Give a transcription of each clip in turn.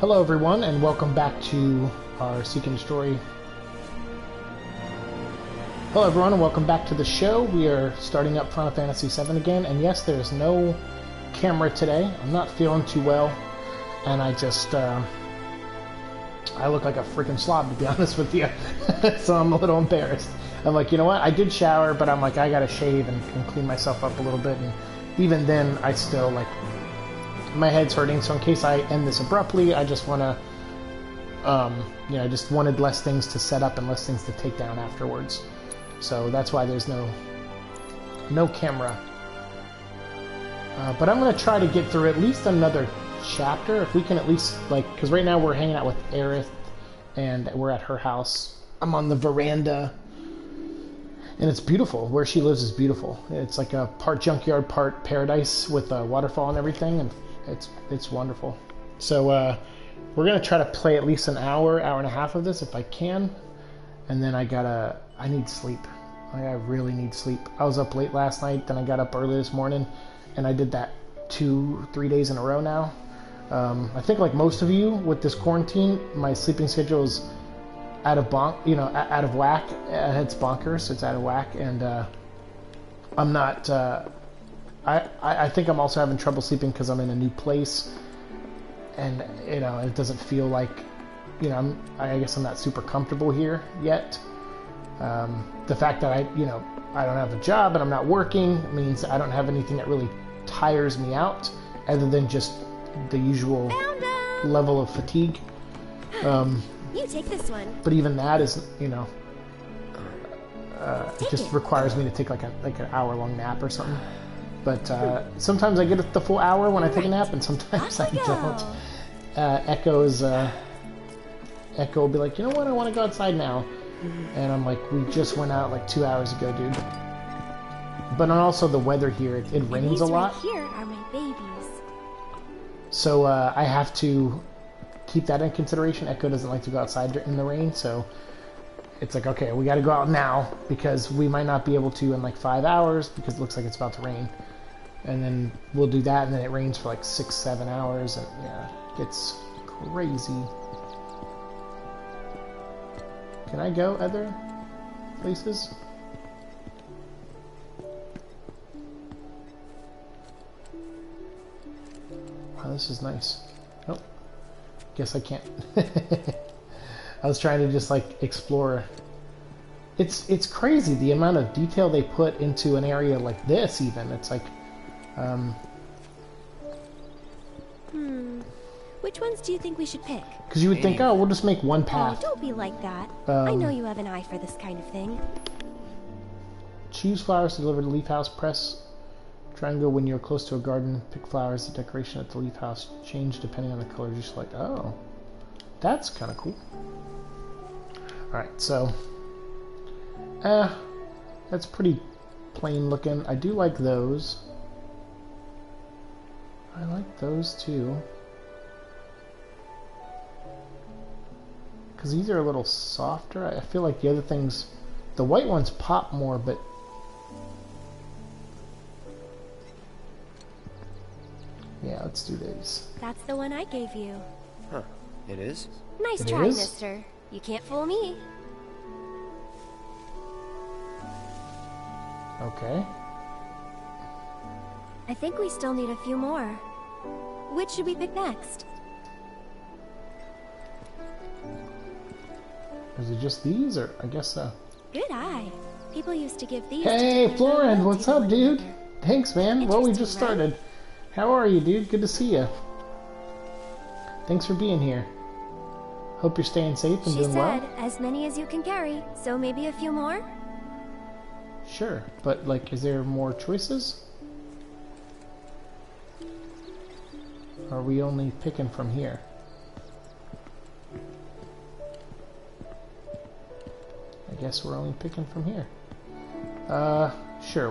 Hello everyone, and welcome back to our Seek and Destroy. Hello everyone, and welcome back to the show. We are starting up Final Fantasy VII again, and yes, there's no camera today. I'm not feeling too well, and I just, I look like a freaking slob, to be honest with you. So I'm a little embarrassed. I'm like, you know what, I did shower, but I'm like, I gotta shave and clean myself up a little bit, and even then, I still, like, my head's hurting, so in case I end this abruptly, I just want to, you know, I just wanted less things to set up and less things to take down afterwards. So that's why there's no camera. But I'm going to try to get through at least another chapter, if we can at least, like, because right now we're hanging out with Aerith, and we're at her house. I'm on the veranda, and it's beautiful. Where she lives is beautiful. It's like a part junkyard, part paradise with a waterfall and everything, and it's wonderful. So we're gonna try to play at least an hour and a half of this if I can, and then I need sleep. I really need sleep. I was up late last night, then I got up early this morning, and I did that 2-3 days in a row now. I think like most of you with this quarantine, my sleeping schedule is out of whack. It's bonkers. It's out of whack, and I'm not. I think I'm also having trouble sleeping because I'm in a new place, and you know it doesn't feel like, you know, I guess I'm not super comfortable here yet. The fact that I don't have a job and I'm not working means I don't have anything that really tires me out, other than just the usual level of fatigue. You take this one. But even that is, you know, it just requires me to take like an hour-long nap or something. But sometimes I get the full hour when I take a nap, and sometimes I don't. Echo will be like, you know what, I want to go outside now. And I'm like, we just went out like 2 hours ago, dude. But also the weather here, it rains a lot. Right here are my babies. So I have to keep that in consideration. Echo doesn't like to go outside in the rain, so it's like, okay, we got to go out now because we might not be able to in like 5 hours because it looks like it's about to rain. And then we'll do that, and then it rains for like 6-7 hours, and yeah, it's crazy. Can I go other places? Wow, this is nice. Nope. Guess I can't. I was trying to just like explore. It's crazy the amount of detail they put into an area like this. Even it's like, Which ones do you think we should pick? Because you would think, oh, we'll just make one path. Oh, don't be like that. I know you have an eye for this kind of thing. Choose flowers to deliver to Leaf House. Press triangle when you're close to a garden. Pick flowers. The decoration at the Leaf House change depending on the colors you select. Oh, that's kind of cool. Alright, so that's pretty plain looking. I do like those. I like those too. Because these are a little softer. I feel like the other things, the white ones pop more, but yeah, let's do these. That's the one I gave you. Huh, it is? Nice try, mister. You can't fool me. Okay. I think we still need a few more. Which should we pick next? Is it just these, or I guess so? Good eye. People used to give these. Hey, Florin, what's up, dude? Thanks, man. Well, we just started. Right? How are you, dude? Good to see you. Thanks for being here. Hope you're staying safe and doing well. She said, as many as you can carry, so maybe a few more? Sure, but, like, is there more choices? Or are we only picking from here? I guess we're only picking from here. Sure,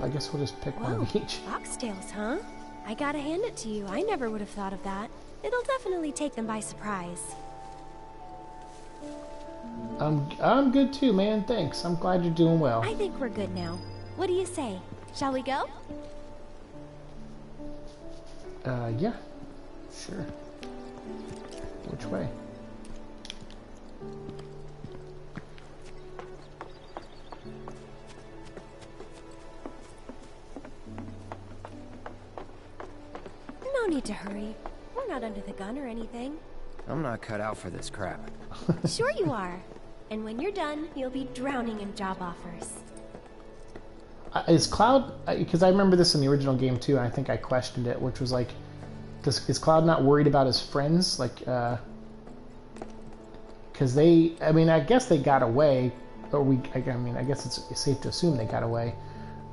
I guess we'll just pick one of each. Foxtails, huh? I gotta hand it to you. I never would have thought of that. It'll definitely take them by surprise. I'm good too, man. Thanks. I'm glad you're doing well. I think we're good now. What do you say? Shall we go? Yeah. Sure. Which way? No need to hurry. We're not under the gun or anything. I'm not cut out for this crap. Sure you are. And when you're done, you'll be drowning in job offers. Is Cloud... Because I remember this in the original game too, and I think I questioned it, which was like, is Cloud not worried about his friends? Like, because they... I mean, I guess they got away. Or I mean, I guess it's safe to assume they got away.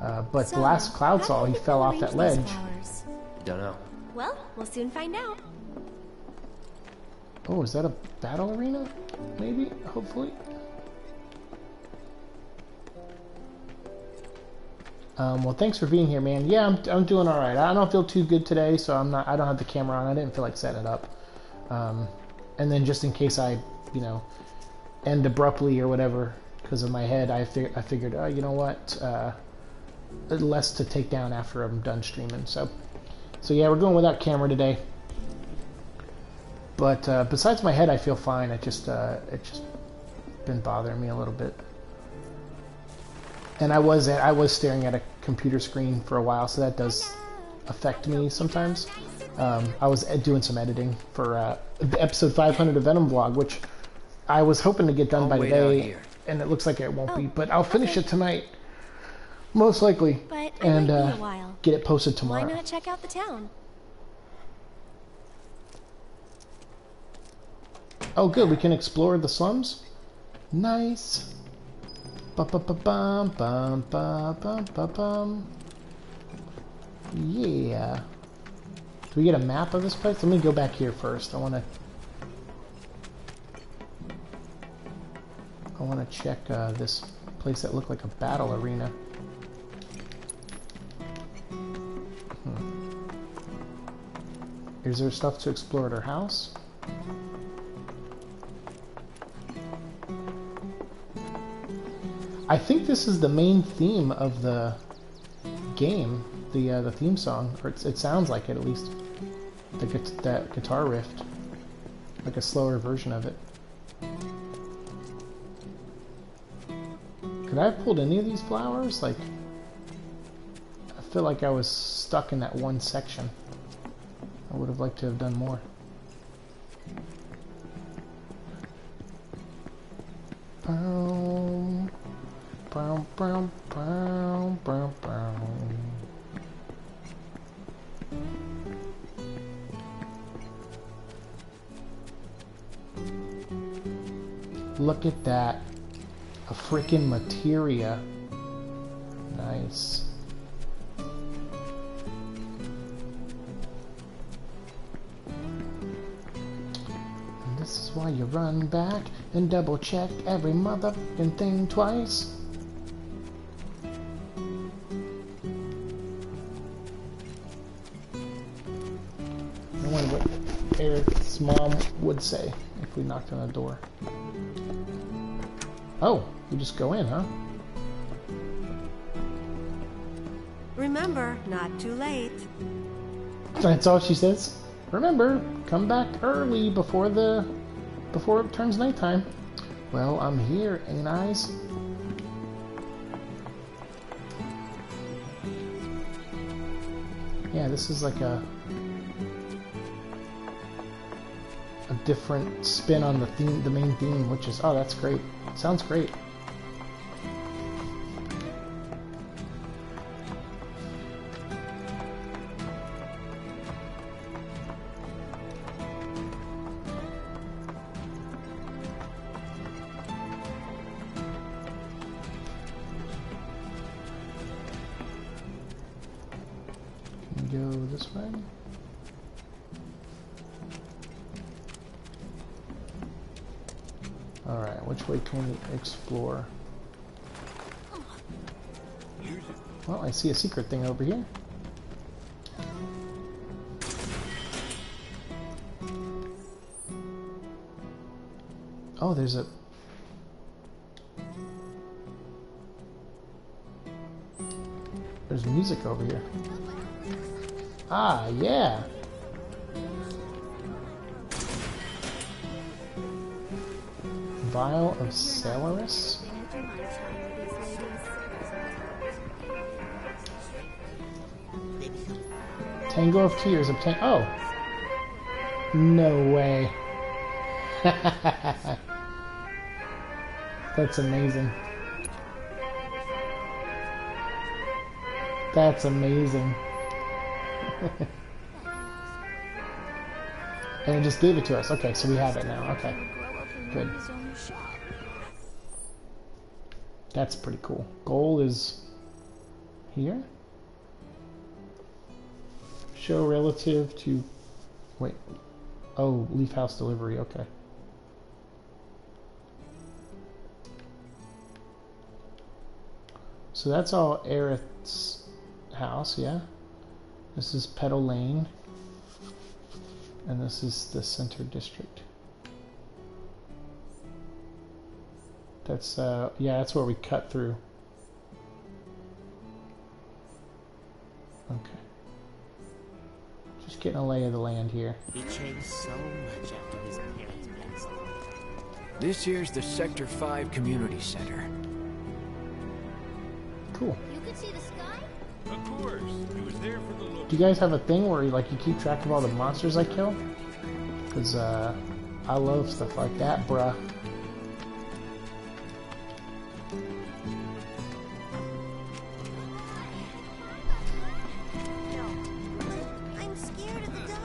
But So, the last Cloud how saw, did he the fell off arrange that these ledge. flowers? Don't know. Well, we'll soon find out. Oh, is that a battle arena? Maybe? Hopefully? Well, thanks for being here, man. Yeah, I'm doing all right. I don't feel too good today, so I don't have the camera on. I didn't feel like setting it up. And then just in case I, you know, end abruptly or whatever because of my head, I figured, oh, you know what, less to take down after I'm done streaming. So yeah, we're going without camera today. But besides my head, I feel fine. It just been bothering me a little bit. And I was staring at a computer screen for a while, so that does affect me sometimes. I was doing some editing for the episode 500 of Venom vlog, which I was hoping to get done by today, and it looks like it won't be. But I'll finish it tonight, most likely, But and it might be a while. get it posted tomorrow. Why not check out the town? Oh, good. We can explore the slums. Nice. Ba-ba-ba-bum-bum-ba-bum-ba-bum. Yeah. Do we get a map of this place? Let me go back here first. I want to check this place that looked like a battle arena. Is there stuff to explore at her house? I think this is the main theme of the game, the theme song, or it sounds like it at least. That guitar riff, like a slower version of it. Could I have pulled any of these flowers? Like, I feel like I was stuck in that one section. I would have liked to have done more. Boom. Brown, brown, brown, brown, brown. Look at that. A frickin' materia. Nice. And this is why you run back and double check every motherfucking thing twice. I wonder what Eric's mom would say if we knocked on the door. Oh, you just go in, huh? Remember, not too late. That's all she says. Remember, come back early before it turns nighttime. Well, I'm here, ain't I? Yeah, this is like a different spin on the theme, the main theme, which is, oh, that's great. Sounds great. Go this way. Alright, which way can we explore? Well, I see a secret thing over here. Oh, there's music over here. Ah, yeah. Vial of Celeris? Tango of Tears obtain. Oh! No way. That's amazing. That's amazing. And it just gave it to us. Okay, so we have it now. Okay. Good. That's pretty cool. Goal is here. Show relative to... Wait. Oh, Leaf House delivery. Okay. So that's all Aerith's house, yeah? This is Petal Lane. And this is the center district. That's, yeah, that's where we cut through. Okay. Just getting a lay of the land here. He changed so much after his parents passed away. This here's the Sector 5 Community Center. Cool. You could see the sky? Of course. He was there for the look. Do you guys have a thing where you, like, you keep track of all the monsters I kill? Because, I love stuff like that, bruh. I'm scared of the doggy.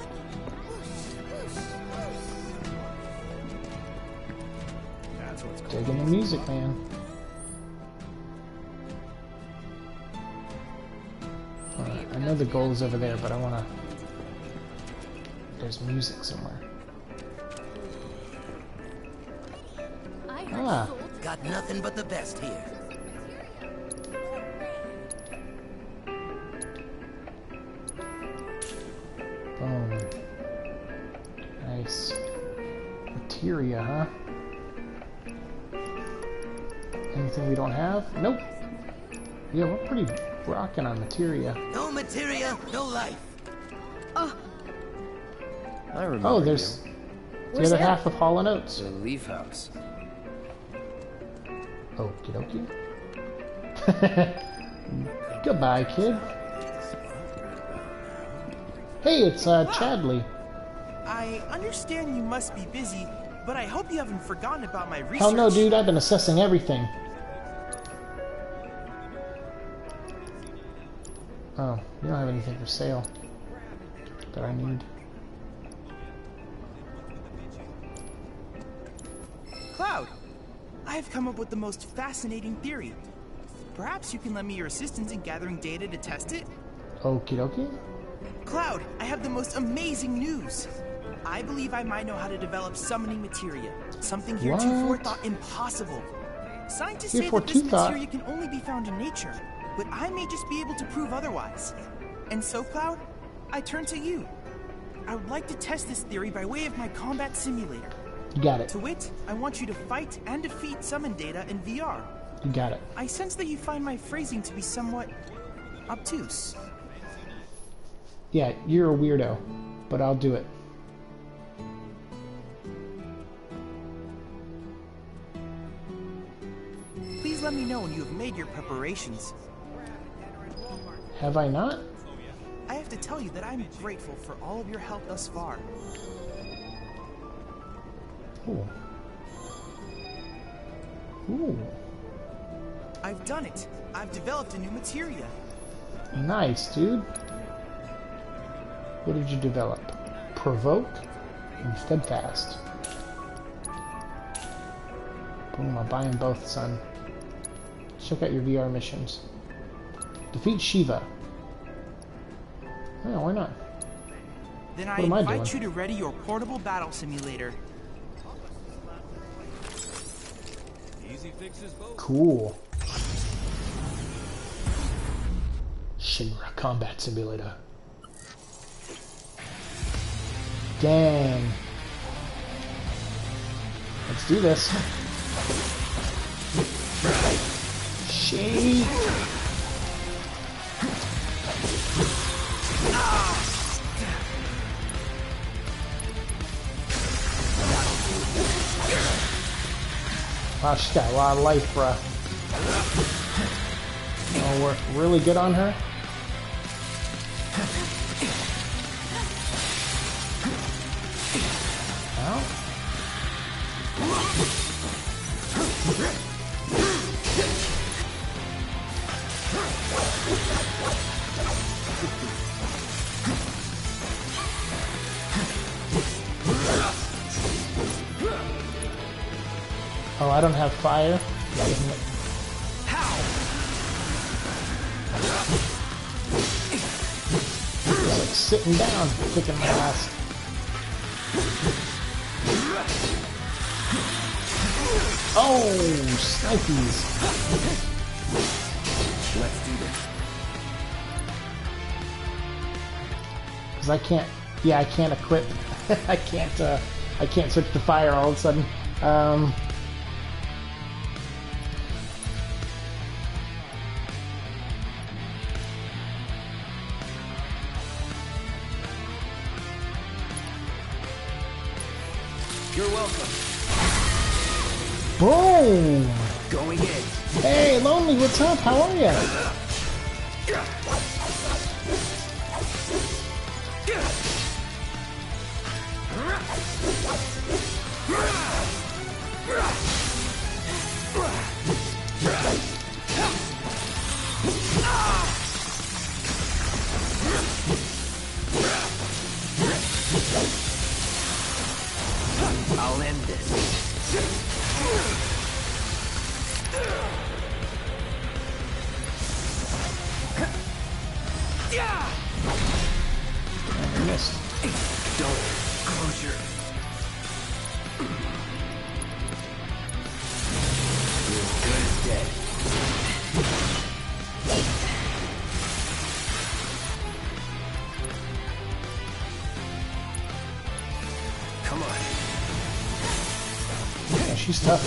That's what's called. Digging the music, man. Alright, I know the goal is over there, but I wanna... There's music somewhere. Ah, Got nothing but the best here. boom. Nice. Materia, huh? Anything we don't have? Nope. Yeah, we're pretty rocking on materia. No materia, no life. I remember Oh, there's the other half of Hall and Oates. the Leaf House. Okie dokie. Goodbye, kid. Hey, it's Chadley. I understand you must be busy, but I hope you haven't forgotten about my research. Hell no, dude, I've been assessing everything. Oh, you don't have anything for sale that I need. Cloud, I have come up with the most fascinating theory. Perhaps you can lend me your assistance in gathering data to test it? Okie dokie. Cloud, I have the most amazing news. I believe I might know how to develop summoning materia, something heretofore What? thought impossible. Scientists Heretofore say that this too thought- materia can only be found in nature, but I may just be able to prove otherwise. And so, Cloud, I turn to you. I would like to test this theory by way of my combat simulator. You got it. To wit, I want you to fight and defeat summon data in VR. You got it. I sense that you find my phrasing to be somewhat obtuse. Yeah, you're a weirdo, but I'll do it. Please let me know when you have made your preparations. Have I not? I have to tell you that I'm grateful for all of your help thus far. Ooh. Ooh. I've done it. I've developed a new materia. Nice, dude. What did you develop? Provoke and Steadfast. Boom, I'm buying both, son. Check out your VR missions. Defeat Shiva. Yeah, why not? Then What am I invite doing? you to ready your portable battle simulator. Easy fixes both. Cool. Shinra Combat Simulator. Dang. Let's do this. Shake. Wow, she's got a lot of life, bruh. Oh, we're really good on her. Ow. Oh, I don't have fire. It's like sitting down, kicking my ass. Oh, snipies. Let's do this. Because I can't, yeah, I can't equip. I can't switch to fire all of a sudden. You're welcome. Boom! Going in. Hey, Lonely, what's up? How are ya? I'll end this. I missed. Don't close your... You're as good as dead. Come on. Yeah, she's tough.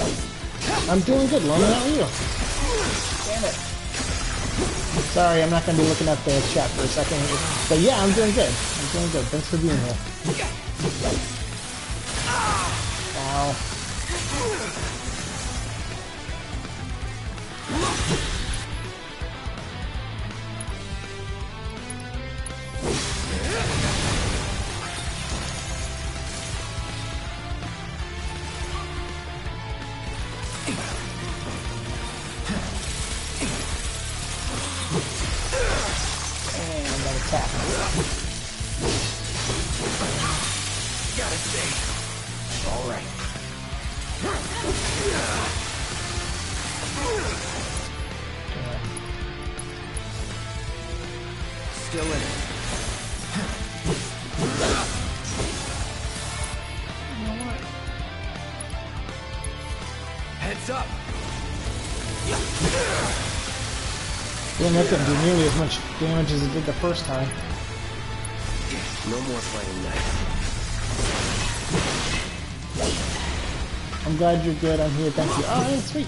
I'm doing good, Lonely. How are you? Damn it. Sorry, I'm not going to be looking at the chat for a second. But yeah, I'm doing good. I'm doing good. Thanks for being here. Ow. And that attack. Gotta stay. All right. Still in it. Heads up. Damn, that didn't do nearly as much damage as it did the first time. No more playing nice. I'm glad you're good. I'm here. Thank you. Oh, hey, sweet.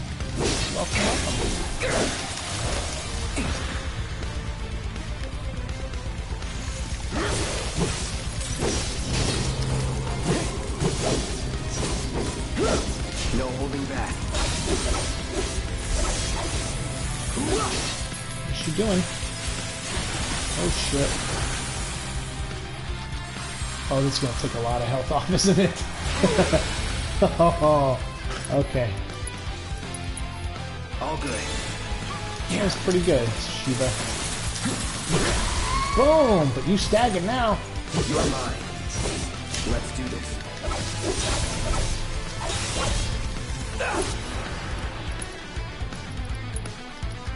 Welcome, welcome. No holding back. What's she doing? Oh, shit. Oh, this is going to take a lot of health off, isn't it? Oh, okay. All good. That was pretty good, Shiva. Boom! But you staggered now. You're mine. Let's do this.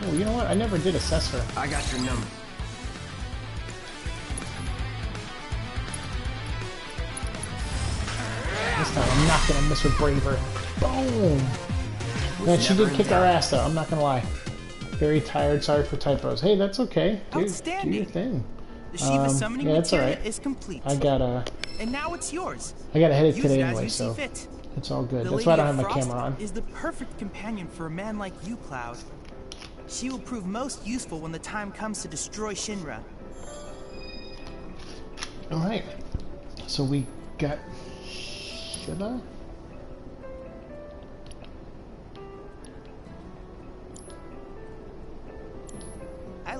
Oh, you know what? I never did assess her. I got your number. This time I'm not gonna miss with Braver. Boom! Man, she did kick our ass though, I'm not gonna lie. Very tired, sorry for typos. Hey, that's okay. Do your Outstanding. thing. The Shiva summoning yeah, that's materia alright. is complete. I gotta And now it's yours. head Use today it as anyway, you see so fit. it's all good. The That's why I Lady don't have of my Frost camera on. is the perfect companion for a man like you, Cloud. She will prove most useful when the time comes to destroy Shinra. Alright. So we got Shiva?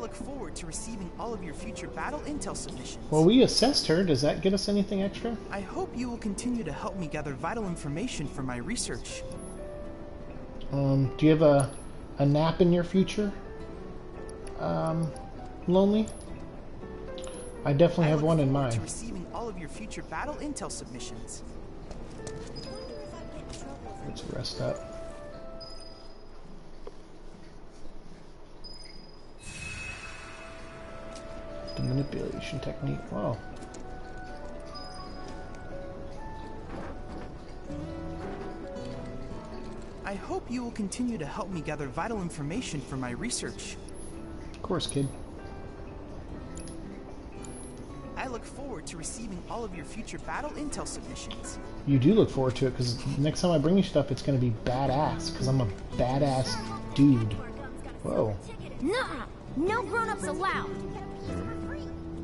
look forward to receiving all of your future battle intel submissions. Well, we assessed her. Does that get us anything extra? I hope you will continue to help me gather vital information for my research. Do you have a nap in your future? Lonely? I definitely have one in I look forward to mind. receiving all of your future battle intel submissions. Let's rest up. The manipulation technique. Wow. I hope you will continue to help me gather vital information for my research. Of course, kid. I look forward to receiving all of your future battle intel submissions. You do look forward to it, because next time I bring you stuff, it's going to be badass, because I'm a badass dude. Whoa. Nuh-uh. No grown-ups allowed.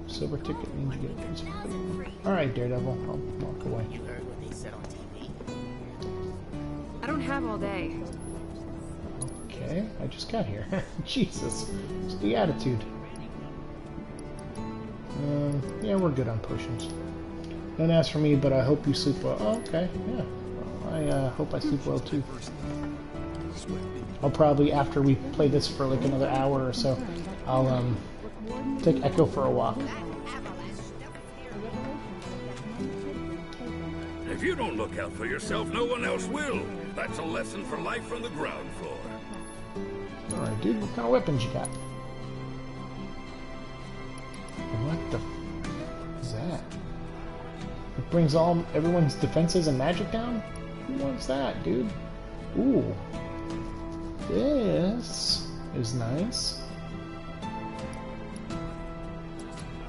Silver ticket means you get a piece of free. Alright, Daredevil. I'll walk away. You heard what they said on TV? I don't have all day. Okay, I just got here. Jesus. It's the attitude. Yeah, we're good on potions. Don't ask for me, but I hope you sleep well. Oh, okay, yeah. Well, I hope I sleep well too. I'll probably, after we play this for like another hour or so, I'll take Echo for a walk. If you don't look out for yourself, no one else will. That's a lesson for life from the ground floor. Alright, dude, what kind of weapons you got? What the f is that? It brings everyone's defenses and magic down? Who wants that, dude? Ooh. This is nice.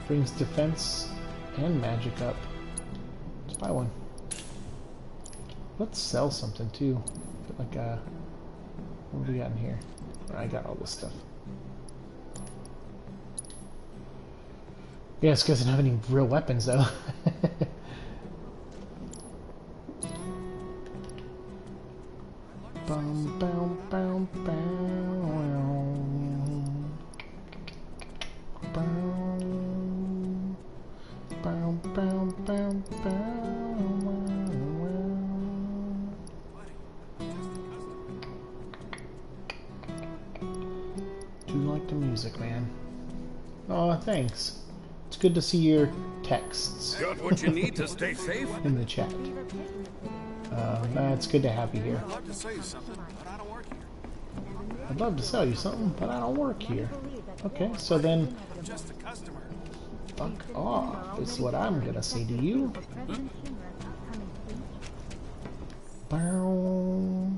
Brings defense and magic up. Let's buy one. Let's sell something too. Like what do we got in here? I got all this stuff. Yeah, it's because I don't have any real weapons though. Bum, bum, bum, bum. Bum, bum, bum, bum, bum. Do you like the music, man? Oh, thanks. It's good to see your texts Got what you need to stay safe? in the chat. It's good to have you here. I'd love to sell you something, but I don't work here. I'd love to sell you something, but I don't work here. Okay, so then, I'm just a customer. fuck off, is what I'm gonna say to you. Bow,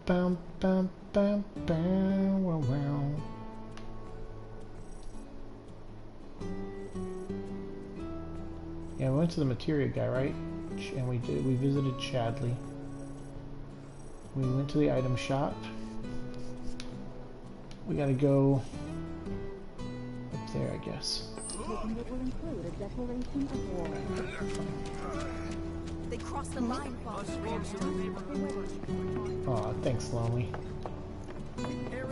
bow, bow, bow, bow, wow, wow. Yeah, we went to the materia guy, right? And we visited Chadley. We went to the item shop. We gotta go up there, I guess. They crossed the line. Aw, thanks, Lonely.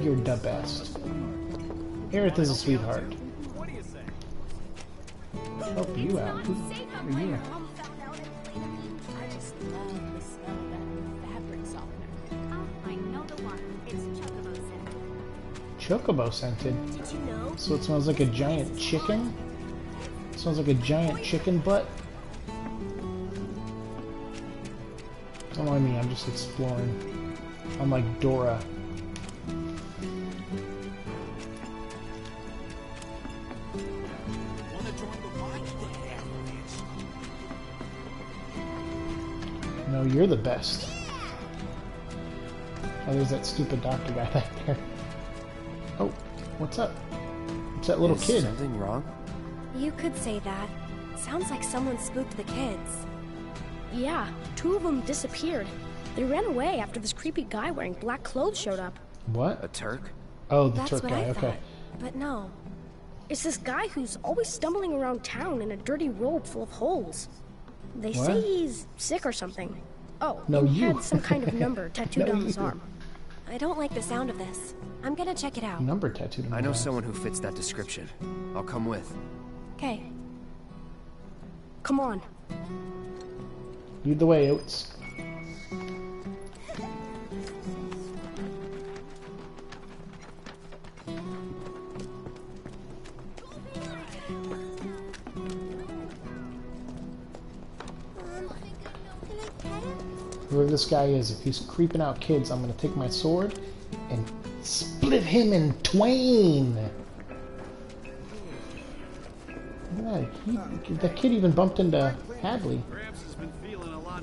You're the best. Aerith is a sweetheart. What do you say? Help you out. Who are you? I just love the smell of that new fabric softener. Oh, I know the one. It's chocobo scented. Chocobo scented. Did you know? So it smells like a giant chicken? It smells like a giant chicken butt? Don't mind me, I'm just exploring. I'm like Dora. No, you're the best. Oh, there's that stupid doctor guy back there. Oh, what's up? It's that little kid. Something wrong? You could say that. Sounds like someone spooked the kids. Yeah, 2 of them disappeared. They ran away after this creepy guy wearing black clothes showed up. What? A Turk? Oh, the That's Turk what guy, I okay. thought. But no. It's this guy who's always stumbling around town in a dirty robe full of holes. They What? say he's sick or something. Oh, No, and you. had some kind of number tattooed No, on his you. arm. I don't like the sound of this. I'm gonna check it out. Number tattooed on I my know ass. someone who fits that description. I'll come with. Okay. Come on. Lead the way, Oates. Whoever this guy is, if he's creeping out kids, I'm gonna take my sword and split him in twain. Look at that. That kid even bumped into Hadley.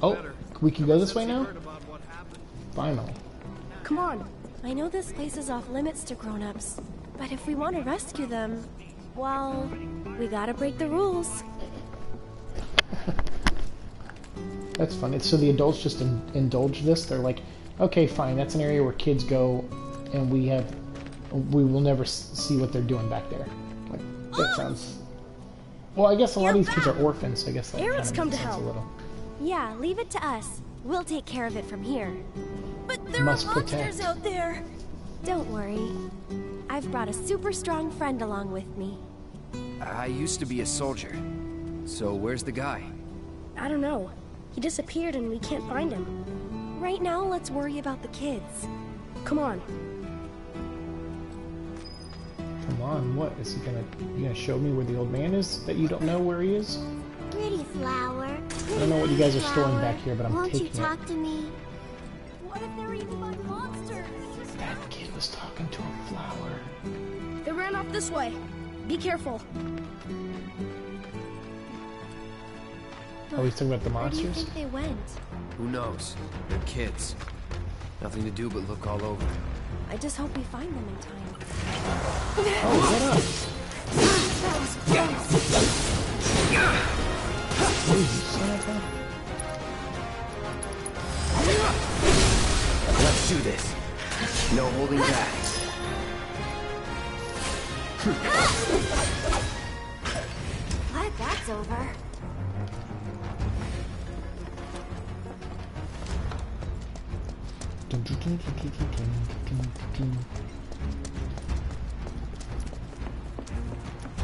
Oh, we can go this way now? Finally. Come on. I know this place is off limits to grown-ups, but if we want to rescue them, well, we gotta break the rules. That's funny. So the adults just indulge this. They're like, okay, fine. That's an area where kids go, and we will never see what they're doing back there. Like, that sounds. Well, I guess a lot of these kids are orphans. So I guess that Eric's kind come of to makes sense a help. little. Yeah, leave it to us. We'll take care of it from here. But there Must are monsters protect. out there. Don't worry. I've brought a super strong friend along with me. I used to be a soldier. So where's the guy? I don't know. He disappeared and we can't find him. Right now, let's worry about the kids. Come on. Come on, what is he gonna? You gonna show me where the old man is that you don't know where he is? Pretty flower. I don't know what you guys are storing back here, but I'm Won't taking you talk to me? What if they're eaten by monsters? it. That kid was talking to a flower. They ran off this way. Be careful. Are we talking about the Where do you monsters? think they went? Who knows? They're kids. Nothing to do but look all over. I just hope we find them in time. Oh, what up? Hey, you son of a- Let's do this. No holding back. Glad that's over.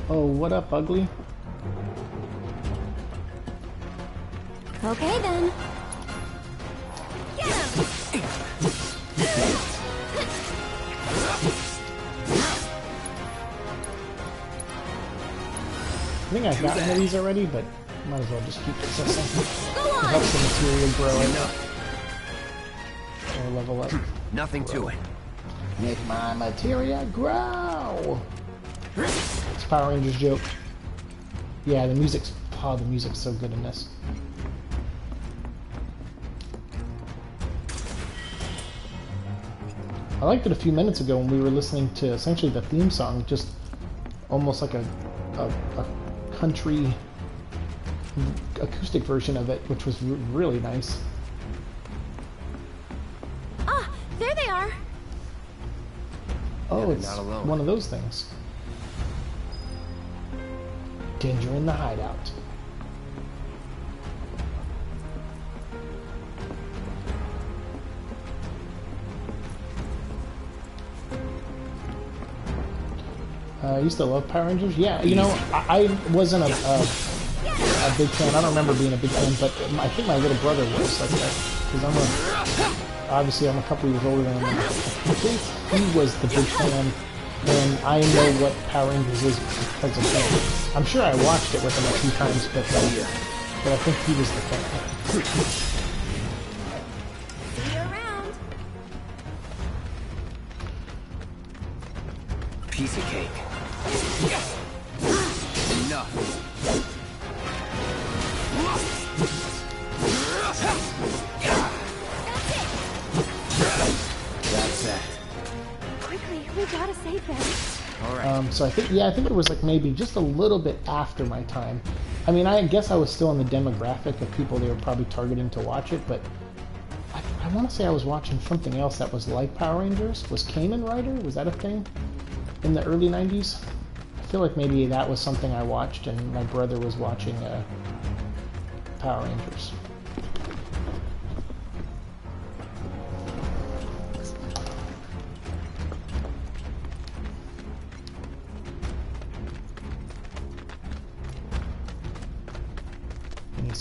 Oh, what up, ugly? Okay then. Get him! I think I've gotten one of these already, but might as well just keep accessing. Go It on! helps the material grow or level up. Nothing to it. Make my materia grow! It's a Power Rangers joke. Yeah, the music's so good in this. I liked it a few minutes ago when we were listening to essentially the theme song, just almost like a country acoustic version of it, which was really nice. Ah, there they are. Oh, Yeah, they're it's not alone. one of those things. Danger in the hideout. I used to love Power Rangers. Yeah, you know, I wasn't a big fan. I don't remember being a big fan, but I think my little brother was like that. Because obviously I'm a couple years older than him. I think he was the big fan, and I know what Power Rangers is because of him. I'm sure I watched it with him a few times, but I think he was the fan. See you around. Piece of cake. Enough. That's that. Quickly, we gotta save them. All right. So I think it was like maybe just a little bit after my time. I mean, I guess I was still in the demographic of people they were probably targeting to watch it, but I want to say I was watching something else that was like Power Rangers. Was Kamen Rider? Was that a thing in the early 90s? I feel like maybe that was something I watched, and my brother was watching Power Rangers.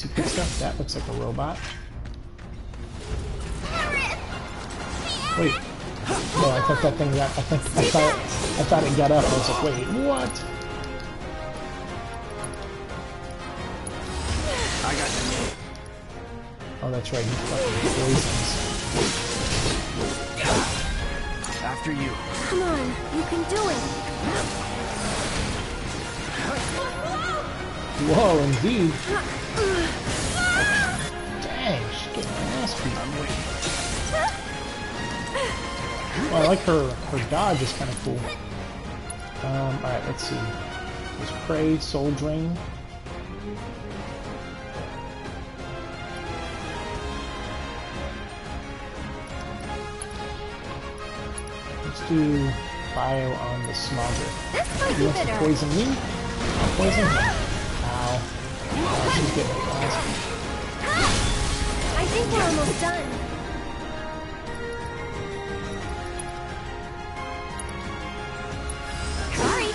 secret stuff. That looks like a robot. Wait. Oh, I thought that thing got. I thought it got up. I was like, wait, what? I got you. Oh, that's right. He fucking poisons. After you. Come on, you can do it. Whoa, indeed. Dang, she's getting her ass beat. I'm waiting. Well, I like her dodge is kind of cool. Alright, let's see. There's Prey, Soul Drain. Let's do Bio on the Smogger. This might He be wants to better. poison me? I'll poison him. Ow. Oh, she's getting her ass beat. I think we're almost done. Sorry.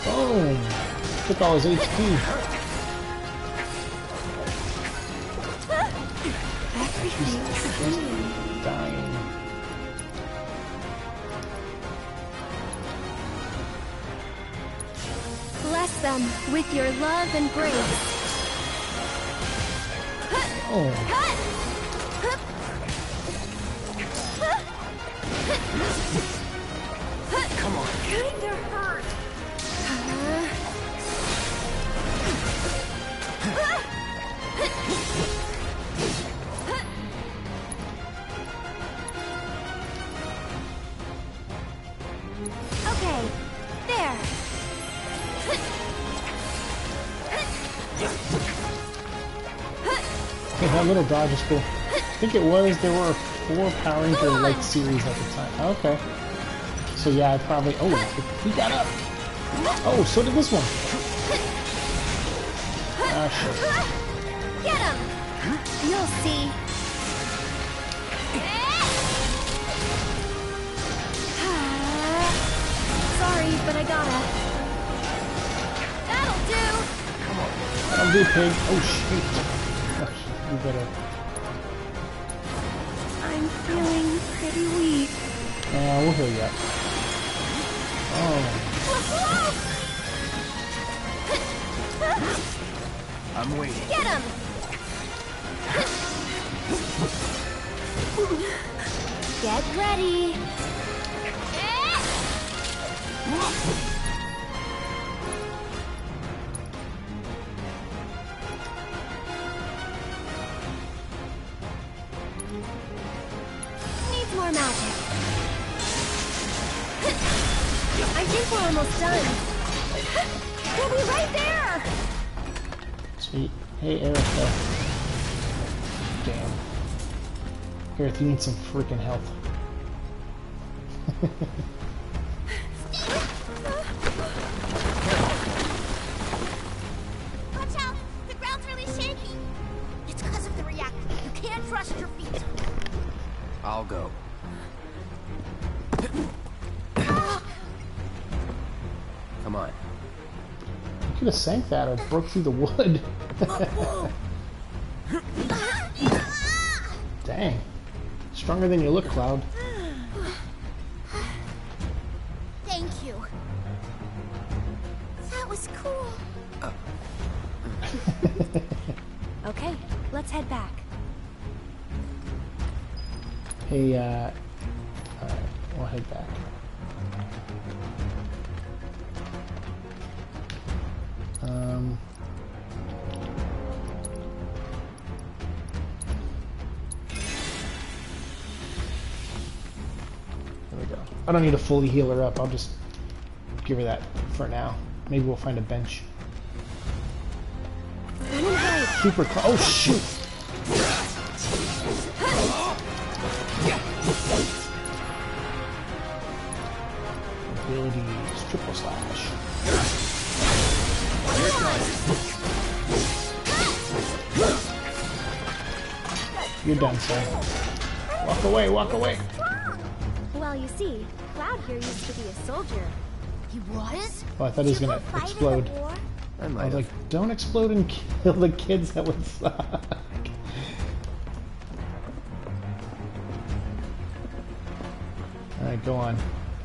Boom! Took all his HP. She's dying. Bless them with your love and grace. Oh. Come on. Kinda hurt. Okay, there. Okay, that little dodge is cool. I think it was, there were 4 Power Ranger like series at the time. Okay. So yeah, I probably, oh, he got up. Oh, so did this one. Ah, shit. Get him! You'll see. Sorry, but I gotta. That'll do! That'll do, pig. Oh, shit. Oh, you better. I'm feeling pretty weak. We'll heal you up. Oh. I'm waiting. Get him! Get ready. Needs more magic. I think we're almost done. We'll be right there! Sweet. Hey, Aerith. Damn. Aerith, you need some freaking health. Watch out! The ground's really shaky. It's because of the reactor. You can't trust your feet. I'll go. Come on. You could have sank that or broke through the wood. Dang. Stronger than you look, Cloud. Thank you. That was cool. Okay, let's head back. Hey, alright, we'll head back. There we go. I don't need to fully heal her up. I'll just give her that for now. Maybe we'll find a bench. Super close. Oh, shoot! Abilities, triple slash. You're done, sir. Walk away, walk away. Well, you see, Cloud here used to be a soldier. He was? Oh, I thought he was Did you gonna go fight in the explode. war? I I might was have. like, don't explode and kill the kids. That would suck. Alright, go on,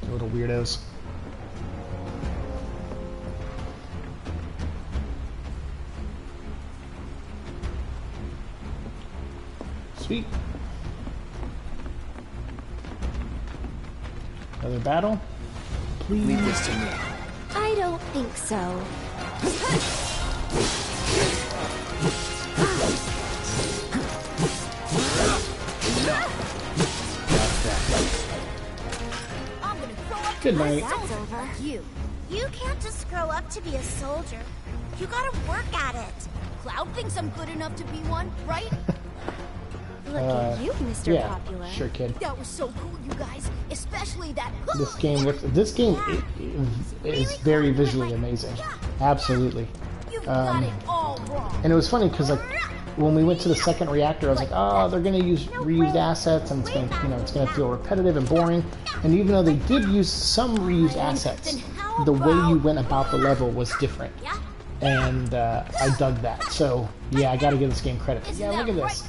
you little weirdos. Sweet. Another battle? Please. Leave this to me. I don't think so. I'm gonna grow up Good to be a night. soldier like you. You can't just grow up to be a soldier. You gotta work at it. Cloud thinks I'm good enough to be one, right? Look at you, Mr. Yeah, Popular. sure, kid. That was so cool, you guys. Especially that. This game looks. This game is very visually amazing. Absolutely. You've got it all wrong. And it was funny because like when we went to the second reactor, I was like, oh, they're gonna use reused assets, and it's gonna, you know, it's gonna feel repetitive and boring. And even though they did use some reused assets, the way you went about the level was different. And I dug that. So yeah, I got to give this game credit. Yeah, look at this.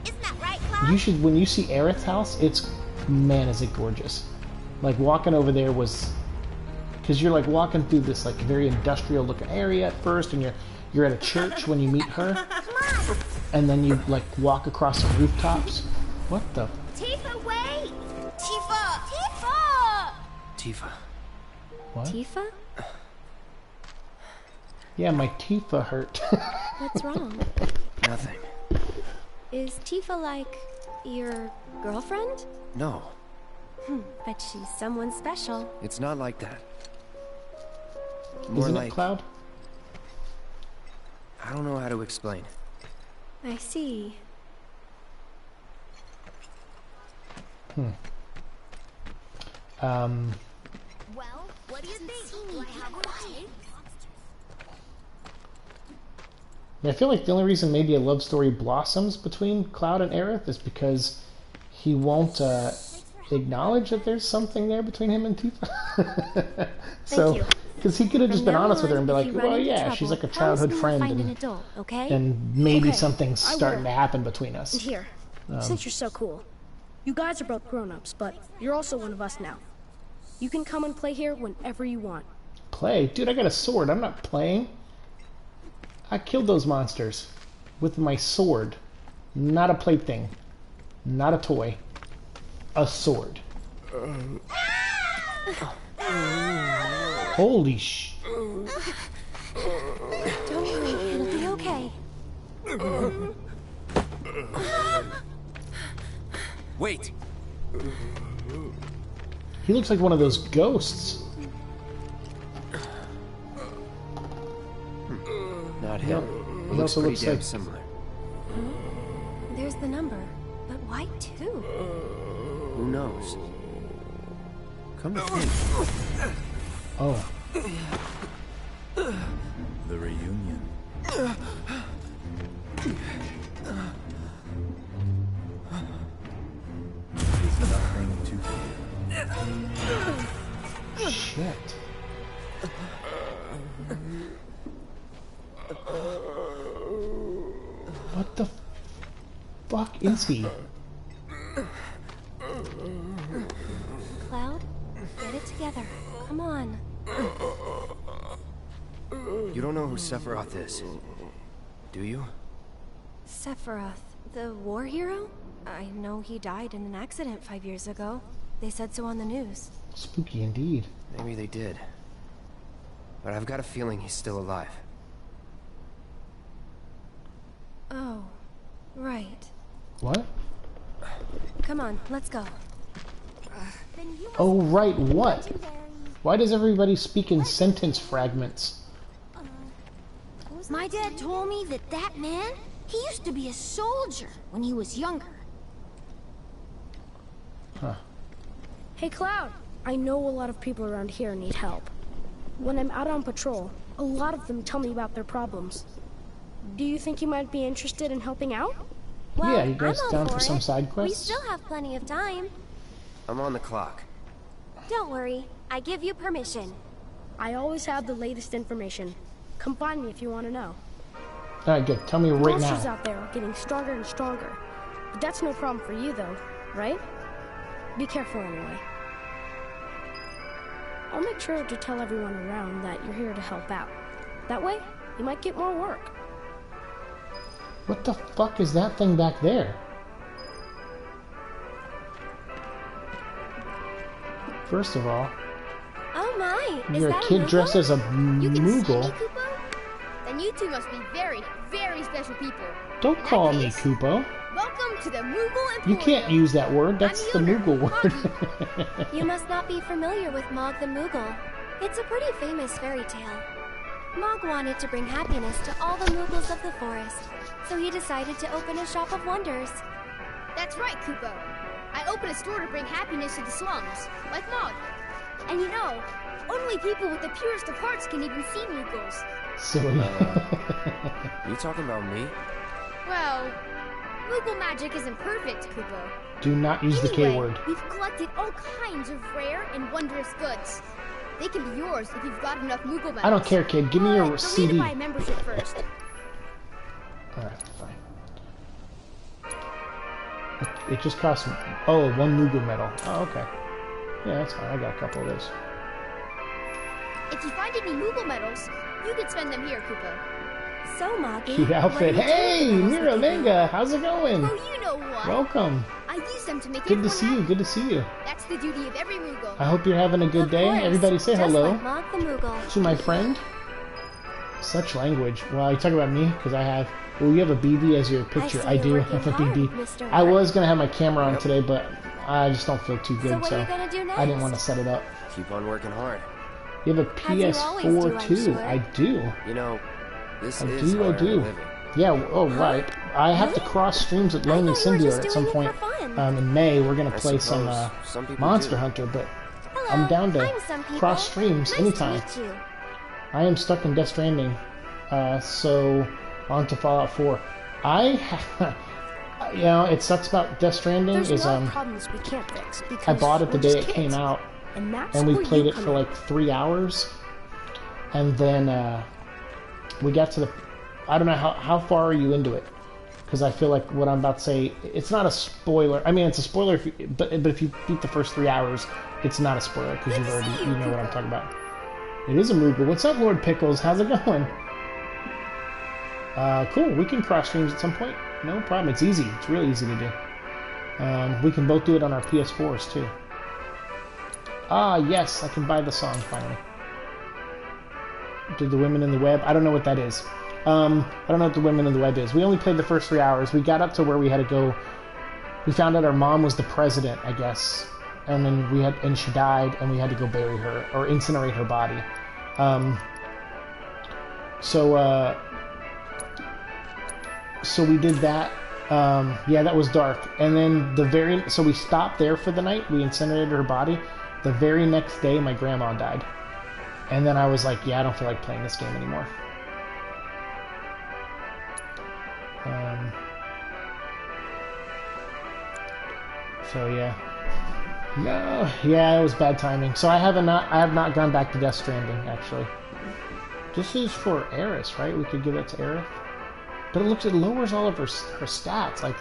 Isn't that right, Cloud? You should, when you see Aerith's house, it's, man, is it gorgeous. Like walking over there was, because you're like walking through this like very industrial looking area at first, and you're at a church when you meet her, and then you like walk across some rooftops. What the? Tifa, wait! Tifa! Tifa! Tifa. What? Tifa? Yeah, my Tifa hurt. What's wrong? Nothing. Is Tifa like your girlfriend? No, Bet she's someone special. it's not like that. More Isn't like, it, Cloud? I don't know how to explain. I see. Well, what do you think? Do I have what it takes? Yeah, I feel like the only reason maybe a love story blossoms between Cloud and Aerith is because he won't acknowledge that there's something there between him and Tifa. So, because he could have just been honest with her and be like, well, yeah, she's like a childhood friend, Find an adult, okay? and maybe Okay, something's I starting will. to happen between us. And here, since you're so cool, you guys are both grown-ups, but you're also one of us now. You can come and play here whenever you want. Play? Dude, I got a sword. I'm not playing. I killed those monsters with my sword. Not a plaything. Not a toy. A sword. Holy sh... Don't worry, it'll be okay. Wait! He looks like one of those ghosts. Not him. He Looks also pretty looks damn like... similar. There's the number. But why two? Who knows? Come to think. Oh. The reunion. Is nothing to fear. Shit. What the fuck is he? Cloud, get it together. Come on. You don't know who Sephiroth is, do you? Sephiroth, the war hero? I know he died in an accident 5 years ago. They said so on the news. Spooky indeed. Maybe they did. But I've got a feeling he's still alive. Oh, right. What? Come on, let's go. Oh, right, what? Why does everybody speak in sentence fragments? My dad told me that that man, he used to be a soldier when he was younger. Huh. Hey, Cloud. I know a lot of people around here need help. When I'm out on patrol, a lot of them tell me about their problems. Do you think you might be interested in helping out? Well, Yeah, you guys I'm all down for some it. side We quests? still have plenty of time. I'm on the clock. Don't worry, I give you permission. I always have the latest information. Come find me if you want to know. Alright, good. Tell me right Monsters now. out there are getting stronger and stronger. But that's no problem for you, though, right? Be careful anyway. I'll make sure to tell everyone around that you're here to help out. That way, you might get more work. What the fuck is that thing back there? First of all, Oh my! Is you're a that kid Moogle? dressed as a You can see me, Moogle. Kupo? Then you two must be very, very special people. Don't In call that me case, Koopo. Welcome to the Moogle Emporium. You can't use that word. That's the Moogle word. You must not be familiar with Mog the Moogle. It's a pretty famous fairy tale. Mog wanted to bring happiness to all the Moogles of the forest, so he decided to open a shop of wonders. That's right, Kupo. I opened a store to bring happiness to the slums, like Mog. And you know, only people with the purest of hearts can even see Moogles. Silly. You talking about me? Well, Moogle magic isn't perfect, Kupo. Do not use the K Anyway, word. we've collected all kinds of rare and wondrous goods. They can be yours if you've got enough Moogle medals. I don't care, kid. Give me your You'll need to CD. buy a membership first. Alright, fine. It just costs me. Oh, one Moogle medal. Oh, okay. Yeah, that's fine. I got a couple of those. If you find any Moogle medals, you can spend them here, Kupo. So, Moggy, Cute outfit. what do you do Hey, with the medals Mira that you Manga. How's it going? Oh, you know what? Welcome. I use them to make Good to everyone see you. happy. Good to see you. That's the duty of every Moogle. I hope you're having a good Of day. course, Everybody say just hello like Mog the Moogle. to my friend. Such language. Well, you talk about me because I have. Well, you have a BB as your picture. see I you're do working have a hard, BB. Mr. I Hart. was gonna have my camera on today, but I just don't feel too So good, what so are you gonna do next? I didn't want to set it up. Keep on working hard. You have a As you always do, PS4 I'm too. sure. I do. You know, this I is do. I hard do. living. Yeah. Oh, right. I have to cross streams with Lonely thought you were just Symbiote at some doing it point. for fun. In May, we're gonna I play some suppose some people Monster do. Hunter, but Hello, I'm down to I'm some people. cross streams Nice anytime. To meet you. I am stuck in Death Stranding, so on to Fallout 4. You know, it sucks about Death Stranding There's is a lot of problems we can't fix because I bought it the we're day just it came kids. out, And that's and we where played you it come for in. like 3 hours, and then we got to the. I don't know how far are you into it, because I feel like what I'm about to say, it's not a spoiler. I mean, it's a spoiler, but if you beat the first 3 hours, it's not a spoiler because you've already you know what I'm talking about. It is a Moogle. What's up, Lord Pickles? How's it going? Cool. We can cross streams at some point. No problem. It's easy. It's really easy to do. We can both do it on our PS4s too. Ah, yes, I can buy the song finally. Did the Women in the Web? I don't know what that is. I don't know what the Women in the Web is. We only played the first 3 hours. We got up to where we had to go. We found out our mom was the president, I guess, and then and she died, and we had to go bury her or incinerate her body. So we did that. Yeah, that was dark. And then so we stopped there for the night. We incinerated her body. The very next day, my grandma died. And then I was like, yeah, I don't feel like playing this game anymore. So yeah. No, yeah, it was bad timing. So I have not gone back to Death Stranding, actually. This is for Aerith, right? We could give that to Aerith. But it lowers all of her stats. Like,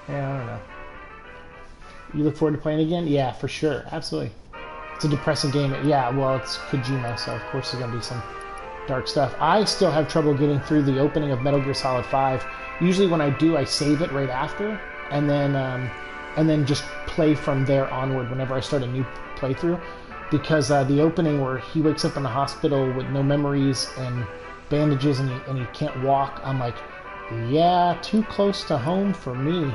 yeah, I don't know. You look forward to playing again? Yeah, for sure, absolutely. It's a depressing game. Yeah, well, it's Kojima, so of course there's gonna be some dark stuff. I still have trouble getting through the opening of Metal Gear Solid 5. Usually when I do, I save it right after, and then just play from there onward whenever I start a new playthrough. Because the opening where he wakes up in the hospital with no memories and bandages and he can't walk, I'm like, yeah, too close to home for me.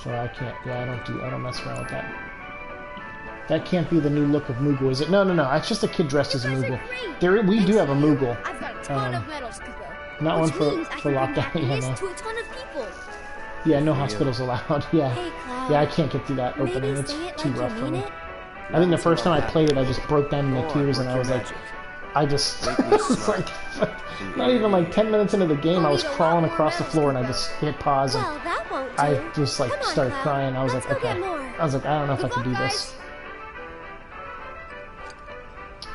So I can't, yeah, I don't mess around with that. That can't be the new look of Moogle, is it? No, it's just a kid dressed as a Moogle. We do have a Moogle. I've got a ton of medals, Kupo. Not one Which means I for can lockdown, bring yeah, happiness no. to a ton of people. Yeah, no hospitals allowed, yeah. Hey, Cloud. Yeah, I can't get through that opening, Maybe it's say it too like rough you for mean me. it. I think the first time I played it, I just broke down into tears and I was like, I just, it's like, not even like 10 minutes into the game, I was crawling across the floor and I just hit pause and Well, that won't I just like Come on, started Cloud. crying. I was Let's like, go get okay. more. I was like, I don't know if I Good can do luck, this.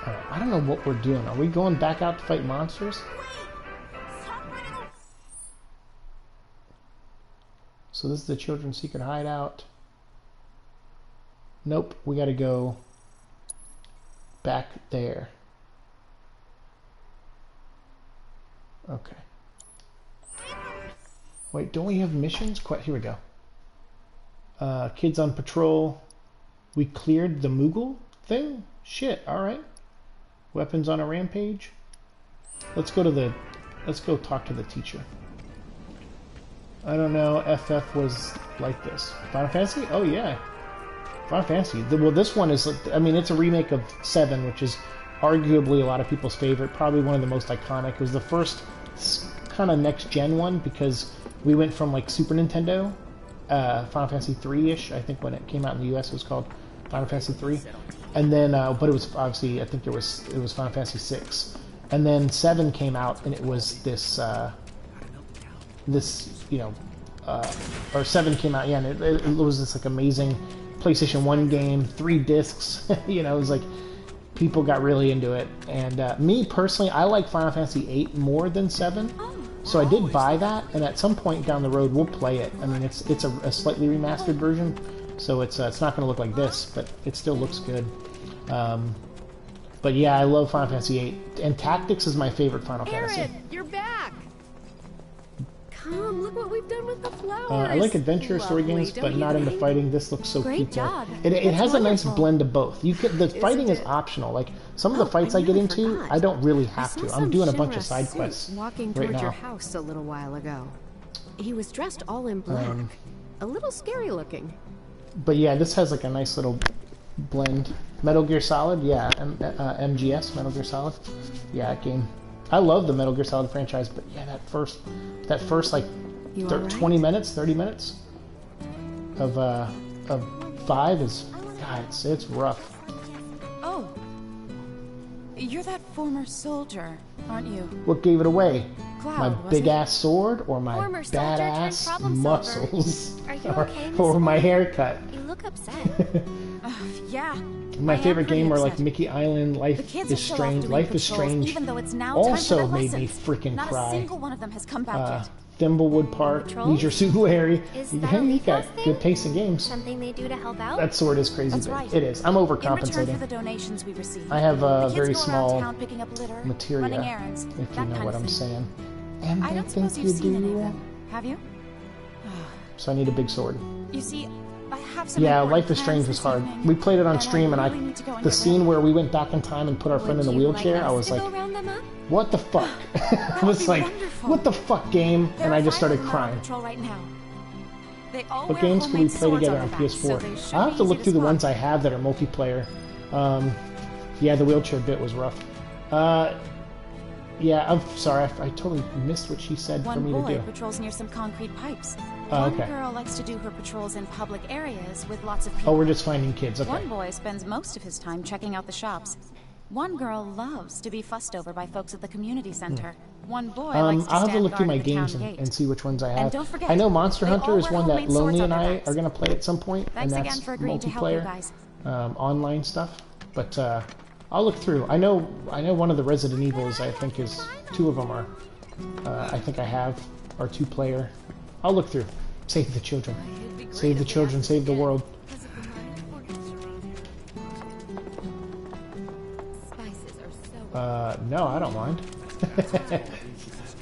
Alright, I don't know what we're doing. Are we going back out to fight monsters? So this is the children's secret hideout. Nope, we gotta go back there. Okay. Wait, don't we have missions? Here we go. Kids on patrol. We cleared the Moogle thing? Shit, alright. Weapons on a rampage. Let's go talk to the teacher. I don't know, FF was like this. Final Fantasy? Oh yeah. Final Fantasy. Well, this one is, I mean, it's a remake of VII, which is arguably a lot of people's favorite, probably one of the most iconic. It was the first kind of next-gen one, because we went from, like, Super Nintendo, Final Fantasy 3-ish, I think when it came out in the US it was called Final Fantasy 3. And then, but it was, obviously, I think it was Final Fantasy 6. And then 7 came out, and it was this, or 7 came out, yeah, and it was this, like, amazing PlayStation 1 game, 3 discs, you know, it was like, people got really into it. And me, personally, I like Final Fantasy 8 more than 7, so I did buy that, and at some point down the road, we'll play it. I mean, it's a slightly remastered version, so it's not going to look like this, but it still looks good. But yeah, I love Final Fantasy 8, and Tactics is my favorite Final Fantasy. You're back! Come, look what we've done with the flowers. I like adventure story games, but not into fighting. This looks so Great cute. job. It has a nice wonderful. blend of both. The fighting is optional. Like some of the fights I get into, I don't really have to. I'm doing a bunch of side quests Walking right towards your now. house a little while ago. He was dressed all in black. A little scary looking. But yeah, this has like a nice little blend. Metal Gear Solid, yeah, MGS, Metal Gear Solid, yeah, game. I love the Metal Gear Solid franchise, but yeah, that first like 20 minutes, 30 minutes of 5 is, God, it's rough. Oh, you're that former soldier, aren't you? What gave it away? Cloud, My wasn't big it? ass sword or my Former soldier turned badass problem solver. muscles? Are you or, okay, Miss or my White? haircut? You look upset. Yeah. My I am favorite pretty game are like upset. Mickey Island, The Life kids is are still off Strange. doing Life is patrols, Strange even though it's now also time for their made me lessons. freaking Not cry. a single one of them has come back yet. Thimblewood Park, Patrols? Leisure Suit Larry. Is Yeah, that a you Leaf got House thing? good taste in games. Something they do to help out? That sword is crazy That's big. right. It is. I'm In return overcompensating. for the donations we receive, I have the a kids very go small around town picking up litter, running materia, errands, if that you know kind what of I'm thing. saying. And I I don't think suppose you you've seen any of do. them, have you? So I need a big sword. You see, I have some Yeah, important Life is Strange plans was this hard. evening, We played it on and stream, and really need to go and the get scene ready. where we went back in time and put our friend in the Would you wheelchair, like I us was to like, go round them up? what the fuck? I was like, what the fuck game? There And are I just 5 of started them on crying. patrol right now. They all What wear games can we homemade play swords together on on their backs, so PS4? they should I'll have be to easy look through the spot. ones I have that are multiplayer. Yeah, the wheelchair bit was rough. Yeah, I'm sorry, I totally missed what she said for One me boy to do. patrols near some concrete pipes. Oh, One okay. girl likes to do her patrols in public areas with lots of Oh, people. we're just finding kids, okay. One boy spends most of his time checking out the shops. One girl loves to be fussed over by folks at the community center. One boy likes to I'll have to stand look through guard my at the town games gate. and see which ones I And have. don't forget, I know Monster they Hunter all is wear one that homemade swords Lonely on and their I backs. are going to play at some point, Thanks and again that's for agreeing to help you multiplayer, guys. online stuff. But I'll look through. I know one of the Resident Evils, I think, is 2 of them are. I think I have are 2-player. I'll look through. Save the children. Save the children. Save the world. No, I don't mind.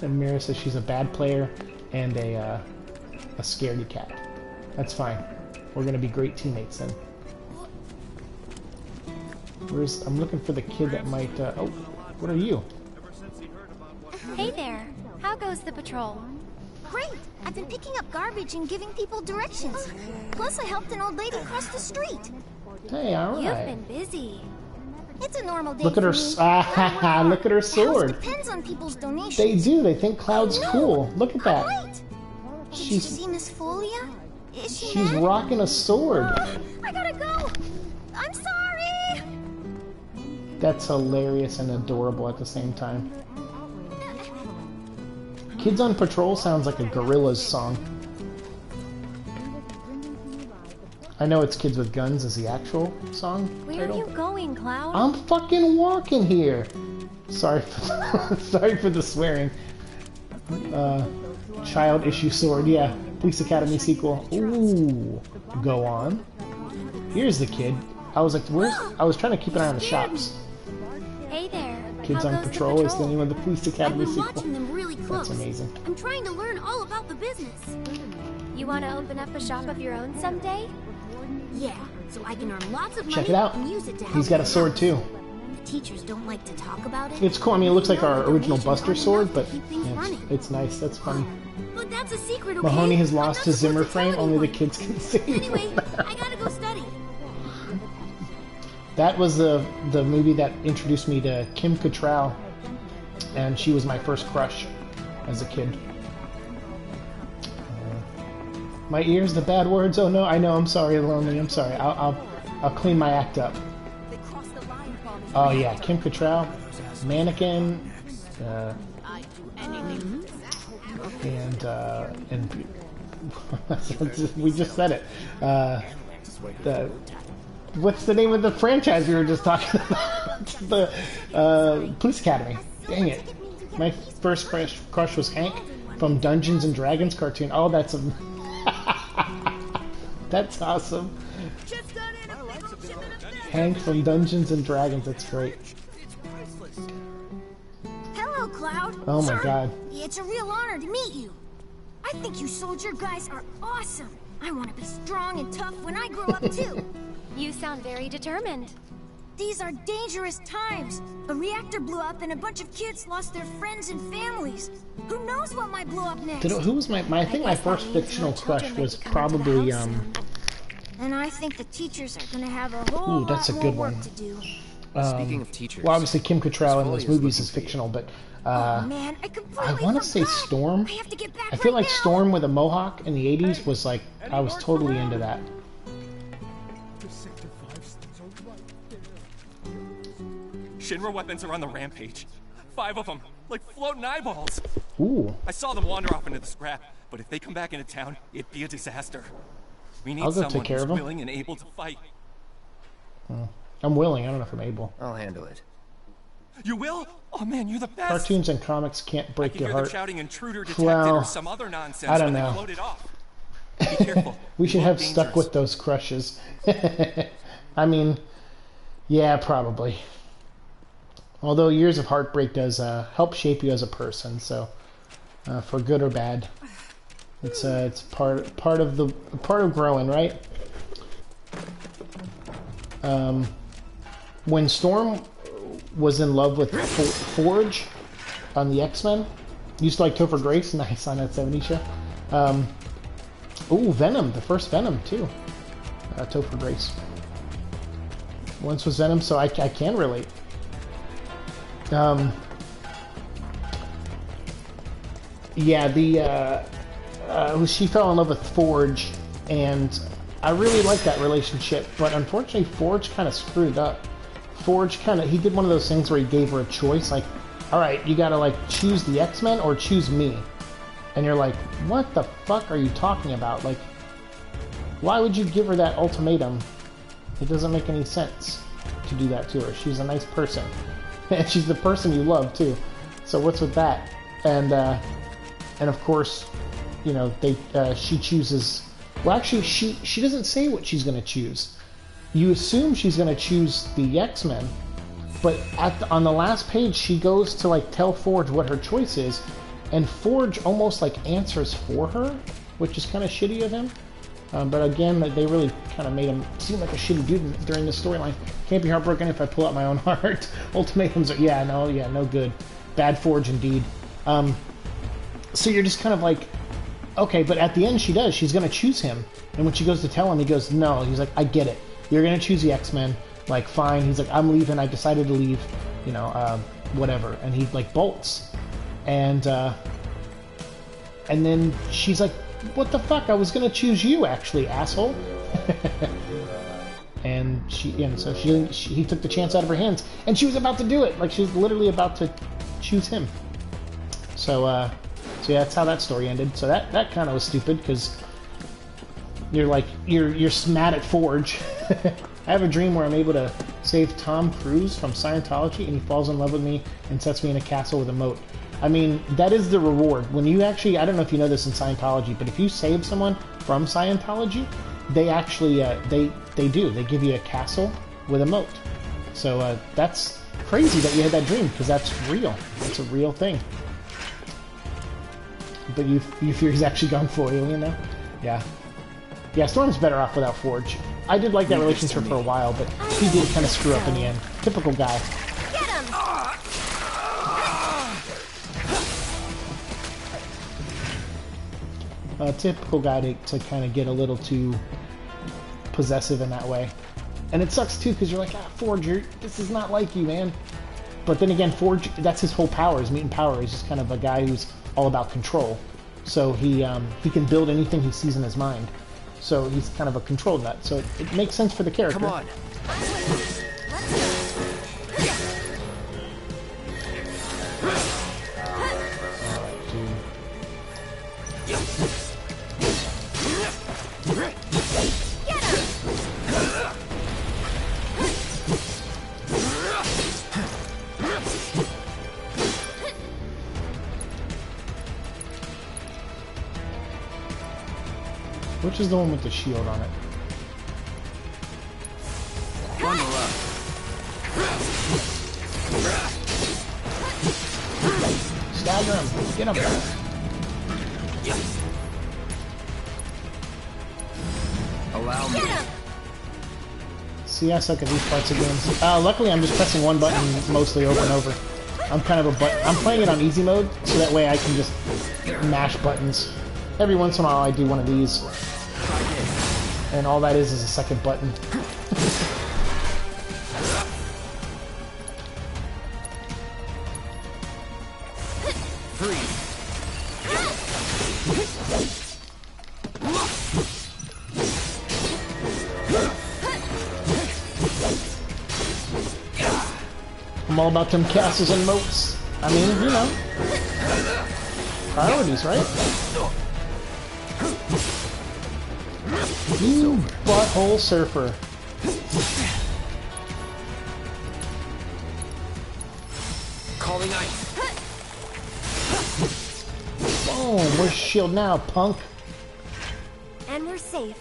And Mira says she's a bad player and a scaredy cat. That's fine. We're gonna be great teammates then. I'm looking for the kid that might. Oh, what are you? Hey there. How goes the patrol? Great! I've been picking up garbage and giving people directions. Plus, I helped an old lady cross the street. Hey, all You've right. been busy. It's a normal day Look at her. for me. Gotta work hard. Look at her The house sword. depends on people's donations. They do. They think Cloud's cool. Look at that. Right. Did you see Miss Folia? Is she She's mad? rocking a sword. I gotta go. I'm sorry. That's hilarious and adorable at the same time. Kids on Patrol sounds like a Gorillaz song. I know it's Kids with Guns is the actual song Where title. are you going, Cloud? I'm fucking walking here. Sorry for, sorry for the swearing. Child issue sword, yeah. Police Academy sequel. Ooh, go on. Here's the kid. I was like, where's? I was trying to keep an eye on the shops. Hey there. Kids How on goes the Patrol is the name of the Police Academy I've been sequel. watching them really close. That's amazing. I'm trying to learn all about the business. You want to open up a shop of your own someday? Yeah, so I can earn lots of money Check it out. and use it to help He's got a the sword house. too. The teachers don't like to talk about it. It's cool. I mean, it looks like our You know, original donations Buster aren't sword, enough to but keep things yeah, running. it's nice. That's funny. But that's a secret, okay? Mahoney has I'm lost not his supposed Zimmer to tell frame. Only the anyone. kids can see. Anyway, I gotta go study. That was the movie that introduced me to Kim Cattrall, and she was my first crush as a kid. My ears, the bad words. Oh no, I know. I'm sorry, Lonely. I'm sorry. I'll clean my act up. Oh yeah, Kim Cattrall, Mannequin, and we just said it. What's the name of the franchise we were just talking about? The Police Academy. Dang it. My first crush was Hank from Dungeons and Dragons cartoon. Oh, that's that's awesome. Hank from Dungeons and Dragons. That's great. Hello, Cloud. Oh my God. It's a real honor to meet you. I think you soldier guys are awesome. I want to be strong and tough when I grow up too. You sound very determined. These are dangerous times. A reactor blew up and a bunch of kids lost their friends and families. Who knows what might blow up next? Who was I think my first fictional crush was probably And I think the teachers are gonna have a whole that's a lot good more work one. to do. Speaking of teachers, well, obviously Kim Cattrall in those Foley is movies looking is for you. fictional, but Oh man, I I completely want to say forgot. Storm. I have to get back I feel right like now. Storm with a mohawk in the 80s was like, I was totally into that. Shinra weapons are on the rampage. 5 of them, like floating eyeballs. Ooh. I saw them wander off into the scrap, but if they come back into town, it'd be a disaster. We need I'll go someone take care who's of 'em. willing and able to fight. I'm willing. I don't know if I'm able. I'll handle it. You will? Oh man, you're the best. Cartoons and comics can't I break can your hear them heart. shouting intruder detected Well, or some other nonsense I don't when know. they floated off. Be careful. We should You have look stuck dangerous. with those crushes. I mean, yeah, probably. Although years of heartbreak does help shape you as a person, so for good or bad, it's part of growing, right? When Storm was in love with Forge on the X-Men, used to like Topher Grace, nice on that '70s show. Ooh, Venom, the first Venom too. Topher Grace. Once was Venom, so I can relate. Yeah, she fell in love with Forge, and I really like that relationship, but unfortunately Forge kind of screwed it up. Forge he did one of those things where he gave her a choice, like, alright, you gotta like choose the X-Men or choose me. And you're like, what the fuck are you talking about? Like, why would you give her that ultimatum? It doesn't make any sense to do that to her. She's a nice person. And she's the person you love, too. So what's with that? And of course, you know, she chooses... Well, actually, she doesn't say what she's going to choose. You assume she's going to choose the X-Men, but on the last page, she goes to, like, tell Forge what her choice is, and Forge almost, like, answers for her, which is kind of shitty of him. But again, they really kind of made him seem like a shitty dude during the storyline. Can't be heartbroken if I pull out my own heart. Ultimatums are, no good. Bad Forge indeed. So you're just kind of like, okay, but at the end she does. She's going to choose him. And when she goes to tell him, he goes, no. He's like, I get it. You're going to choose the X-Men. Like, fine. He's like, I'm leaving. I decided to leave. You know, whatever. And he, like, bolts. And then she's like, what the fuck? I was gonna choose you, actually, asshole. And so he took the chance out of her hands, and she was about to do it. Like, she was literally about to choose him. So yeah, that's how that story ended. So that kind of was stupid, because You're like, you're mad at Forge. I have a dream where I'm able to save Tom Cruise from Scientology, and he falls in love with me and sets me in a castle with a moat. I mean, that is the reward. When you actually, I don't know if you know this in Scientology, but if you save someone from Scientology, they actually, they do. They give you a castle with a moat. So that's crazy that you had that dream, because that's real. It's a real thing. But you fear he's actually gone full alien now? Yeah. Yeah, Storm's better off without Forge. I did like that relationship for a while, but he did kind of screw up in the end. Typical guy. Get him! Typical guy to kind of get a little too possessive in that way. And it sucks too, because you're like, Forge, this is not like you, man. But then again, Forge, that's his whole power, his mutant power. He's just kind of a guy who's all about control. So he can build anything he sees in his mind. So he's kind of a control nut. So it makes sense for the character. Come on. Which is the one with the shield on it? Stagger him! Get him! Allow me. See, I suck at these parts of games. Luckily, I'm just pressing one button mostly over and over. I'm kind of I'm playing it on easy mode, so that way I can just mash buttons. Every once in a while, I do one of these. And all that is a second button. I'm all about them castles and moats. I mean, you know. Priorities, right? You butthole surfer. Calling ice. Boom, where's shield now, punk? And we're safe.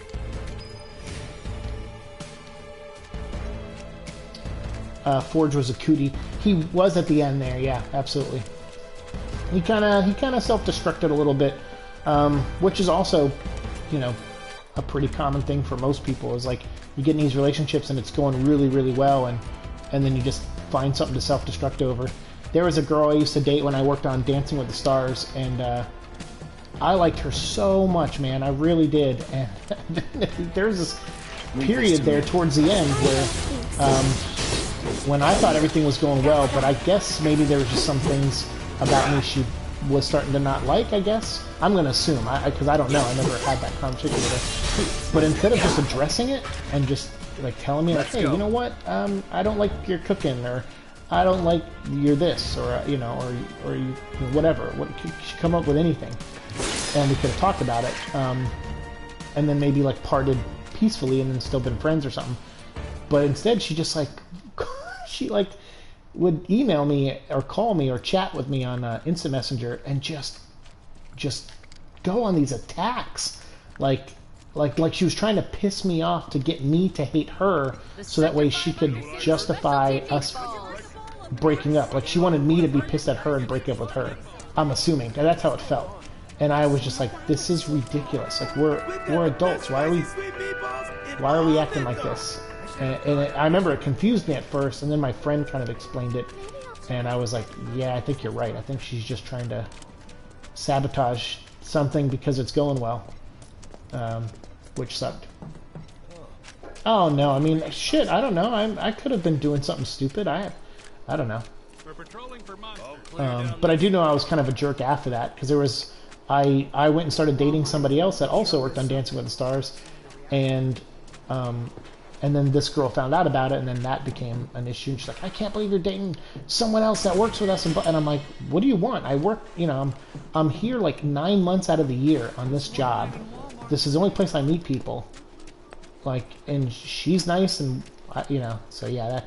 Forge was a cootie. He was at the end there, yeah, absolutely. He kind of self-destructed a little bit, which is also, you know, a pretty common thing for most people. Is like you get in these relationships and it's going really, really well, and then you just find something to self-destruct over. There was a girl I used to date when I worked on Dancing with the Stars, and I liked her so much, man. I really did. And there's this period there towards the end where when I thought everything was going well, but I guess maybe there was just some things about me she was starting to not like, I guess. I'm going to assume, because I don't know. I never had that conversation with her. But instead of just addressing it and just like telling me, like, hey, you know what? I don't like your cooking, or I don't like your this, or you know, or you know, whatever. She come up with anything, and we could have talked about it, and then maybe like parted peacefully and then still been friends or something. But instead, she just like she like would email me or call me or chat with me on Instant Messenger and just go on these attacks, like she was trying to piss me off to get me to hate her, so that way she could justify us breaking up. Like she wanted me to be pissed at her and break up with her. I'm assuming, and that's how it felt. And I was just like, this is ridiculous. Like we're adults. Why are we acting like this? And I remember it confused me at first, and then my friend kind of explained it, and I was like, yeah, I think you're right. I think she's just trying to sabotage something because it's going well, which sucked. Oh no, I mean, shit, I don't know. I could have been doing something stupid. I don't know. But I do know I was kind of a jerk after that, because there was I went and started dating somebody else that also worked on Dancing with the Stars, and then this girl found out about it, and then that became an issue. And she's like, I can't believe you're dating someone else that works with us. And I'm like, what do you want? I work, you know, I'm here like 9 months out of the year on this job. this is the only place I meet people. Like, and she's nice, and you know, so yeah,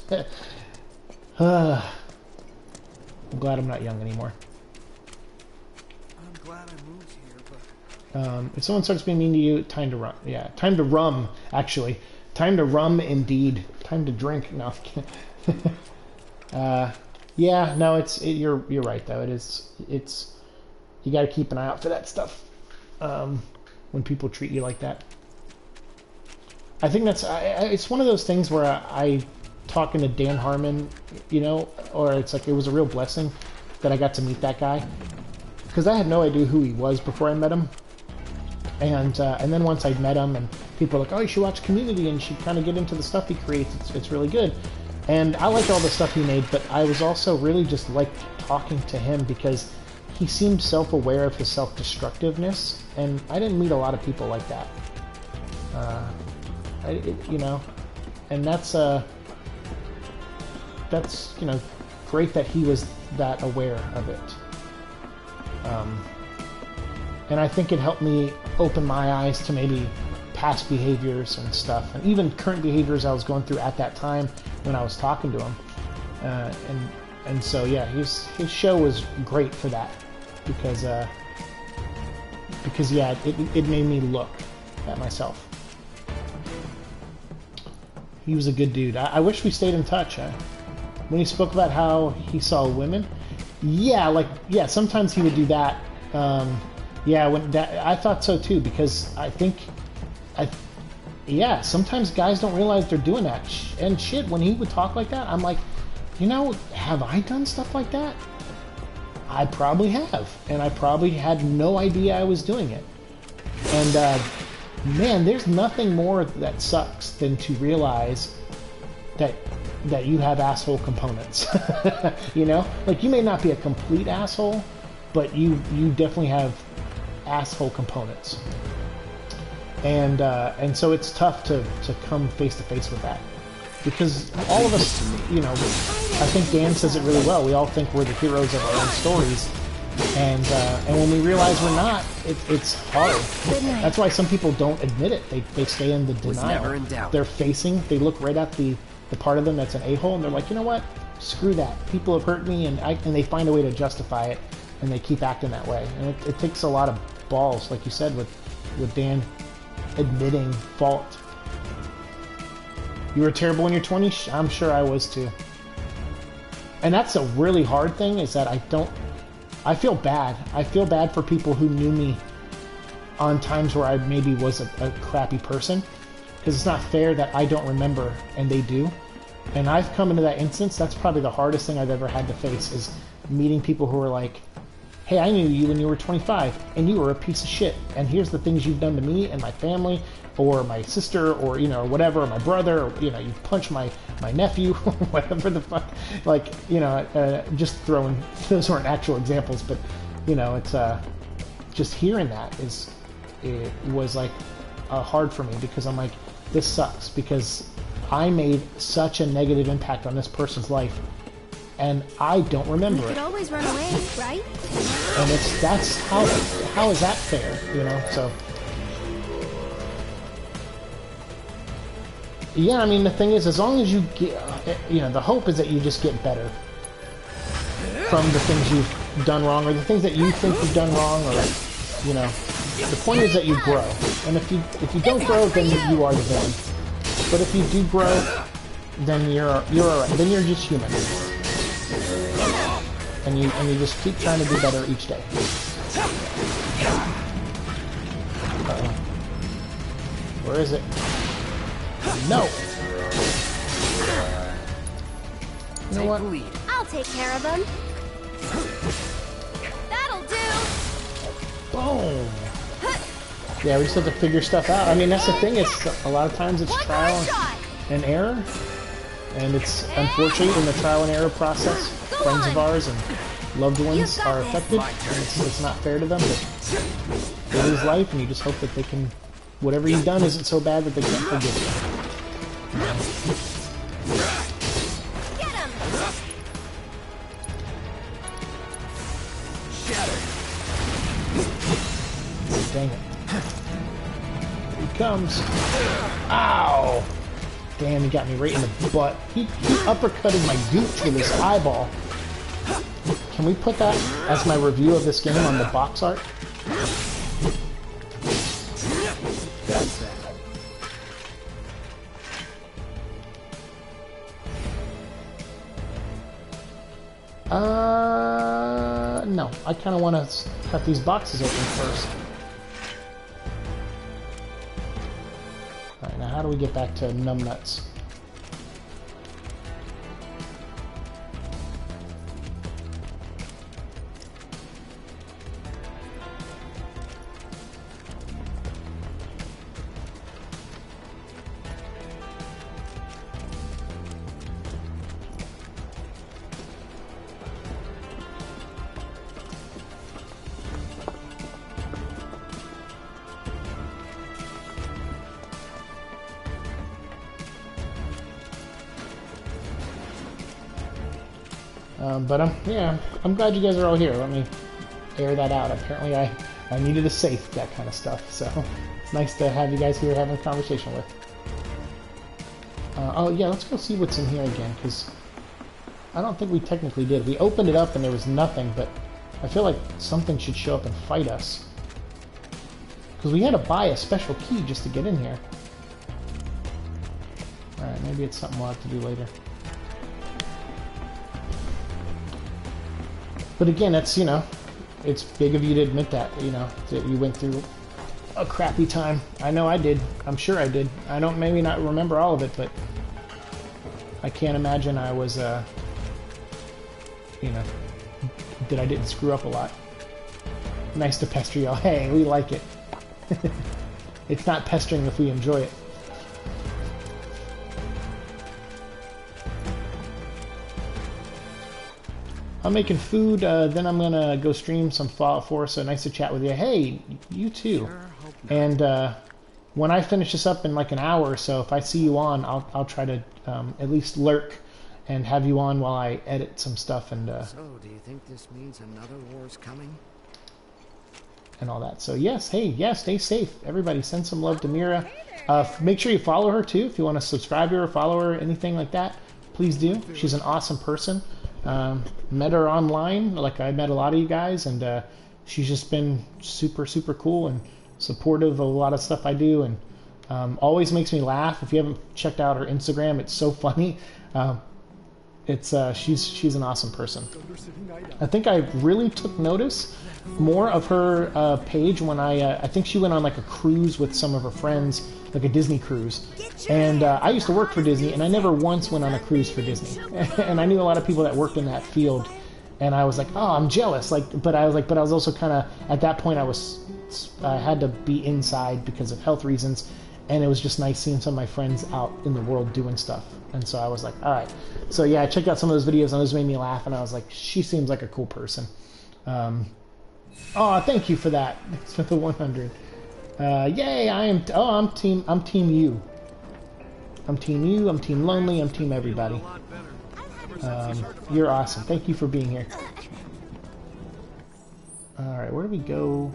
that. I'm glad I'm not young anymore. I'm glad I moved here, but If someone starts being mean to you, time to run. Yeah, time to rum. Actually, time to rum. Indeed, time to drink. No. Yeah, no, you're right though. It's you got to keep an eye out for that stuff when people treat you like that. I think that's it's one of those things where I talking to Dan Harmon, you know, or it's like it was a real blessing that I got to meet that guy, because I had no idea who he was before I met him, and then once I met him and people are like, oh, you should watch Community and you should kind of get into the stuff he creates. It's really good. And I liked all the stuff he made, but I was also really just liked talking to him because he seemed self-aware of his self-destructiveness, and I didn't meet a lot of people like that. You know, and that's you know, great that he was that aware of it. And I think it helped me open my eyes to maybe past behaviors and stuff, and even current behaviors I was going through at that time when I was talking to him. And so yeah, his show was great for that, because yeah, it made me look at myself. He was a good dude. I wish we stayed in touch. When he spoke about how he saw women, yeah, sometimes he would do that. Yeah, I thought so too, because I think, yeah, sometimes guys don't realize they're doing that. And shit, when he would talk like that, I'm like, you know, have I done stuff like that? I probably have, and I probably had no idea I was doing it. And man, there's nothing more that sucks than to realize that you have asshole components. You know, like, you may not be a complete asshole, but you definitely have asshole components. And so it's tough to come face to face with that, because all of us, you know, I think Dan says it really well. We all think we're the heroes of our own stories, and when we realize we're not, it's hard. That's why some people don't admit it. They stay in the denial. Never in doubt. They look right at the part of them that's an a-hole, and they're like, you know what? Screw that. People have hurt me, and they find a way to justify it, and they keep acting that way. And it takes a lot of balls, like you said, with Dan admitting fault. You were terrible in your 20s? I'm sure I was too. And that's a really hard thing, is that I feel bad. I feel bad for people who knew me on times where I maybe was a crappy person, because it's not fair that I don't remember and they do. And I've come into that instance. That's probably the hardest thing I've ever had to face, is meeting people who are like, hey, I knew you when you were 25, and you were a piece of shit, and here's the things you've done to me and my family, or my sister, or, you know, whatever, or my brother, or, you know, you punched my nephew, whatever the fuck, like, you know, just throwing, those weren't actual examples, but, you know, it's, just hearing that it was, like, hard for me, because I'm like, this sucks, because I made such a negative impact on this person's life, and I don't remember it. You could always run away, right? And that's how is that fair, you know? So yeah, I mean, the thing is, as long as you get, you know, the hope is that you just get better from the things you've done wrong, or the things that you think you've done wrong, or, you know, the point is that you grow. And if you don't grow, then you are the villain. But if you do grow, then you're alright. Then you're just human. And you just keep trying to do better each day. Where is it? No! You know what? I'll take care of them. That'll do. Boom! Yeah, we just have to figure stuff out. I mean, that's the thing, it's a lot of times it's trial and error. And it's unfortunate in the trial and error process, friends of ours and loved ones are affected, and it's not fair to them, but it is life, and you just hope that they can, whatever you've done isn't so bad that they can't forgive you. Get him! Dang it. comes. Ow! Damn, he got me right in the butt. He uppercutted my gooch with his eyeball. Can we put that as my review of this game on the box art? That's that. No. I kind of want to cut these boxes open first. Alright, now how do we get back to numbnuts? I'm glad you guys are all here. Let me air that out. Apparently I needed a safe, that kind of stuff, so it's nice to have you guys here having a conversation with. Oh yeah, let's go see what's in here again, because I don't think we technically did. We opened it up and there was nothing, but I feel like something should show up and fight us. Because we had to buy a special key just to get in here. Alright, maybe it's something we'll have to do later. But again, that's, you know, it's big of you to admit that, you know, that you went through a crappy time. I know I did. I'm sure I did. I don't maybe not remember all of it, but I can't imagine I was, you know, that I didn't screw up a lot. Nice to pester y'all. Hey, we like it. It's not pestering if we enjoy it. I'm making food, then I'm gonna go stream some Fallout 4, so nice to chat with you. Hey, you too. And when I finish this up in like an hour or so, if I see you on, I'll try to at least lurk and have you on while I edit some stuff and So, do you think this means another war's coming? And all that. So yes, hey, yeah, stay safe. Everybody, send some love to Mira. Make sure you follow her too. If you want to subscribe to her, follow her, anything like that, please do. She's an awesome person. Met her online, like I met a lot of you guys, and she's just been super, super cool and supportive of a lot of stuff I do, and always makes me laugh. If you haven't checked out her Instagram, it's so funny. She's an awesome person. I think I really took notice more of her page when I think she went on like a cruise with some of her friends, like a Disney cruise. And I used to work for Disney, and I never once went on a cruise for Disney. And I knew a lot of people that worked in that field, and I was like, oh, I'm jealous. But I was also kind of at that point I had to be inside because of health reasons, and it was just nice seeing some of my friends out in the world doing stuff. And so I was like, all right. So yeah, I checked out some of those videos, and those made me laugh, and I was like, she seems like a cool person. Oh, thank you for that. Thanks for the 100. Yay! I'm team you. I'm team you. I'm team lonely. I'm team everybody. You're awesome. Thank you for being here. All right, where do we go?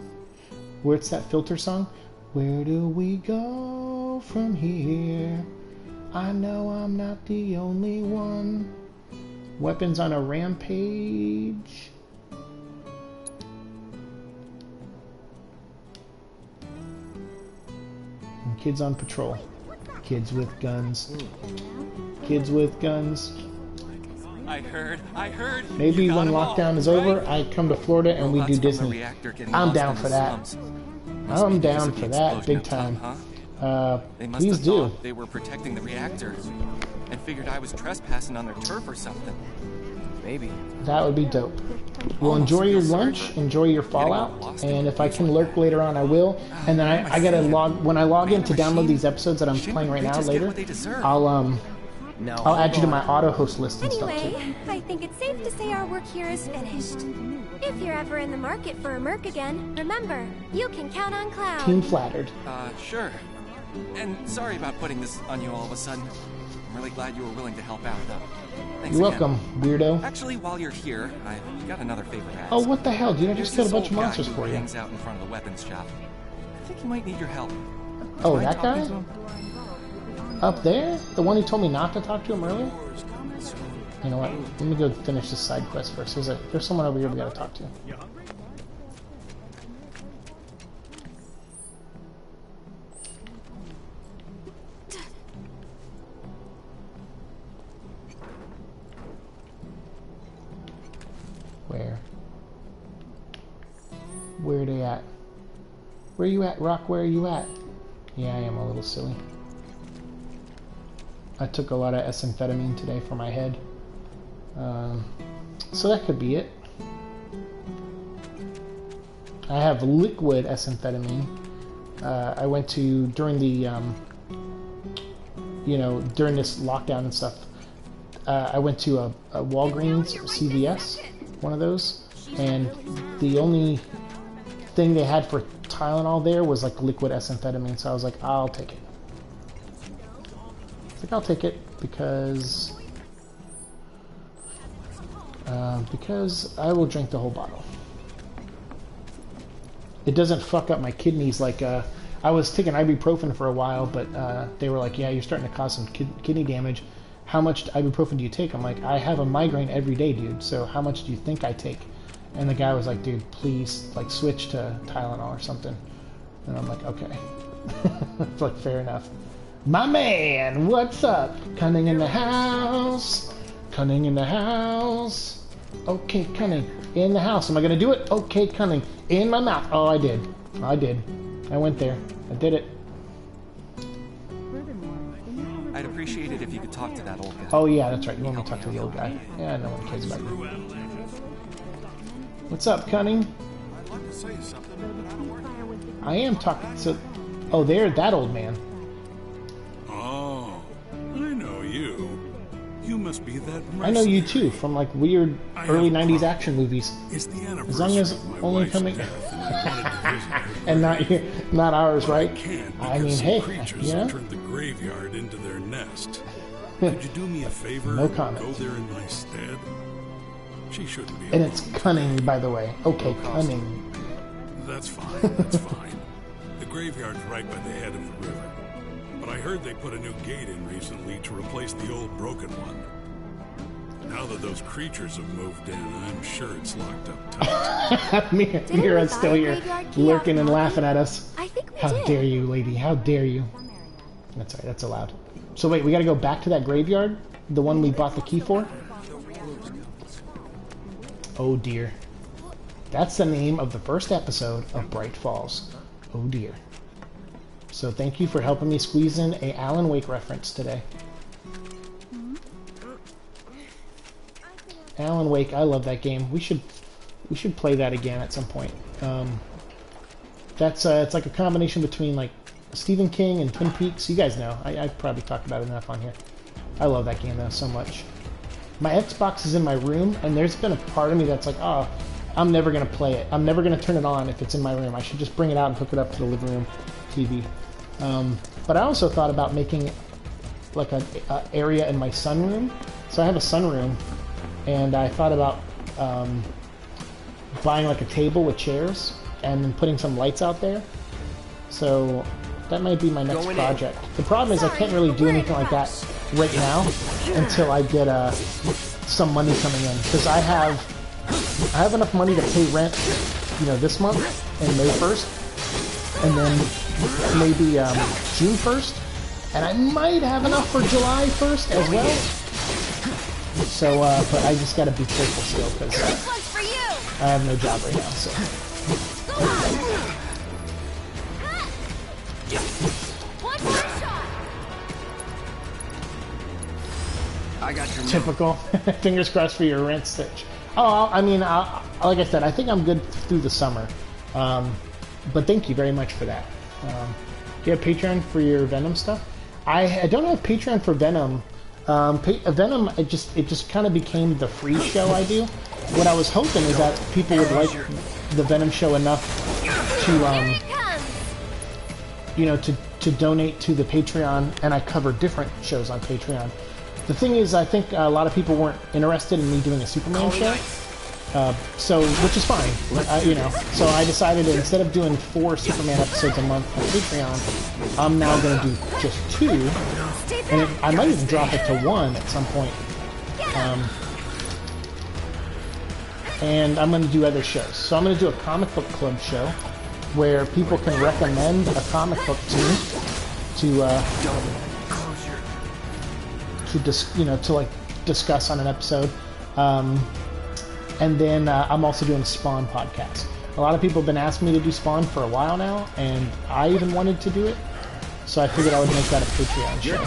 Where's that filter song? Where do we go from here? I know I'm not the only one. Weapons on a rampage. And kids on patrol. Kids with guns. Kids with guns. I heard. Maybe when lockdown is over, I come to Florida and we do Disney. I'm down for that. I'm down for that big time. Please do. They were protecting the reactor and figured I was trespassing on their turf or something. Maybe. That would be dope. Well, enjoy your lunch, enjoy your Fallout, and if I can lurk later on, I will. And then I gotta log when I log in to download these episodes that I'm playing right now later. I'll add you to my auto host list and stuff too. Anyway, I think it's safe to say our work here is finished. If you're ever in the market for a merc again, remember, you can count on Cloud. Team flattered. Sure. And sorry about putting this on you all of a sudden. I'm really glad you were willing to help out, though. Thanks You're again. welcome, weirdo. Actually, while you're here, I've got another favor to ask. Oh, what the hell, dude? I just killed a bunch of monsters for you. Hangs out in front of the weapons shop. I think he might need your help. Oh, that guy? Up there? The one who told me not to talk to him earlier? You know what? Let me go finish this side quest first. There's someone over here we gotta talk to. Where? Where are they at? Where are you at, Rock? Where are you at? Yeah, I am a little silly. I took a lot of amphetamine today for my head. So that could be it. I have liquid amphetamine. I went to, during the, you know, during this lockdown and stuff, I went to a Walgreens or CVS, one of those, and the only thing they had for Tylenol there was like liquid amphetamine, so I was like, I'll take it. I think I'll take it because I will drink the whole bottle. It doesn't fuck up my kidneys like I was taking ibuprofen for a while, but they were like, yeah, you're starting to cause some kidney damage. How much ibuprofen do you take? I'm like, I have a migraine every day, dude, so how much do you think I take? And the guy was like, dude, please, like, switch to Tylenol or something. And I'm like, okay. It's like, fair enough. My man, what's up? Cunning in the house. Cunning in the house. Okay, Cunning in the house. Am I gonna do it? Okay, Cunning in my mouth. Oh, I did. I did. I went there. I did it. I'd appreciate it if you could talk to that old guy. Oh yeah, that's right. You want me to talk to the old guy? Yeah, no one cares about you. What's up, Cunning? I'd like to say something, but I don't work here. I am talking. So, oh, there, that old man. Oh, I know you. You must be that mercenary. I know you too, from like weird early '90s action movies. It's the anniversary as long as of my only wife's coming, death, and I wanted to visit her. and not ours, right? I mean, Some hey, creatures you know? have turned the graveyard into their nest. Could you do me a favor No and comment. go there in my stead? She shouldn't be And alone. it's Cunning, by the way. Okay, Cunning. That's fine, that's fine. The graveyard's right by the head of the river. But I heard they put a new gate in recently to replace the old broken one. Now that those creatures have moved in, I'm sure it's locked up tight. Mira's still here, lurking and laughing at us. I think we How did. dare you, lady? How dare you? That's right, that's allowed. So wait, we gotta go back to that graveyard? The one we bought the key for? Oh dear. That's the name of the first episode of Bright Falls. Oh dear. So thank you for helping me squeeze in a Alan Wake reference today. Alan Wake, I love that game. We should play that again at some point. That's it's like a combination between like Stephen King and Twin Peaks. You guys know. I've probably talked about it enough on here. I love that game though so much. My Xbox is in my room, and there's been a part of me that's like, oh, I'm never gonna play it. I'm never gonna turn it on if it's in my room. I should just bring it out and hook it up to the living room TV. But I also thought about making like a area in my sunroom. So I have a sunroom. And I thought about buying like a table with chairs and then putting some lights out there. So that might be my next project. The problem is I can't really do anything like that right now until I get some money coming in, because I have enough money to pay rent, you know, this month and May 1st, and then maybe June 1st, and I might have enough for July 1st as well. So, but I just gotta be careful still, because I have no job right now, so. I got your Typical. Fingers crossed for your rent stitch. Oh, I mean, like I said, I think I'm good through the summer. But thank you very much for that. Do you have Patreon for your Venom stuff? I don't have Patreon for Venom. Venom, it just kind of became the free show I do. What I was hoping is that people would like the Venom show enough to, you know, to donate to the Patreon, and I cover different shows on Patreon. The thing is, I think a lot of people weren't interested in me doing a Superman show, So, which is fine, you know. So I decided that instead of doing 4 Superman episodes a month on Patreon, I'm now going to do just 2, and I might even drop it to 1 at some point. And I'm going to do other shows. So I'm going to do a comic book club show where people can recommend a comic book to me to like discuss on an episode. And then I'm also doing a Spawn podcast. A lot of people have been asking me to do Spawn for a while now, and I even wanted to do it, so I figured I would make that a Patreon show.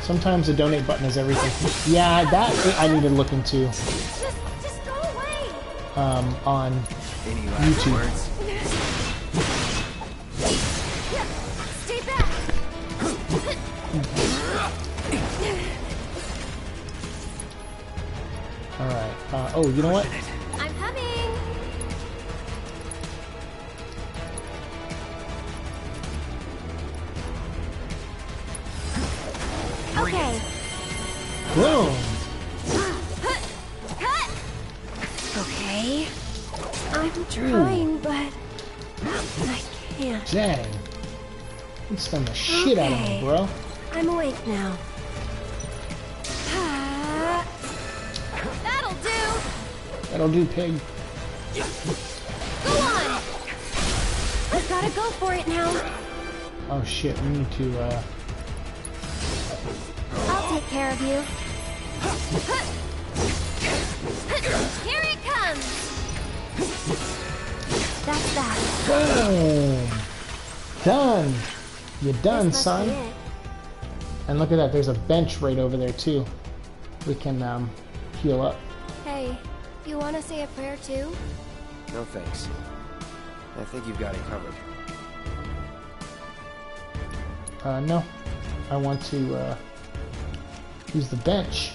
Sometimes the donate button is everything. Yeah, that I need to look into on YouTube. Stay back. Alright, oh, you know what? I'm coming. Okay. Boom! Okay. I'm trying, but I can't. Dang. You stunned the shit out of me, bro. I'm awake now. That'll do. That'll do, pig. Go on. I've gotta go for it now. Oh shit, we need to, I'll take care of you. Here it comes. That's that. Boom! Done! You're done, son. And look at that, there's a bench right over there, too. We can, heal up. Hey, you want to say a prayer too? No thanks. I think you've got it covered. No. I want to, use the bench.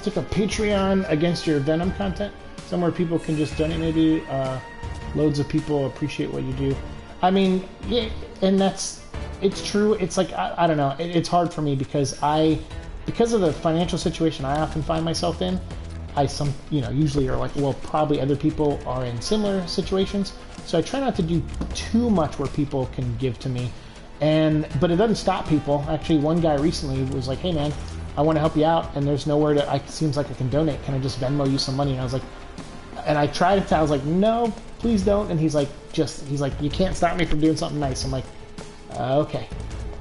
Stick a Patreon against your Venom content. Somewhere people can just donate, maybe. Loads of people appreciate what you do. I mean, yeah, and it's true. It's like, I don't know. It's hard for me because of the financial situation I often find myself in, usually are like, well, probably other people are in similar situations. So I try not to do too much where people can give to me. But it doesn't stop people. Actually, one guy recently was like, hey man, I want to help you out, and there's nowhere it seems like I can donate. Can I just Venmo you some money? And I was like, and I tried it. I was like, no, please don't. And he's like, you can't stop me from doing something nice. I'm like, okay.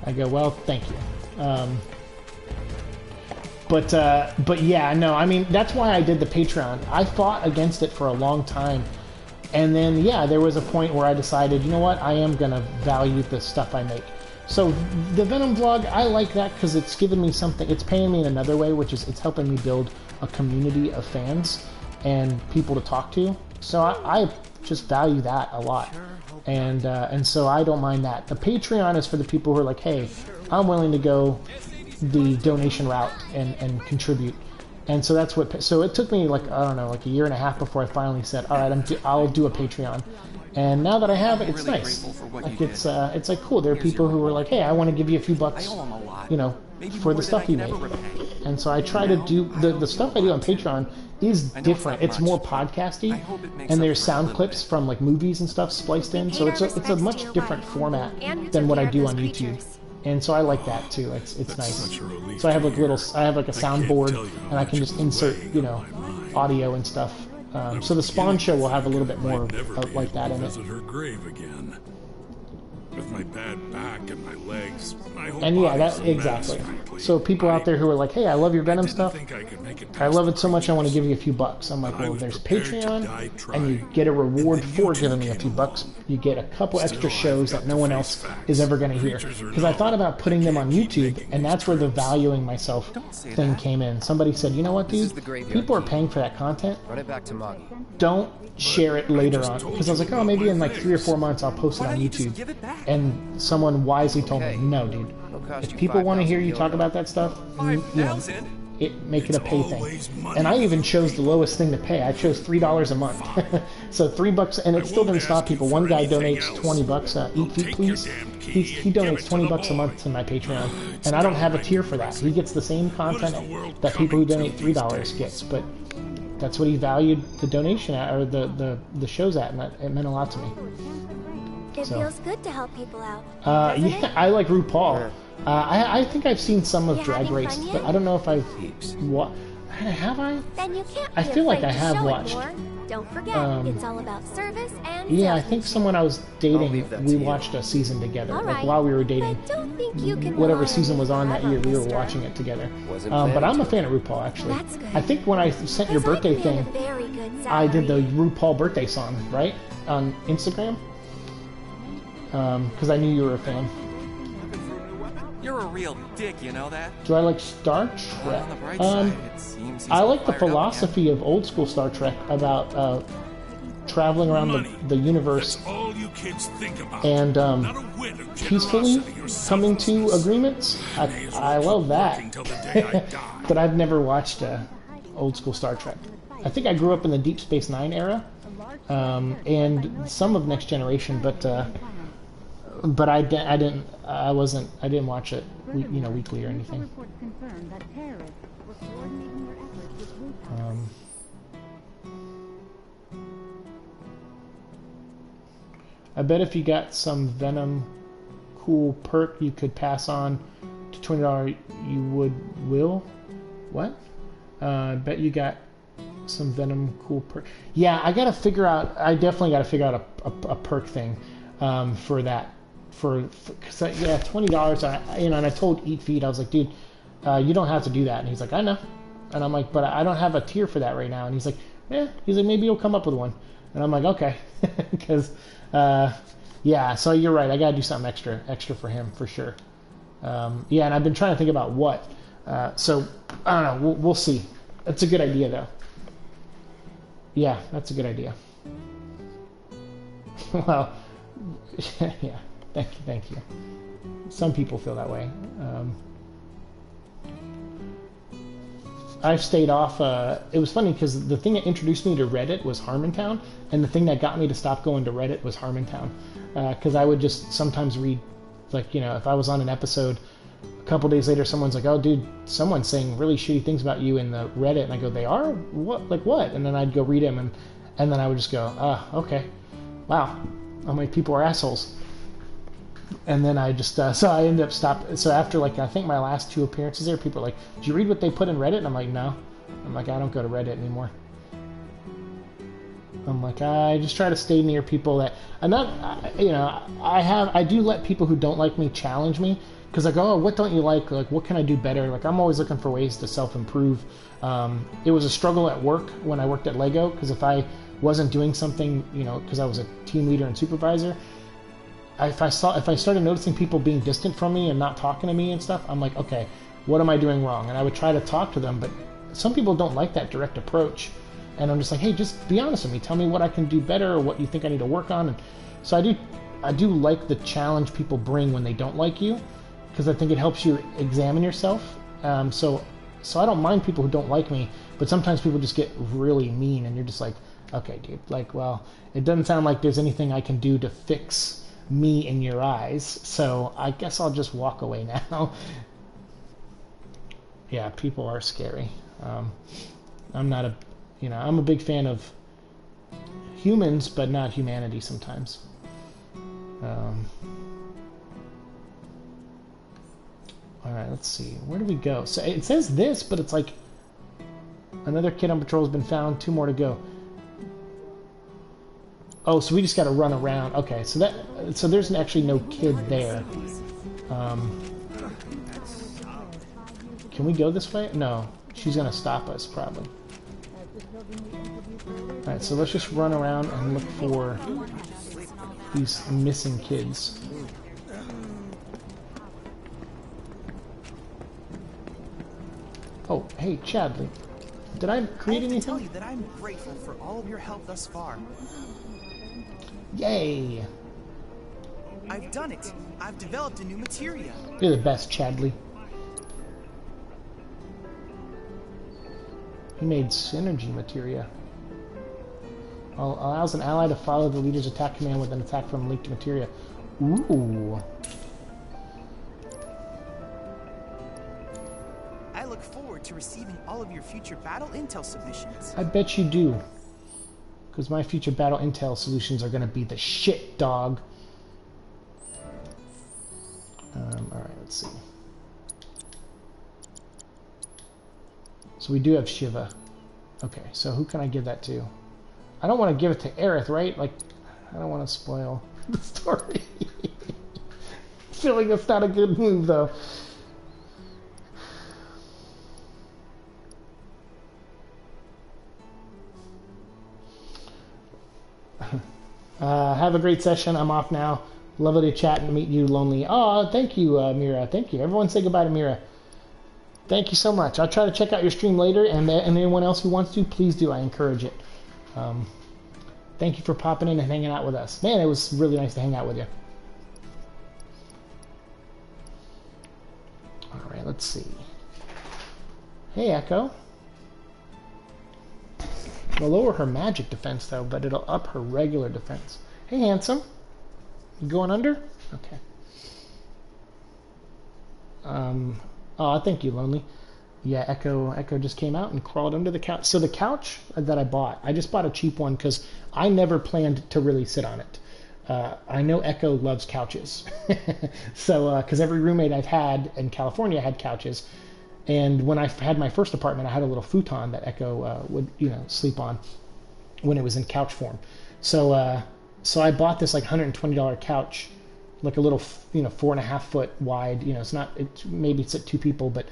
I go, well, thank you. But yeah, no, I mean, that's why I did the Patreon. I fought against it for a long time. And then, yeah, there was a point where I decided, you know what, I am going to value the stuff I make. So the Venom vlog, I like that because it's given me something, it's paying me in another way, which is it's helping me build a community of fans and people to talk to. So I just value that a lot. And so I don't mind that. The Patreon is for the people who are like, hey, I'm willing to go the donation route and contribute. And so that's what. So it took me like, I don't know, like a year and a half before I finally said, all right, I'll do a Patreon. And now that I have it, it's nice. Like it's like cool. There are people who are like, hey, I want to give you a few bucks, you know, for the stuff you make. And so I try to do the stuff I do on Patreon is different. It's more podcasty, and there's sound clips from like movies and stuff spliced in. So it's a much different format than what I do on YouTube. And so I like that too. It's nice. So I have like a soundboard, and I can just insert, you know, audio and stuff. So the Spawn show will have a little bit more of like that in it. Visit her grave again. With my bad back and my legs, my whole and yeah, body's that a exactly. mess, frankly. So people out there who are like, "Hey, I love your Venom stuff. I love it so much. I want to give you a few bucks." I'm like, "Well, there's Patreon, and you get a reward for giving me a few bucks. You get a couple extra shows that no one else is ever going to hear." Because I thought about putting them on YouTube, and that's where the valuing myself thing came in. Somebody said, "You know what, dude? People are paying for that content. Run it back to Moggy. Don't share it later on." Because I was like, "Oh, maybe in like 3 or 4 months I'll post it on YouTube." And someone wisely told me, "No, dude. If people want to hear you talk about that stuff, you know, make it a pay thing." And I even chose the lowest thing to pay. I chose $3 a month. So $3, and it still didn't stop people. One guy donates $20. Eat feet, please. he donates $20 a month to my Patreon, and I don't have a tier for that. He gets the same content that people who donate $3 gets, but that's what he valued the donation at, or the shows at, and it meant a lot to me. It feels good to help people out. Yeah, I like RuPaul. I think I've seen some of Drag Race, but I don't know if I've have I? Then you can't I be feel like afraid I to have show watched. It more. Don't forget, it's all about service and Yeah, I think someone I was dating, we you. watched a season together. All Like right, while we were dating, but don't think you can whatever rely on season me was on that forever, year, we were mister. watching it together. Wasn't But I'm a planning fan of RuPaul, actually. That's good. I think when I sent your 'Cause I birthday command thing, a very good I did the salary. RuPaul birthday song, right? On Instagram. Because I knew you were a fan. You're a real dick, you know that? Do I like Star Trek? On the bright side, it seems he's I all like the fired up philosophy of old school Star Trek about traveling around the universe All you kids think about. and Not a whit of peacefully generosity or coming to agreements. I love that. till the day I die. But I've never watched old school Star Trek. I think I grew up in the Deep Space Nine era, and some of Next Generation, but I didn't watch it, weekly or anything. I bet if you got some Venom cool perk you could pass on to $20, you will? What? I bet you got some Venom cool perk. Yeah, I definitely gotta figure out a perk thing for that. Because $20, and I told Eat Feed, I was like, dude, you don't have to do that. And he's like, I know. And I'm like, but I don't have a tier for that right now. And he's like, he's like, maybe you'll come up with one. And I'm like, okay. Because, so you're right. I got to do something extra for him, for sure. And I've been trying to think about what. So, I don't know. We'll see. That's a good idea, though. Yeah, that's a good idea. Well, yeah. Thank you. Some people feel that way. I've stayed off. It was funny because the thing that introduced me to Reddit was Harmontown, and the thing that got me to stop going to Reddit was Harmontown. Because I would just sometimes read, if I was on an episode, a couple days later, someone's like, "Oh, dude, someone's saying really shitty things about you in the Reddit," and I go, "They are? What? Like what?" And then I'd go read them, and then I would just go, okay, wow, I'm like, people are assholes. And then I just, so I ended up stopping. So after, I think my last 2 appearances there, people are like, "Did you read what they put in Reddit?" And I'm like, "No." I'm like, "I don't go to Reddit anymore." I'm like, I just try to stay near people that, I'm not, I do let people who don't like me challenge me. Because what don't you like? Like, what can I do better? Like, I'm always looking for ways to self-improve. It was a struggle at work when I worked at Lego. Because if I wasn't doing something, because I was a team leader and supervisor, if I started noticing people being distant from me and not talking to me and stuff, I'm like, okay, what am I doing wrong? And I would try to talk to them, but some people don't like that direct approach. And I'm just like, hey, just be honest with me. Tell me what I can do better or what you think I need to work on. And so I do like the challenge people bring when they don't like you, because I think it helps you examine yourself. So I don't mind people who don't like me, but sometimes people just get really mean, and you're just like, okay, dude, well, it doesn't sound like there's anything I can do to fix me in your eyes, so I guess I'll just walk away now. Yeah, people are scary. I'm a big fan of humans, but not humanity sometimes. Alright, let's see. Where do we go? So it says this, but it's like another kid on patrol has been found, 2 more to go. Oh, so we just got to run around. Okay, so there's actually no kid there. Can we go this way? No, she's gonna stop us probably. All right, so let's just run around and look for these missing kids. Oh, hey, Chadley. Did I create anything? I have to tell you that I'm grateful for all of your help thus far. Yay! I've done it. I've developed a new materia. You're the best, Chadley. He made synergy materia. Allows an ally to follow the leader's attack command with an attack from linked materia. Ooh. I look forward to receiving all of your future battle intel submissions. I bet you do. Because my future battle intel solutions are going to be the shit, dog. Alright, let's see. So we do have Shiva. Okay, so who can I give that to? I don't want to give it to Aerith, right? Like, I don't want to spoil the story. I feel like that's not a good move, though. Have a great session. I'm off now. Lovely to chat and meet you, Lonely. Oh, thank you, Mira. Thank you. Everyone say goodbye to Mira. Thank you so much. I'll try to check out your stream later, and anyone else who wants to, please do. I encourage it. Thank you for popping in and hanging out with us. Man, it was really nice to hang out with you. All right, let's see. Hey, Echo. It'll lower her magic defense, though, but it'll up her regular defense. Hey, handsome. You going under? Okay. Oh, thank you, Lonely. Yeah, Echo just came out and crawled under the couch. So the couch that I bought, I just bought a cheap one because I never planned to really sit on it. I know Echo loves couches. So, because every roommate I've had in California had couches. And when I had my first apartment, I had a little futon that Echo would, sleep on when it was in couch form. So, so I bought this like $120 couch, like a little, 4.5 foot wide. It's not. Maybe it's at 2 people, but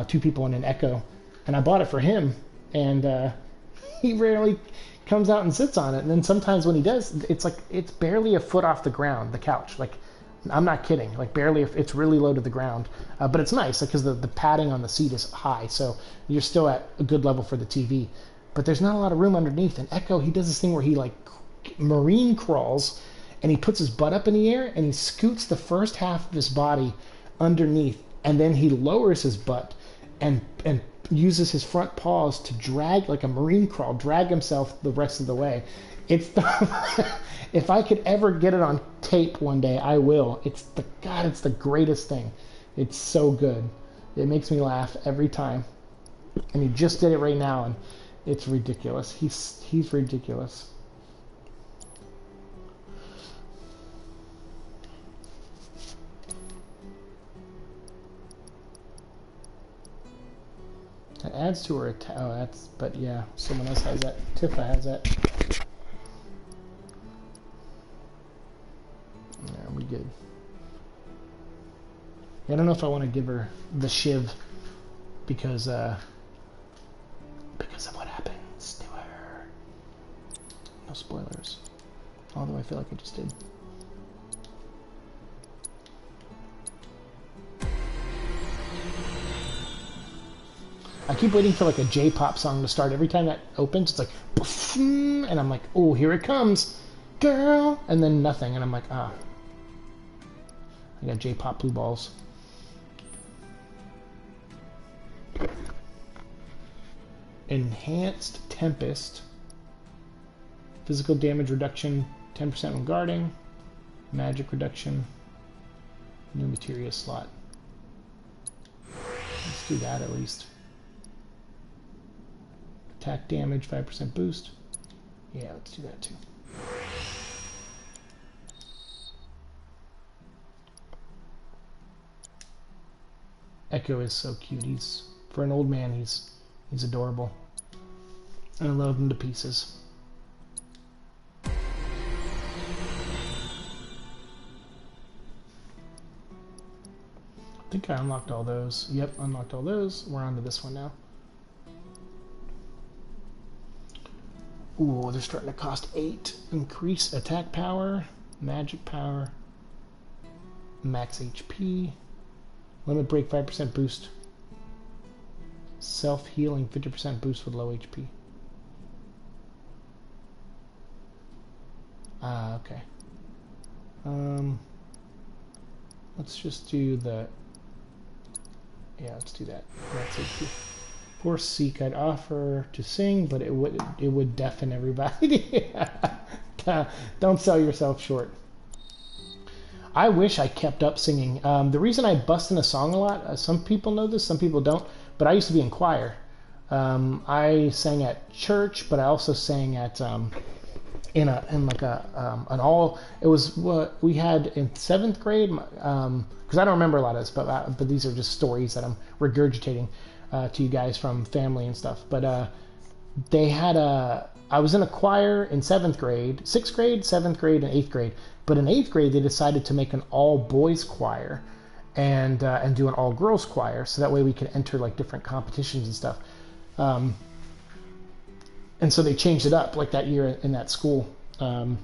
2 people in an Echo. And I bought it for him, and he rarely comes out and sits on it. And then sometimes when he does, it's barely a foot off the ground. The couch, like. I'm not kidding, like barely. It's really low to the ground, but it's nice because the padding on the seat is high, so you're still at a good level for the TV. But there's not a lot of room underneath. And Echo, he does this thing where he like marine crawls, and he puts his butt up in the air, and he scoots the first half of his body underneath, and then he lowers his butt and uses his front paws to drag, like a marine crawl, drag himself the rest of the way. It's if I could ever get it on tape one day, I will. It's the greatest thing. It's so good. It makes me laugh every time. And he just did it right now, and it's ridiculous. He's ridiculous. That adds to her attack. Oh, that's. But yeah, someone else has that. Tifa has that. Yeah, we good. I don't know if I want to give her the shiv because of what happens to her. No spoilers. Although I feel like I just did. I keep waiting for like a J-pop song to start. Every time that opens, it's like, poof, and I'm like, oh, here it comes, girl, and then nothing, and I'm like, ah. I got J-pop blue balls. Enhanced Tempest. Physical damage reduction, 10% when guarding. Magic reduction. New materia slot. Let's do that at least. Attack damage, 5% boost. Yeah, let's do that too. Echo is so cute. For an old man, he's adorable. And I love him to pieces. I think I unlocked all those. Yep, unlocked all those. We're on to this one now. Ooh, they're starting to cost 8. Increase attack power, magic power, max HP. Limit break 5% boost. Self-healing 50% boost with low HP. Okay. Let's just do the... Yeah, let's do that. Max HP. For Seek, I'd offer to sing, but it would deafen everybody. Don't sell yourself short. I wish I kept up singing. The reason I bust in a song a lot, some people know this, some people don't, but I used to be in choir. I sang at church, but I also sang at in like an all. It was what we had in 7th grade. Because I don't remember a lot of this, but these are just stories that I'm regurgitating to you guys from family and stuff. But they had I was in a choir in 7th grade, 6th grade, 7th grade, and 8th grade. But in 8th grade, they decided to make an all-boys choir and do an all-girls choir, so that way we could enter like different competitions and stuff. And so they changed it up like that year in that school. And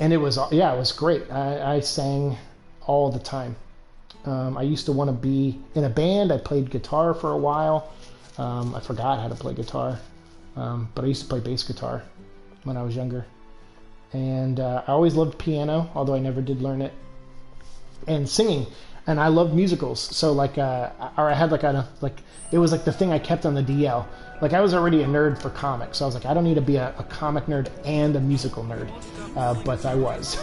it was great. I sang all the time. I used to want to be in a band. I played guitar for a while. I forgot how to play guitar. But I used to play bass guitar when I was younger. And I always loved piano, although I never did learn it. And singing. And I loved musicals. So I had it was like the thing I kept on the DL. Like I was already a nerd for comics. So I was like, I don't need to be a comic nerd and a musical nerd. But I was.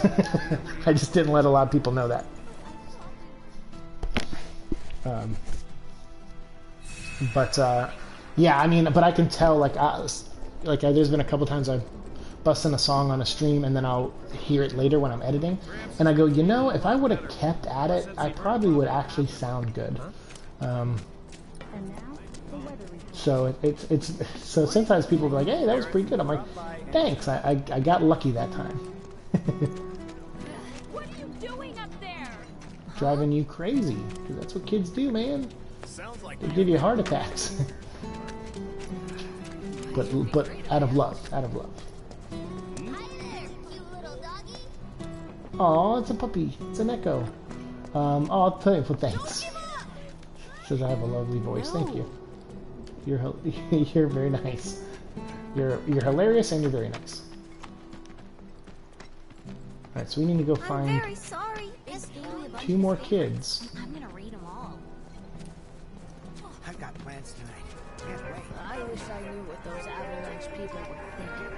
I just didn't let a lot of people know that. Yeah, I mean, but I can tell, there's been a couple times I've busted a song on a stream and then I'll hear it later when I'm editing, and I go, you know, if I would have kept at it, I probably would actually sound good. So so sometimes people be like, hey, that was pretty good. I'm like, thanks, I got lucky that time. What are you doing up there? Driving you crazy, because that's what kids do, man. They give you heart attacks. but out of love. Hi there, cute little doggy. Aw, it's a puppy. It's an echo. I'll tell you, thanks. Says I have a lovely voice. Thank you. You're very nice. You're hilarious and you're very nice. All right, so we need to go find I'm very sorry. 2 more kids. I'm gonna read them all. I've got plans tonight. Can't wait. I wish I knew what those avalanche people were thinking.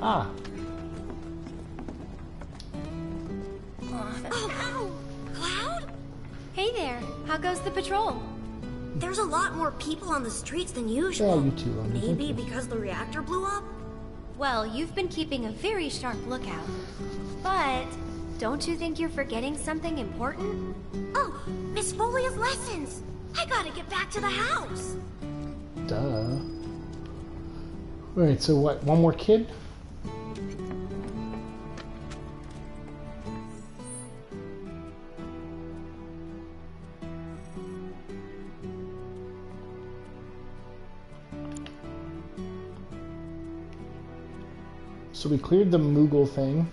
Ah. Oh, Cloud? Hey there, how goes the patrol? There's a lot more people on the streets than usual. Yeah, you too, Romy. Maybe because the reactor blew up? Well, you've been keeping a very sharp lookout. But don't you think you're forgetting something important? Oh, Miss Folia's lessons! I gotta get back to the house! Duh. Alright, so what, one more kid? So we cleared the Moogle thing.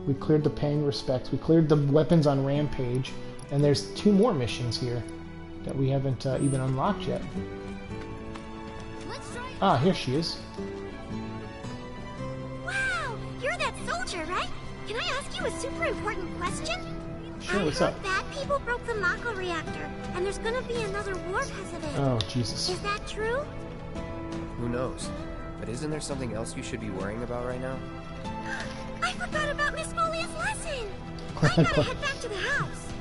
We cleared the paying respects. We cleared the weapons on Rampage. And there's 2 more missions here that we haven't even unlocked yet. Ah, here she is. Wow! You're that soldier, right? Can I ask you a super important question? Sure, what's up? Bad people broke the Mako reactor, and there's gonna be another war because of it. Oh, Jesus. Is that true? Who knows? But isn't there something else you should be worrying about right now? I forgot about Miss Folia's lesson! I gotta head back to the house!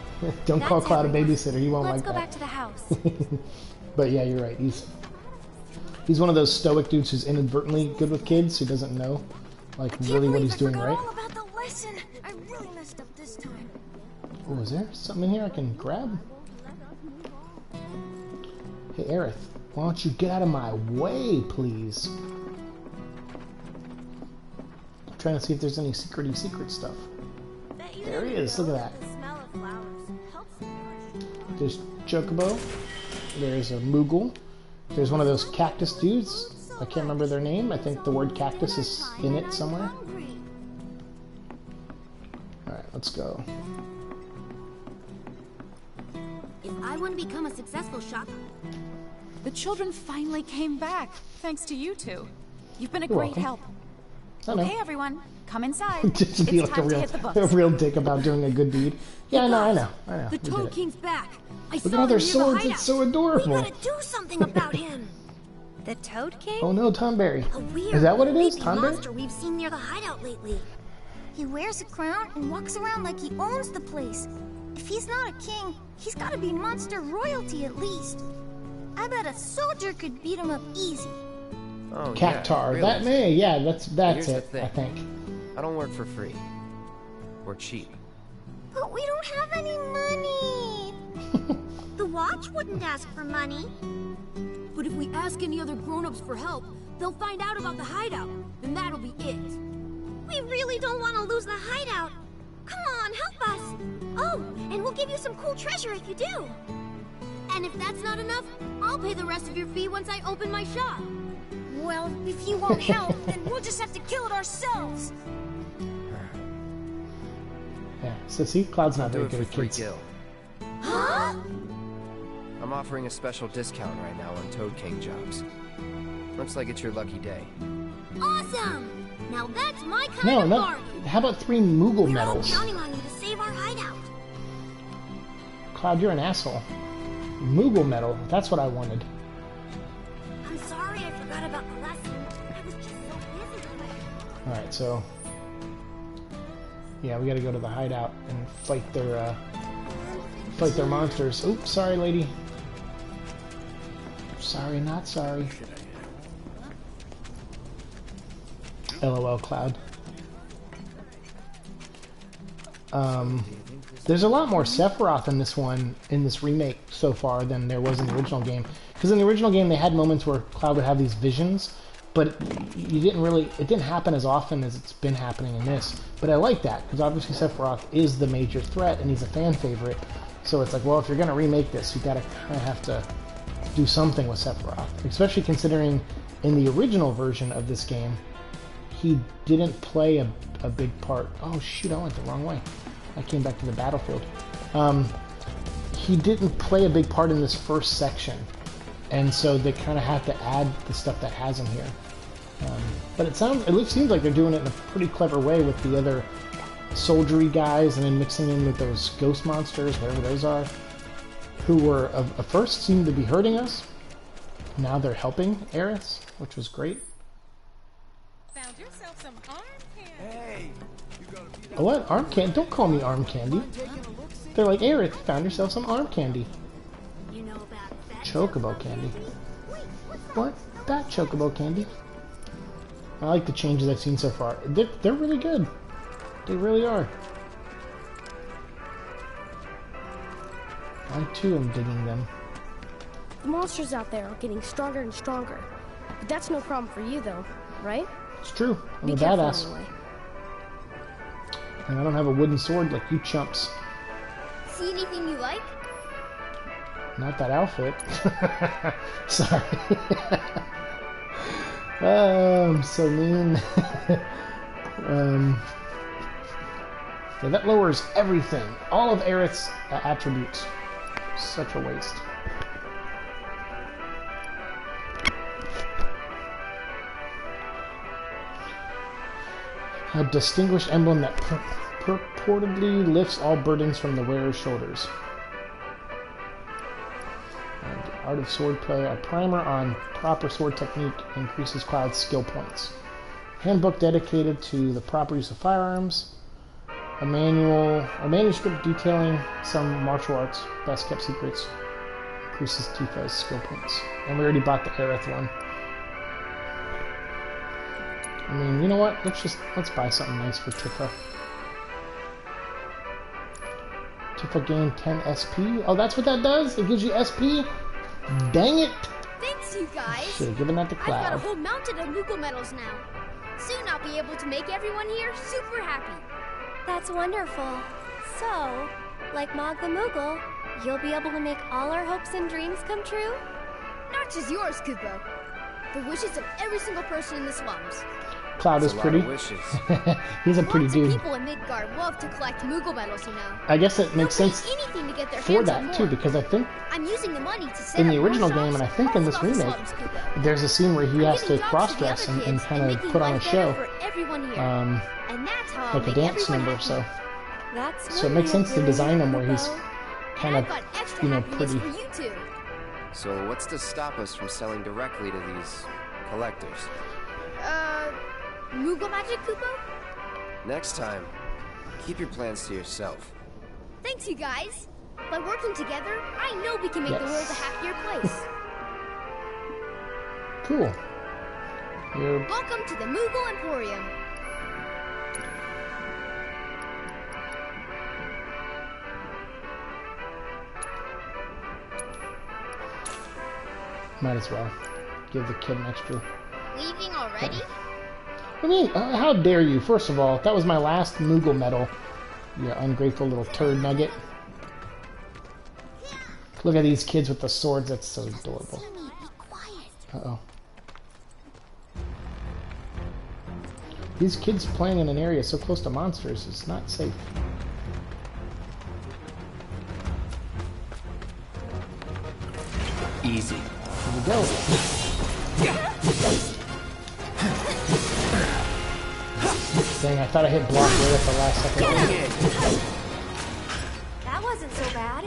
Don't call Cloud a babysitter, he won't Let's like go that. back to the house. But yeah, you're right. He's one of those stoic dudes who's inadvertently good with kids, who doesn't know, like, really what he's doing right. All about the lesson. I really messed up this time. Oh, is there something in here I can grab? Hey, Aerith, why don't you get out of my way, please? I'm trying to see if there's any secret stuff. There he is, look at that. There's Chocobo. There's a Moogle. There's one of those cactus dudes. I can't remember their name. I think the word cactus is in it somewhere. Alright, let's go. If I want to become a successful shop... The children finally came back, thanks to you 2. You've been a You're great welcome. help. I know. Okay, everyone, come inside. Just to be It's like time to hit the books. a real dick about doing a good deed. Yeah, I know. The Toad King's back. I Look at saw all him their near the swords, hideout. it's so adorable. We gotta do something about him. The Toad King? Oh no, Tonberry. A weird, Is that what it is, creepy Tonberry? monster we've seen near the hideout lately. He wears a crown and walks around like he owns the place. If he's not a king, he's gotta be monster royalty at least. I bet a soldier could beat him up easy. Oh, Cactar. yeah, That may, yeah, that's Here's the it, thing. I think. I don't work for free. Or cheap. But we don't have any money. The watch wouldn't ask for money. But if we ask any other grown-ups for help, they'll find out about the hideout, and that'll be it. We really don't want to lose the hideout. Come on, help us. Oh, and we'll give you some cool treasure if you do. And if that's not enough, I'll pay the rest of your fee once I open my shop. Well, if you won't help, then we'll just have to kill it ourselves. Yeah, so see, Cloud's not Do very it good for at free kids. kill. Huh? I'm offering a special discount right now on Toad King jobs. Looks like it's your lucky day. Awesome! Now that's my kind No, of no. bargain. How about 3 Moogle We're all medals? counting on you to save our hideout. Cloud, you're an asshole. Moogle medal. That's what I wanted. I'm sorry I forgot about the lesson. I was just so busy with it. Alright, so... Yeah, we gotta go to the hideout and fight their monsters. Oops, sorry, lady. Sorry, not sorry. LOL, Cloud. There's a lot more Sephiroth in this one, in this remake so far, than there was in the original game. Because in the original game, they had moments where Cloud would have these visions, but it didn't happen as often as it's been happening in this. But I like that, because obviously Sephiroth is the major threat, and he's a fan favorite. So it's like, well, if you're going to remake this, you gotta kind of have to do something with Sephiroth. Especially considering in the original version of this game, he didn't play a big part. Oh shoot, I went the wrong way. I came back to the battlefield. He didn't play a big part in this first section, and so they kind of have to add the stuff that has him here. But it seems like they're doing it in a pretty clever way with the other soldiery guys, and then mixing in with those ghost monsters, whatever those are, who were at first seemed to be hurting us. Now they're helping Aerith, which was great. Found yourself some arm candy. Hey, Oh, what? Arm candy? Don't call me arm candy. They're like, Aerith, found yourself some arm candy. You know about that? Chocobo candy. What? That chocobo candy? I like the changes I've seen so far. They're really good. They really are. I too am digging them. The monsters out there are getting stronger and stronger. But that's no problem for you, though, right? It's true. I'm Be a careful badass. anyway. And I don't have a wooden sword like you chumps. See anything you like? Not that outfit. Sorry. I'm so mean. Yeah, that lowers everything. All of Aerith's attributes. Such a waste. A distinguished emblem that purportedly lifts all burdens from the wearer's shoulders. And the art of swordplay, a primer on proper sword technique increases Cloud's skill points. Handbook dedicated to the proper use of firearms. A manuscript detailing some martial arts best kept secrets increases Tifa's skill points. And we already bought the Aerith one. I mean, you know what? Let's buy something nice for Tifa. Tifa gained 10 SP. Oh, that's what that does? It gives you SP? Dang it! Thanks, you guys. Should have given that to I've got a Cloud. whole mountain of Moogle medals now. Soon I'll be able to make everyone here super happy. That's wonderful. So, like Mog the Moogle, you'll be able to make all our hopes and dreams come true? Not just yours, Kupo. The wishes of every single person in the slums. Cloud is That's a lot pretty. of wishes. He's a pretty dude. People in Midgard love to collect Moogle medals, you know. I guess it makes They'll pay sense anything to get their for hands on that too, more. because I think I'm using the money to set in up the more original shops game, and I think in this all across the remake, slums, Kupo. there's a scene where he has to I'm giving jobs cross-dress to the other and kids kind of making put on a life show, better for everyone here. um, And that's how I'll like a make dance everyone number. happy. So, That's so it makes sense to design him where he's kind of, I've got extra you know, happiness pretty. for you two. So what's to stop us from selling directly to these collectors? Moogle magic, Kupo? Next time, keep your plans to yourself. Thanks, you guys. By working together, I know we can make the world a happier place. Cool. You're Welcome to the Moogle Emporium. might as well give the kid an extra. Leaving already? I mean, how dare you? First of all, that was my last Moogle medal. You ungrateful little turd nugget. Look at these kids with the swords. That's so adorable. Uh-oh. These kids playing in an area so close to monsters is not safe. Easy. Here we go. Dang, I thought I hit block right at the last second. That wasn't so bad.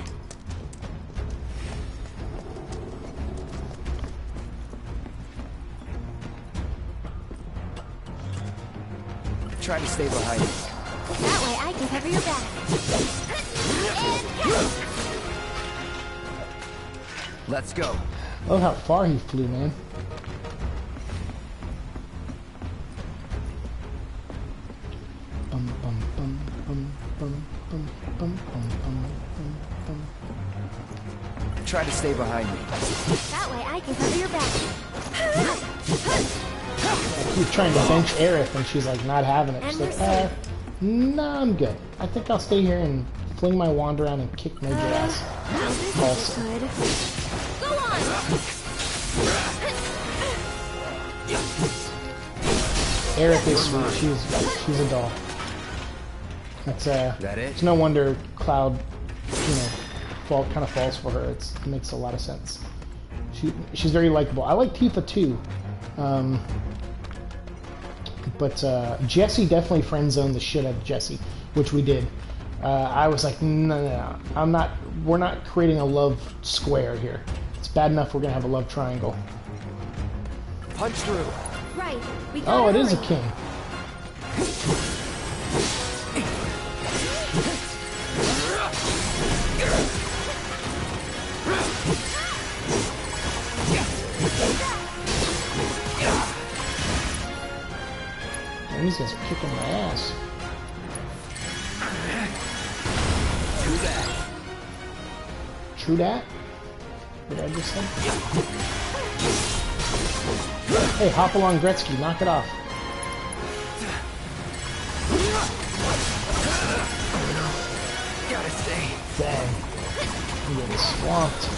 Try to stay behind me. That way I can cover your back. Let's go. I love how far he flew, man. Bum, bum, bum, bum, bum, bum, bum, bum, bum, bum, bum. Try to stay behind me. That way I can cover your back. I keep trying to bench Aerith, and she's like not having it. She's like, nah, I'm good. I think I'll stay here and fling my wand around and kick major ass. Also. Go on! Aerith is sweet. She's a doll. That's that it? It's no wonder Cloud, you know, kind of falls for her. It makes a lot of sense. She's very likable. I like Tifa too, but Jessie definitely friend zoned the shit out of Jessie, which we did. I was like, no, I'm not. We're not creating a love square here. It's bad enough we're gonna have a love triangle. Punch through. Right. Oh, it is a king. Man, these guys are kicking my ass. True that. True that? What did I just say? Hey, hop along Gretzky, knock it off. Gotta stay. Dang. I'm getting swamped.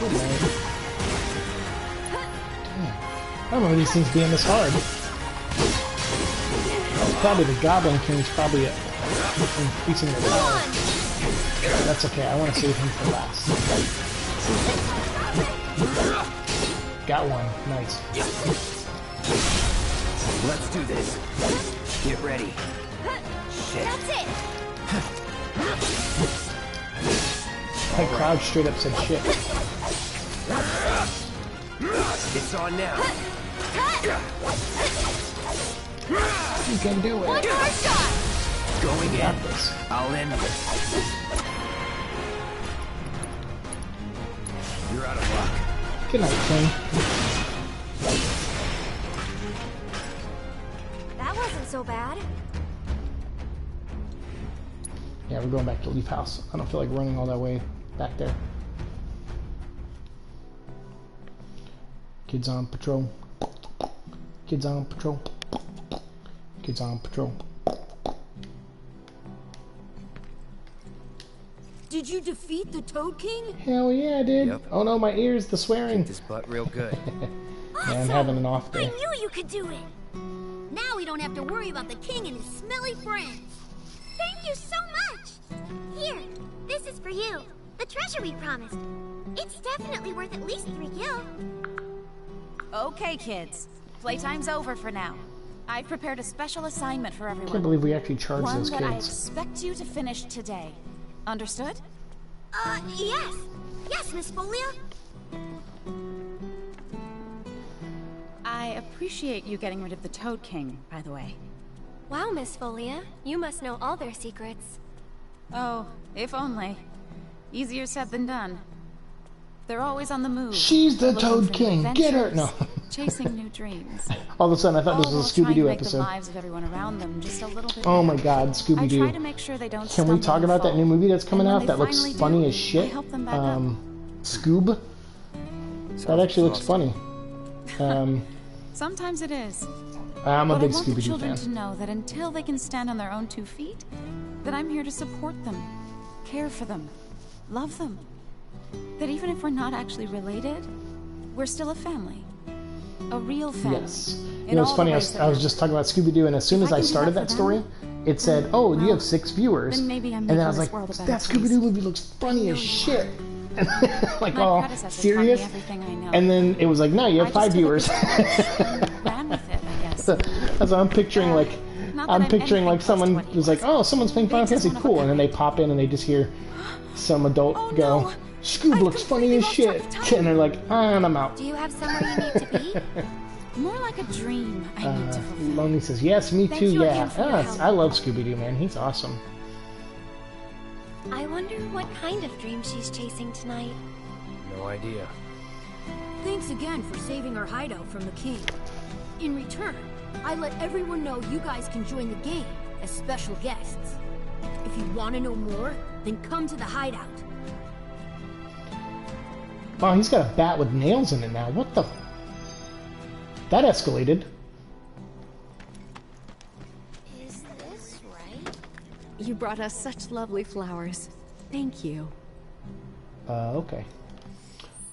Good man. Damn. I don't remember these things being this hard. Probably the Goblin King's probably increasing their power. That's okay, I want to save him for last. Got one, nice. Let's do this. Get ready. Shit. That's it! That crowd straight up said shit. It's on now. You can do it. One more shot! Going Got in. this. I'll end this. You're out of luck. Good night, King. That wasn't so bad. Yeah, we're going back to Leaf House. I don't feel like running all that way back there. Kids on patrol. Kids on patrol. Kids on patrol. Did you defeat the Toad King? Hell yeah, I did. Yep. Oh no, my ears, the swearing. Kicked his butt real good. Yeah, I'm having an off I day. knew you could do it! Now we don't have to worry about the king and his smelly friends. Thank you so much! Here, this is for you. The treasure we promised. It's definitely worth at least 3 gil. Okay, kids. Playtime's over for now. I've prepared a special assignment for I everyone. can't believe we actually charged One those that I kids. expect you to finish today. Understood? Yes. Yes, Miss Folia. I appreciate you getting rid of the Toad King, by the way. Wow, Miss Folia. You must know all their secrets. Oh, if only. Easier said than done. They're always on the move. She's the looking Toad for new King. Get her. adventures, No. chasing new dreams. All of a sudden, I thought this All while was a trying to Scooby-Doo make the episode. lives of everyone around them just a little bit Oh my better. God, I Scooby-Doo. try to make sure they don't Can we stumble talk and about that fall. new movie that's coming And out when that they looks finally funny do, as shit? I help them back up. Scoob? That actually looks funny. Sometimes it is. I'm a But big I want the Scooby-Doo children fan. to know that until they can stand on their own 2 feet, that I'm here to support them, care for them, love them. That even if we're not actually related, we're still a family. A real family. Yes. In You know, it's all the funny, I ways was, that I was just talking about Scooby-Doo, and as soon If as I I can do started that that for story, them, it said, oh, you have 6 viewers. then maybe I'm And then I making was this like, world a better that place. Scooby-Doo movie looks funny as shit. Like, My oh, predecessors serious? taught me everything I know. And then it was like, no, you have I 5 just took it viewers. and ran with it, I guess. That's what I'm picturing, like, Not that I'm I'm picturing, like, anything close to someone what he was like, oh, someone's playing Final Fantasy, cool. And then they pop in and they just hear some adult go, Scoob looks funny as shit. And they're like, and I'm out. Do you have somewhere you need to be? More like a dream I need to fulfill. Lonely says, yes, me Thank too, you yeah. again for your Ah, help. I love Scooby-Doo, man. He's awesome. I wonder what kind of dream she's chasing tonight. No idea. Thanks again for saving our hideout from the king. In return, I let everyone know you guys can join the game as special guests. If you want to know more, then come to the hideout. Wow, he's got a bat with nails in it now. What the... That escalated. Is this right? You brought us such lovely flowers. Thank you. Okay.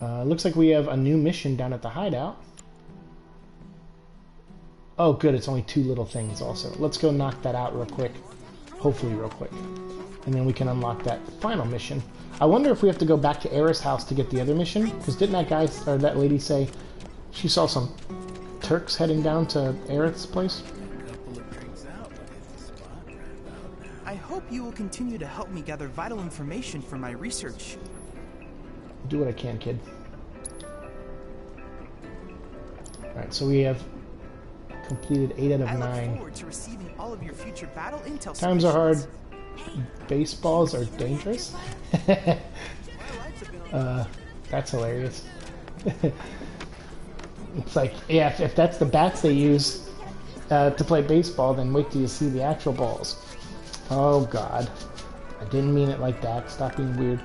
Looks like we have a new mission down at the hideout. Oh, good. It's only 2 little things also. Let's go knock that out real quick. Hopefully real quick. And then we can unlock that final mission. I wonder if we have to go back to Aerith's house to get the other mission? Because didn't that guy, or that lady say she saw some Turks heading down to Aerith's place? I hope you will continue to help me gather vital information for my research. Do what I can, kid. Alright, so we have completed 8 out of I look 9. forward to receiving all of your future battle intel. Times are hard. submissions. Baseballs are dangerous? That's hilarious. It's like, yeah, if that's the bats they use to play baseball, then wait till you see the actual balls. Oh, God. I didn't mean it like that. Stop being weird.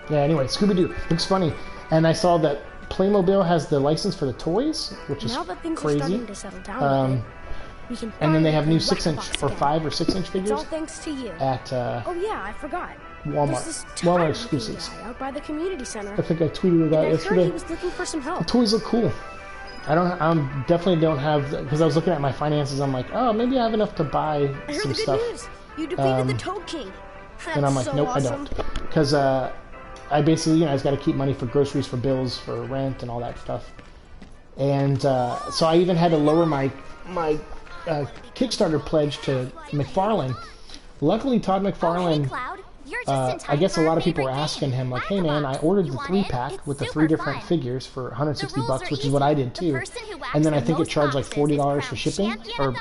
Yeah, anyway, Scooby-Doo. Looks funny. And I saw that Playmobil has the license for the toys, which is Now that things are crazy. starting to settle down a bit, we can And then they have new finally 6-inch box or again. 5 or 6-inch It's figures all thanks to you. at Oh yeah, I forgot. Walmart. There's this Walmart tired-looking exclusives. guy out by the community center. I think I tweeted about And it I heard yesterday. he was looking for some help. The toys look cool. I definitely don't have, because I was looking at my finances. I'm like, oh, maybe I have enough to buy I heard some the good stuff. news. You defeated the Toad King. And I'm like, That's so nope, awesome. I don't, because I basically, I just got to keep money for groceries, for bills, for rent, and all that stuff. And so I even had to lower my Kickstarter pledge to McFarlane. Luckily, Todd McFarlane. I guess a lot of people were asking him, like, hey man, I ordered the 3-pack with the 3 different figures for 160 bucks, which is what I did too. And then I think it charged like $40 for shipping, or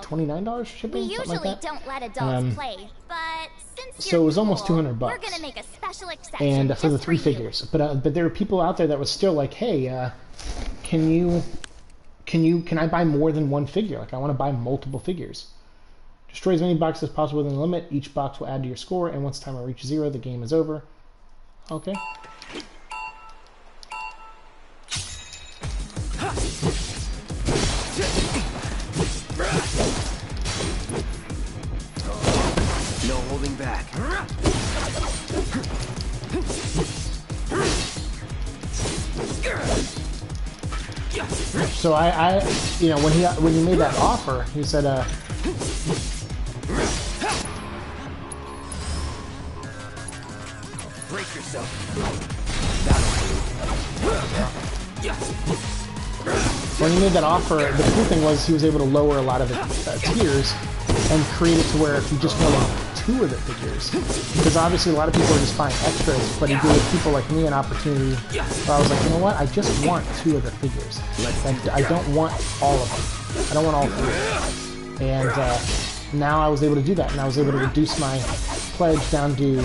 $29 for shipping, We something usually like that. don't let adults play, but since So it was almost cool, 200 we're bucks. gonna make a special exception And for the just 3 you. figures. But there were people out there that was still like, hey, can I buy more than 1 figure? Like, I want to buy multiple figures. Destroy as many boxes as possible within the limit. Each box will add to your score, and once the timer reaches 0, the game is over. Okay. So you know, when he made that offer, he said, Break yourself. when he made that offer, the cool thing was he was able to lower a lot of the tiers and create it to where if you just wanted 2 of the figures, because obviously a lot of people are just buying extras, but he gave people like me an opportunity where I was like, you know what, I just want 2 of the figures. I don't want all of them. I don't want all 3. And now I was able to do that, and I was able to reduce my pledge down to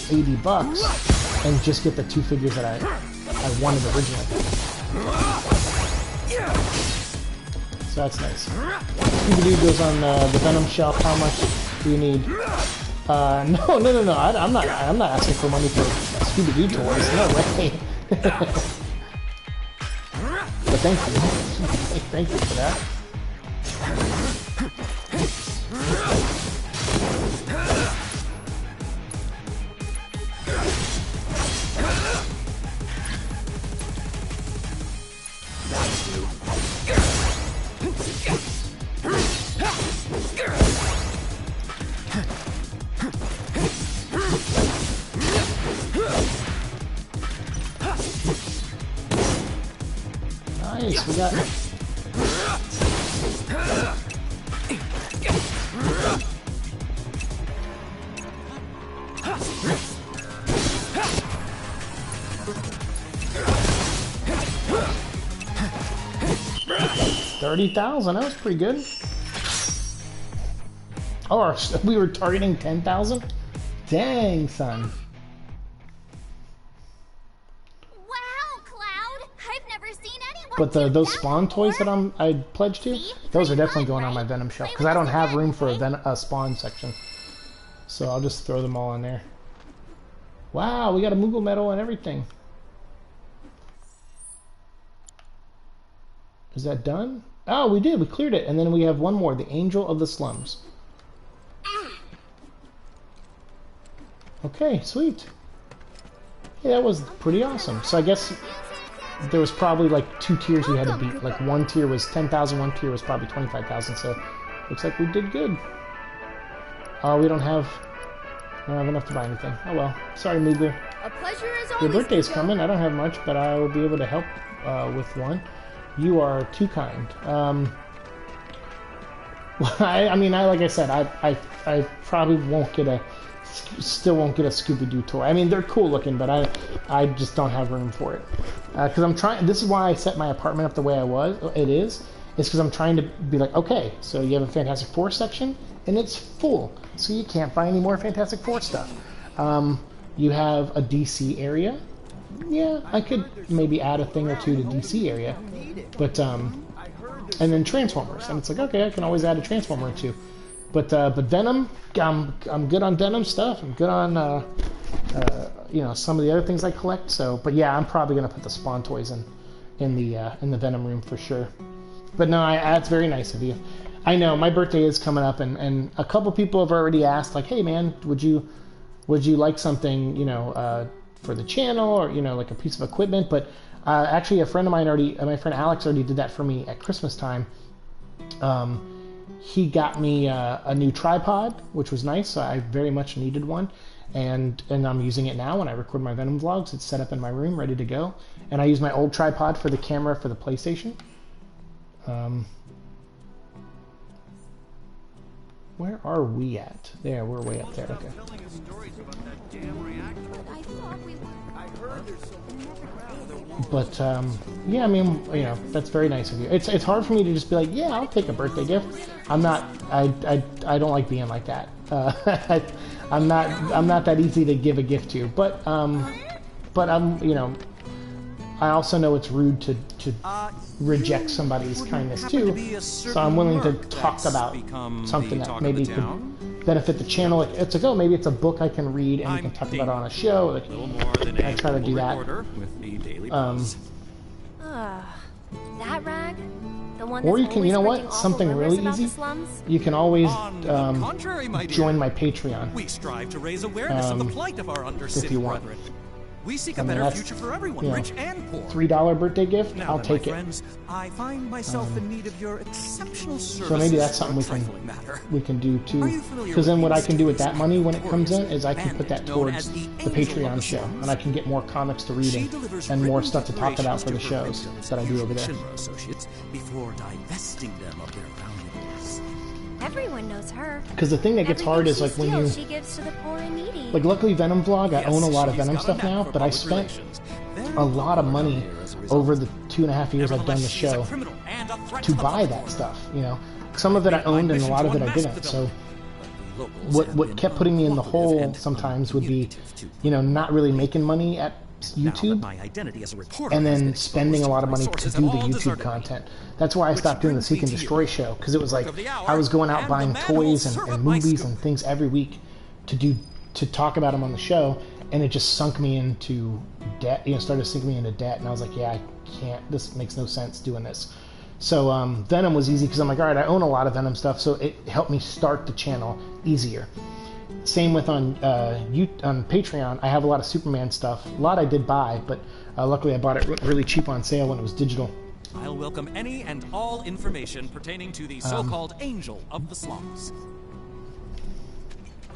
$80 and just get the 2 figures that I wanted originally. So that's nice. Scooby-Doo goes on the Venom shelf. How much do you need? No. I'm not asking for money for Scooby-Doo toys. No way. But thank you. Thank you for that. Nice, we got... $30,000, that was pretty good. Oh, we were targeting 10,000? Dang, son. But those Spawn toys that I pledged to, those are definitely going on my Venom shelf, because I don't have room for a Spawn section. So I'll just throw them all in there. Wow, we got a Moogle medal and everything. Is that done? Oh, we did. We cleared it. And then we have one more, the Angel of the Slums. Okay, sweet. Yeah, that was pretty awesome. So I guess there was probably like 2 tiers we had to beat. Like one tier was 10,000, one tier was probably 25,000. So looks like we did good. Oh, we don't have enough to buy anything. Oh well. Sorry, Moogler. A pleasure as always. Your birthday's coming. I don't have much, but I will be able to help with one. You are too kind. I mean, like I said, I probably won't get still won't get a Scooby-Doo toy. I mean, they're cool looking, but I just don't have room for it. Because I'm trying. This is why I set my apartment up the way it is because I'm trying to be like, okay, so you have a Fantastic Four section, and it's full, so you can't buy any more Fantastic Four stuff. You have a DC area. Yeah, I could maybe add a thing or 2 to DC area, but and then Transformers, and it's like, okay, I can always add a Transformer or 2. But Venom, I'm good on Venom stuff. I'm good on you know, some of the other things I collect. So, but yeah, I'm probably gonna put the Spawn toys in the Venom room for sure. But no, that's very nice of you. I know my birthday is coming up, and a couple people have already asked, like, hey man, would you like something, you know, for the channel, or you know, like a piece of equipment? But actually, a friend of mine my friend Alex already did that for me at Christmas time. He got me a new tripod, which was nice. So I very much needed one, and I'm using it now when I record my Venom vlogs. It's set up in my room, ready to go. And I use my old tripod for the camera for the PlayStation. Where are we at? There, we're way up there. Okay. But yeah, I mean, you know, that's very nice of you. It's hard for me to just be like, yeah, I'll take a birthday gift. I don't like being like that. I'm not that easy to give a gift to. But I'm, you know, I also know it's rude to reject somebody's kindness too. So I'm willing to talk about something that maybe could benefit the channel. Like, it's like, oh, maybe it's a book I can read and we can talk about it on a show. Like, I try to do that. That rag? The one or you that's can, you know always what? spreading Something awful really rumors about easy. the slums? You can always contrary, my dear. join my Patreon. We strive to raise awareness of the plight of our if undercity you want. brethren. We seek a I mean, better that's, future for everyone, you know, rich and poor. $3 birthday gift, Now I'll then, take my it. friends, I find myself in need of your exceptional services. So maybe that's something we can do too. Because then what I can do with that money when it comes in is I can put that towards the Patreon show, and I can get more comics to read and more stuff to talk about for the shows that I do over there. Associates before divesting them of their valuables. Everyone knows her. Because the thing that gets hard is like when you, she gives to the poor and needy. like luckily Venom Vlog, I own a lot of Venom stuff now, but I spent a lot of money over the 2.5 years I've done the show to buy that stuff. You know, some of it I owned and a lot of it I didn't. So what kept putting me in the hole sometimes would be, you know, not really making money at YouTube and then spending a lot of money to do the YouTube content. That's why I stopped doing the Seek and Destroy show, because it was like I was going out buying toys and movies and things every week to talk about them on the show, and it just sunk me into debt. You know, started sinking me into debt, and I was like, yeah, I can't. This makes no sense doing this. So Venom was easy because I'm like, all right, I own a lot of Venom stuff, so it helped me start the channel easier. Same with on Patreon. I have a lot of Superman stuff. A lot I did buy, but luckily I bought it really cheap on sale when it was digital. I'll welcome any and all information pertaining to the so-called Angel of the Slums.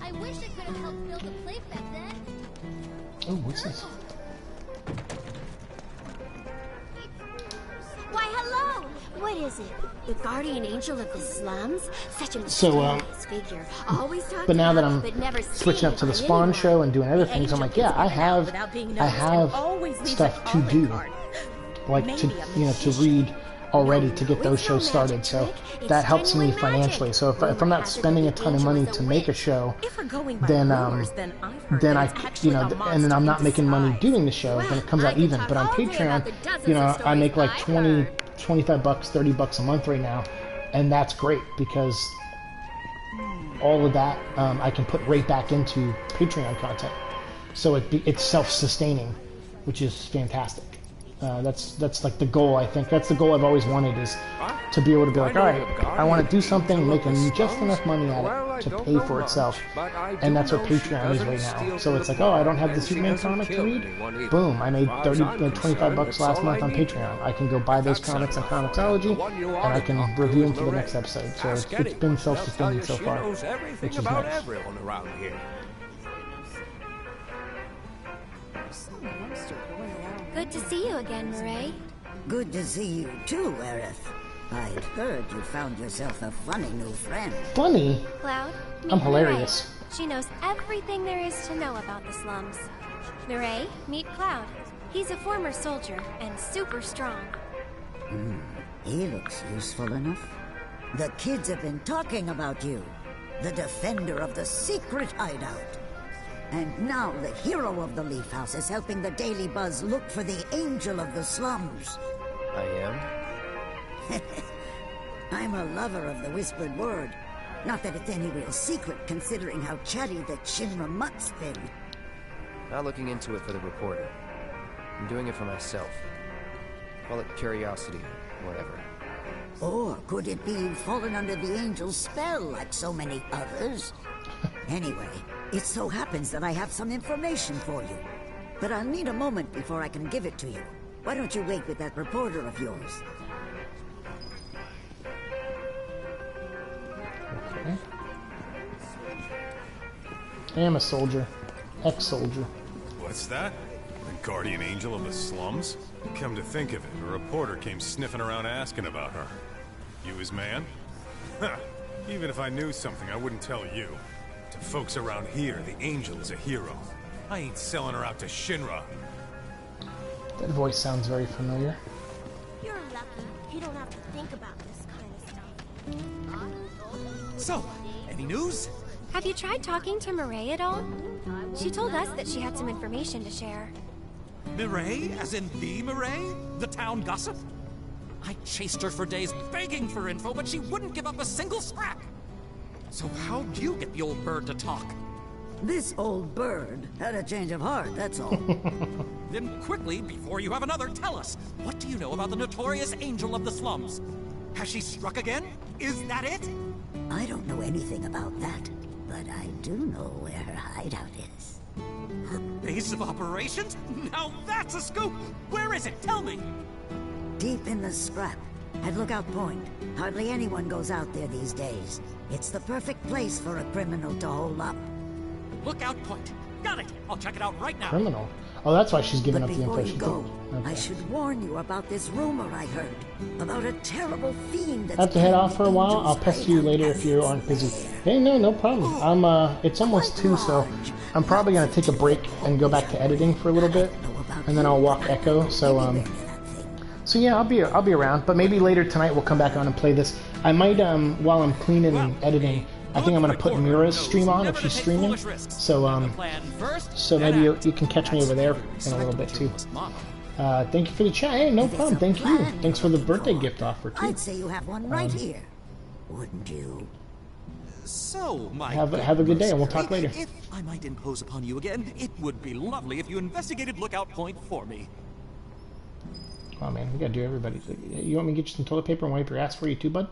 I wish I could have helped build a place back then. Oh, what's this? Why, hello! What is it? The guardian angel of the slums? Such a mysterious figure. Always talking But now that about, I'm but never switching up to the Spawn show and doing other things, I'm like, yeah, I have stuff to do, like to to read already to get those shows started. So that helps me financially. So if I'm not spending a ton of money to make a show, then I and then I'm not making money doing the show, then it comes out even. But on Patreon, you know, I make like $20, $25, $30 a month right now, and that's great because all of that I can put right back into Patreon content. So it's self-sustaining, which is fantastic. That's like the goal. I think that's the goal I've always wanted, is to be able to be like, all right, I want to do something, making just enough money at it to pay for itself, and that's what Patreon is right now. So it's like, oh, I don't have the Superman comic to read. Boom, I made $25 last month on Patreon. I can go buy those comics on Comixology, and I can review them for the next episode. So it's been self-sustaining so far, which is nice. Good to see you again, Murray. Good to see you too, Aerith. I'd heard you found yourself a funny new friend. Funny? Cloud, meet I'm hilarious. Murray. She knows everything there is to know about the slums. Murray, meet Cloud. He's a former soldier and super strong. He looks useful enough. The kids have been talking about you. The defender of the secret hideout. And now the hero of the Leaf House is helping the Daily Buzz look for the Angel of the Slums. I am? I'm a lover of the whispered word. Not that it's any real secret, considering how chatty the Shinra mutt's been. Not looking into it for the reporter. I'm doing it for myself. Call it curiosity, or whatever. Or could it be you've fallen under the Angel's spell like so many others? Anyway, it so happens that I have some information for you. But I'll need a moment before I can give it to you. Why don't you wait with that reporter of yours? Okay. I am a soldier. Ex-soldier. What's that? The guardian angel of the slums? Come to think of it, a reporter came sniffing around asking about her. You his man? Huh. Even if I knew something, I wouldn't tell you. To folks around here, the angel is a hero. I ain't selling her out to Shinra. That voice sounds very familiar. You're lucky. You don't have to think about this kind of stuff. So, any news? Have you tried talking to Murray at all? She told us that she had some information to share. Murray? As in the Murray? The town gossip? I chased her for days begging for info, but she wouldn't give up a single scrap. So how'd you get the old bird to talk? This old bird had a change of heart, that's all. Then quickly, before you have another, tell us. What do you know about the notorious Angel of the Slums? Has she struck again? Is that it? I don't know anything about that, but I do know where her hideout is. Her base of operations? Now that's a scoop! Where is it? Tell me! Deep in the scrap, at Lookout Point. Hardly anyone goes out there these days. It's the perfect place for a criminal to hole up. Lookout Point. Got it! I'll check it out right now. Criminal. Oh, that's why she's giving But up the before you impression. go, Okay. I should warn you about this rumor I heard. About a terrible fiend that's I have to head off for a while. Angel's I'll pester you later if you aren't busy. Hey, no problem. It's almost 2, so I'm probably gonna take a break and go back to editing for a little bit, and then I'll walk Echo. So yeah, I'll be around. But maybe later tonight we'll come back on and play this. I might while I'm cleaning and editing. I think I'm gonna put Mira's stream on if she's streaming. So maybe you can catch me over there in a little bit too. Thank you for the chat. Hey, no problem. Thank you. Thanks for the birthday gift offer too. I'd say you have one right here, wouldn't you? So, my have a good day, and we'll talk later. If I might impose upon you again, it would be lovely if you investigated Lookout Point for me. Oh man, we gotta do everybody. You want me to get you some toilet paper and wipe your ass for you too, bud?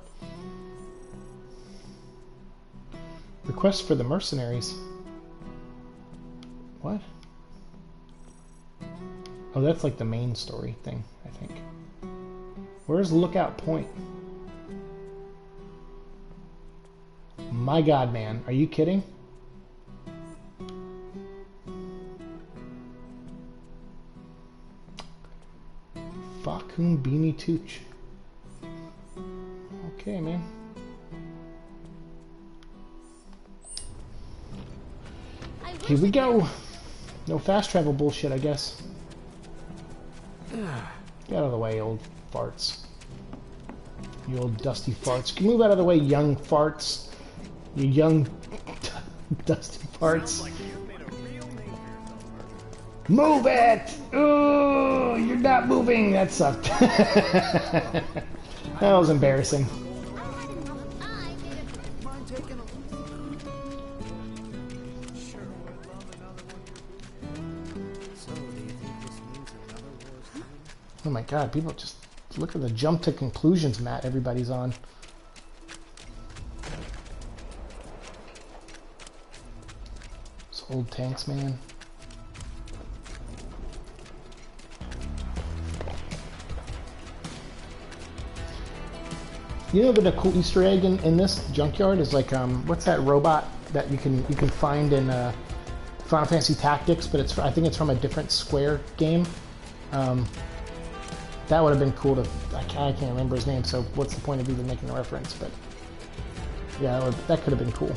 Request for the mercenaries. What? Oh, that's like the main story thing, I think. Where's Lookout Point? My god, man. Are you kidding? Fakun Beanie Tooch. Okay, man. Here we go. No fast travel bullshit, I guess. Get out of the way, old farts. You old dusty farts. Move out of the way, young farts. You young dusty farts. Move it! Ooh, you're not moving. That sucked. That was embarrassing. Oh my god, people just look at the jump to conclusions mat everybody's on. Those old tanks, man. You know that a cool Easter egg in this junkyard is like what's that robot that you can find in Final Fantasy Tactics, but I think it's from a different Square game. That would have been cool to. I can't remember his name, so what's the point of even making a reference? But yeah, that could have been cool.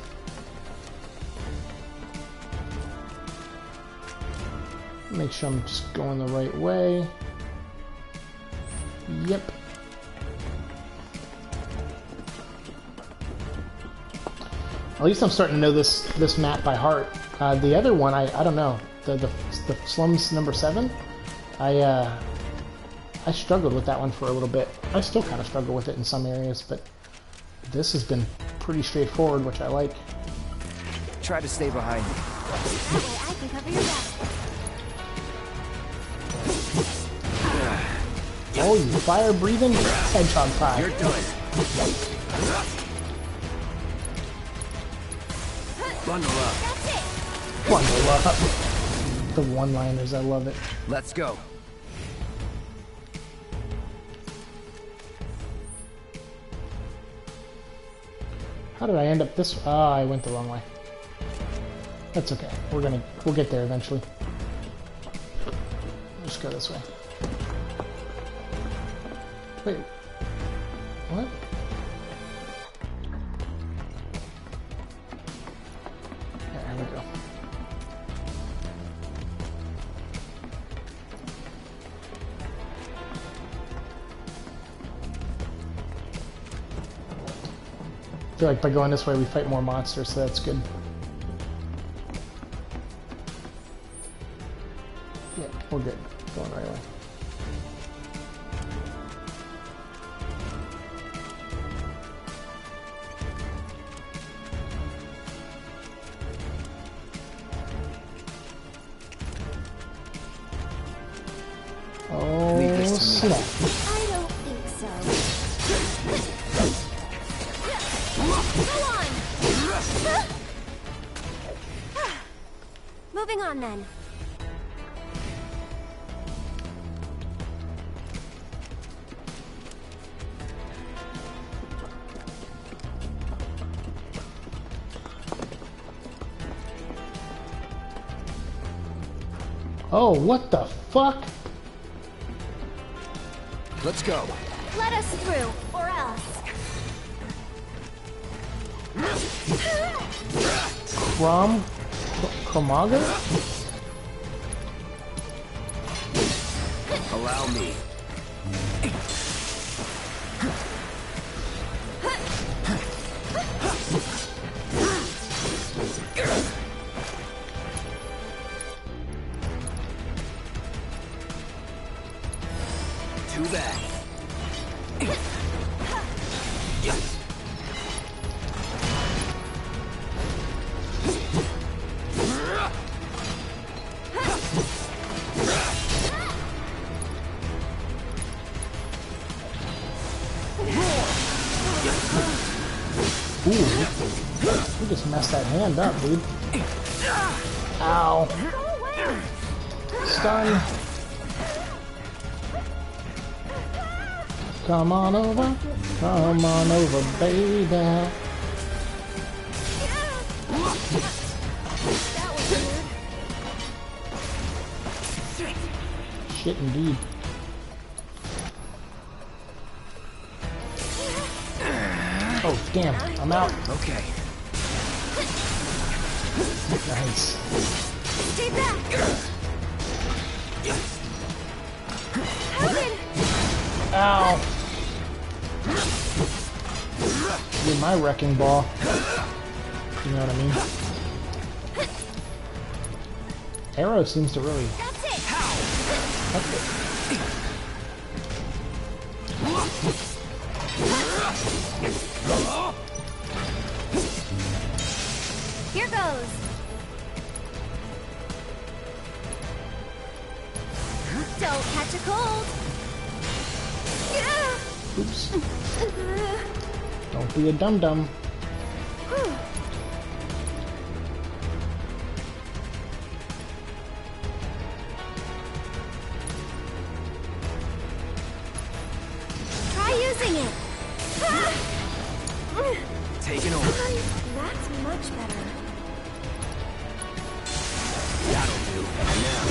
Make sure I'm just going the right way. Yep. At least I'm starting to know this map by heart. The other one, I don't know. The Slums number 7. I struggled with that one for a little bit. I still kind of struggle with it in some areas, but this has been pretty straightforward, which I like. Try to stay behind me. That way I can cover your back. Oh, you fire-breathing hedgehog pie. You're done. Bundle up. That's it. Bundle up. The one-liners, I love it. Let's go. How did I end up this? Ah, I went the wrong way. That's okay. We'll get there eventually. Just go this way. Wait. What? There we go. I feel like by going this way we fight more monsters, so that's good. Yeah, we're good. Going the right way. Oh, snap. I don't think so. Go on! Moving on then. Oh, what the fuck? Let's go. Let us through, or else. Chromaga? Allow me. Too bad. Ooh, you just messed that hand up, dude. Ow. Stun. Come on over, baby. Shit, indeed. Oh, damn, I'm out. Okay. Nice. Stay back! Ow. You're my wrecking ball. You know what I mean? Arrow seems to really... That's it! That's it. Here goes! Don't catch a cold! Oops. Don't be a dum-dum. Try using it! Taking over. That's much better. That'll do. And now.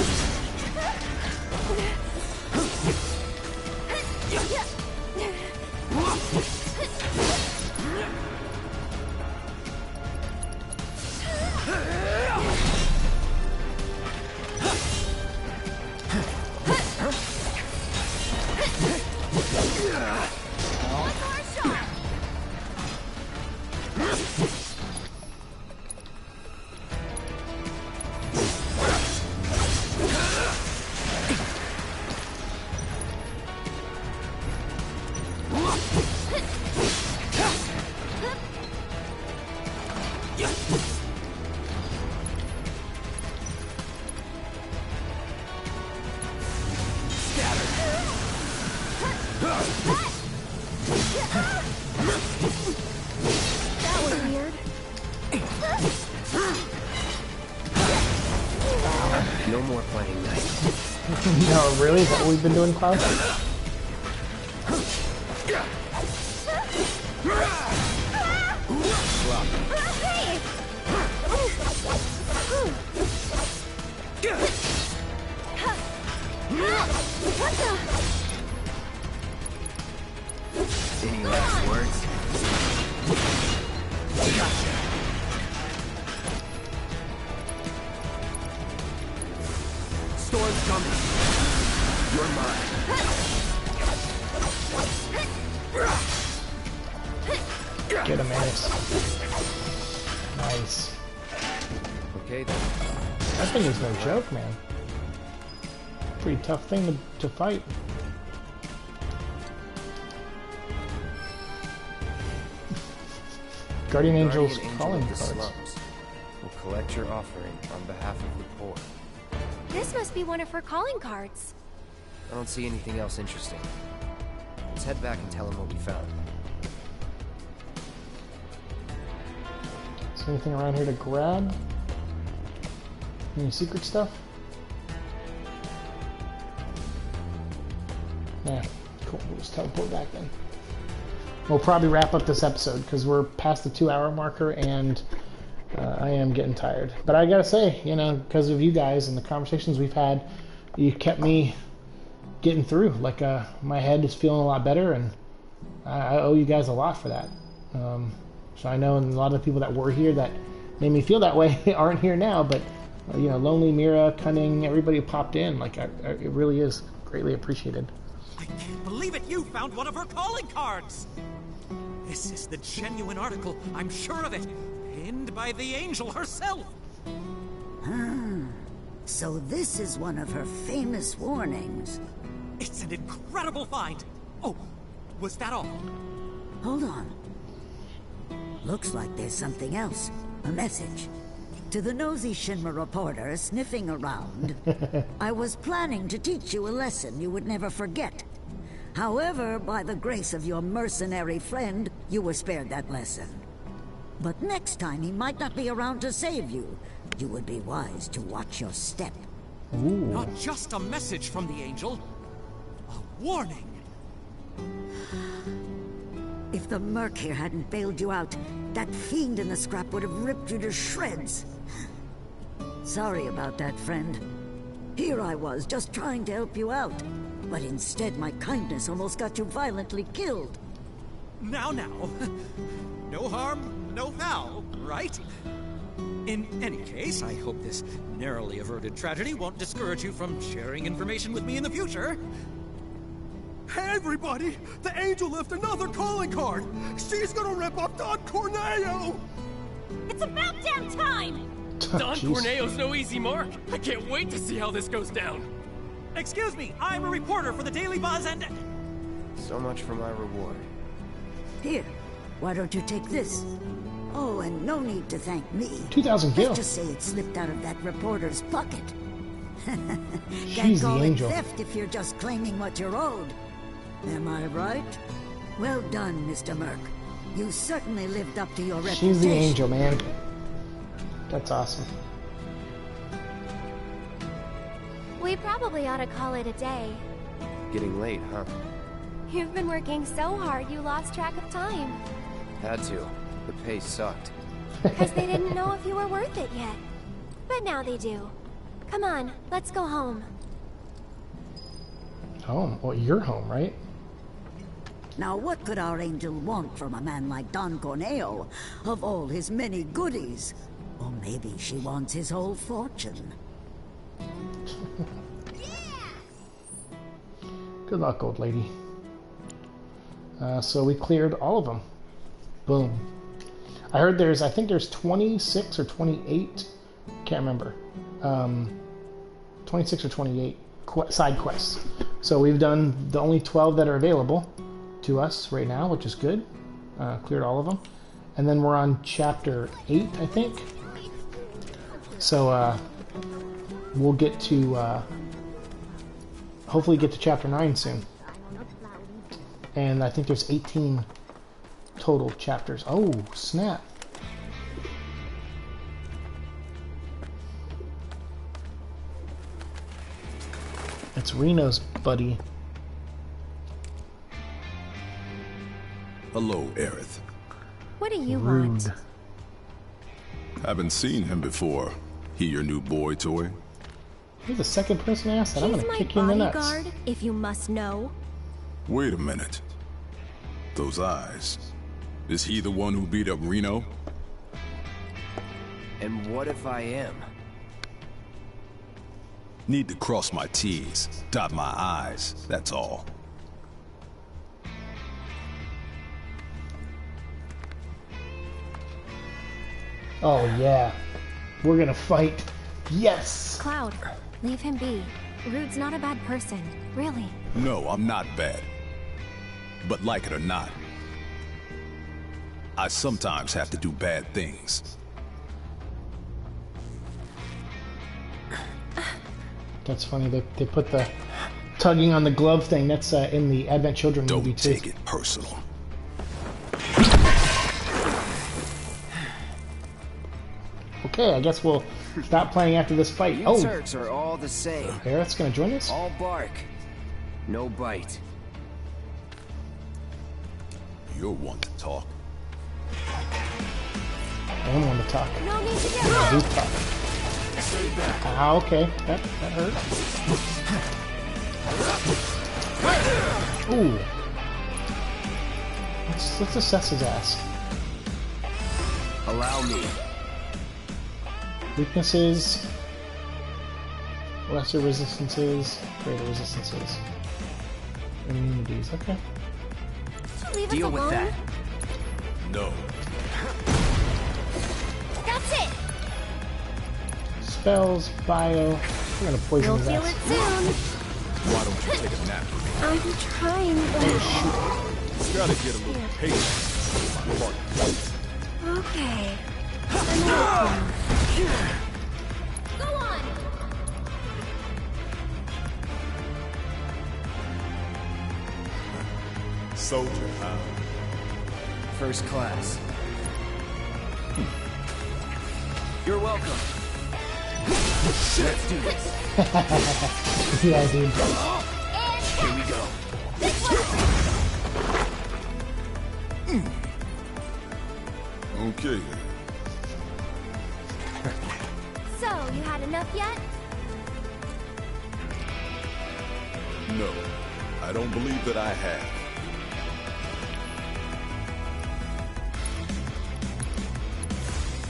That was weird. No more playing nice. No, really? Is that what we've been doing, Cloud? What the? Any last words? Gotcha. Storm's coming. You're mine. Get him, Ace. Nice. Okay then. That thing is no joke, man. Pretty tough thing to fight. Guardian Angel's calling of the cards. slums will collect your offering on behalf of the poor. This must be one of her calling cards. I don't see anything else interesting. Let's head back and tell him what we found. Is there anything around here to grab? Any secret stuff? Yeah, cool. We'll just teleport back in. We'll probably wrap up this episode because we're past the 2-hour marker and I am getting tired. But I gotta say, you know, because of you guys and the conversations we've had, you kept me getting through. Like, my head is feeling a lot better, and I owe you guys a lot for that. So I know, and a lot of the people that were here that made me feel that way aren't here now, but, you know, Lonely, Mira, Cunning, everybody popped in. Like, it really is greatly appreciated. I can't believe it! You found one of her calling cards! This is the genuine article, I'm sure of it. Pinned by the angel herself! So this is one of her famous warnings. It's an incredible find! Oh, was that all? Hold on. Looks like there's something else. A message. To the nosy Shinra reporter sniffing around, I was planning to teach you a lesson you would never forget. However, by the grace of your mercenary friend, you were spared that lesson. But next time he might not be around to save you. You would be wise to watch your step. Ooh. Not just a message from the angel, a warning. If the Merc here hadn't bailed you out, that fiend in the scrap would have ripped you to shreds. Sorry about that, friend. Here I was, just trying to help you out. But instead, my kindness almost got you violently killed. Now. No harm, no foul, right? In any case, I hope this narrowly averted tragedy won't discourage you from sharing information with me in the future. Hey, everybody! The angel left another calling card! She's gonna rip up Don Corneo! It's about damn time! Don Corneo's no easy mark. I can't wait to see how this goes down. Excuse me, I'm a reporter for the Daily Buzz and... So much for my reward. Here, why don't you take this? Oh, and no need to thank me. 2,000 gil. Let's just say it slipped out of that reporter's pocket. She's the angel. Theft if you're just claiming what you're owed. Am I right? Well done, Mr. Merc. You certainly lived up to your reputation. She's the angel, man. That's awesome. We probably ought to call it a day. Getting late, huh? You've been working so hard you lost track of time. Had to. The pay sucked. Because they didn't know if you were worth it yet. But now they do. Come on, let's go home. Home? Well, you're home, right? Now what could our angel want from a man like Don Corneo, of all his many goodies? Or maybe she wants his whole fortune. Good luck, old lady. So we cleared all of them. Boom. I heard I think there's 26 or 28, can't remember. 26 or 28 side quests. So we've done the only 12 that are available to us right now, which is good. Cleared all of them. And then we're on chapter 8, I think. So we'll get to, hopefully get to chapter 9 soon. And I think there's 18 total chapters. Oh, snap. It's Reno's buddy. Hello, Aerith. What do you Rude. want? Haven't seen him before. He your new boy toy? You're the second person to ask that. I'm He's gonna my kick you in the nuts. bodyguard, if you must know. Wait a minute. Those eyes. Is he the one who beat up Reno? And what if I am? Need to cross my T's, dot my I's, that's all. Oh yeah. We're gonna fight. Yes! Cloud, leave him be. Rude's not a bad person, really. No, I'm not bad. But like it or not, I sometimes have to do bad things. That's funny. They put the tugging on the glove thing. That's in the Advent Children movie too. Don't take it personal. Okay, I guess we'll stop playing after this fight. You Oh, Turks are all the same. Aerith's gonna join us? All bark, no bite. You're one to talk. I am one to talk. No need to get I do hurt. talk. Ah, okay. That hurt. Ooh. Let's assess his ass. Allow me. Weaknesses. Lesser resistances. Greater resistances. Immunities. Okay. Leave Deal us with alone. that. No. That's it. Spells, bio. We're gonna poison You'll his feel ass. it soon. Why don't you take a nap? I'm trying, but... Gotta get a little patience. My heart. Okay. Go on. Soldier, huh? First class. You're welcome. Let's do this. Yeah, dude. Here we go. Okay. So, you had enough yet? No. I don't believe that I have.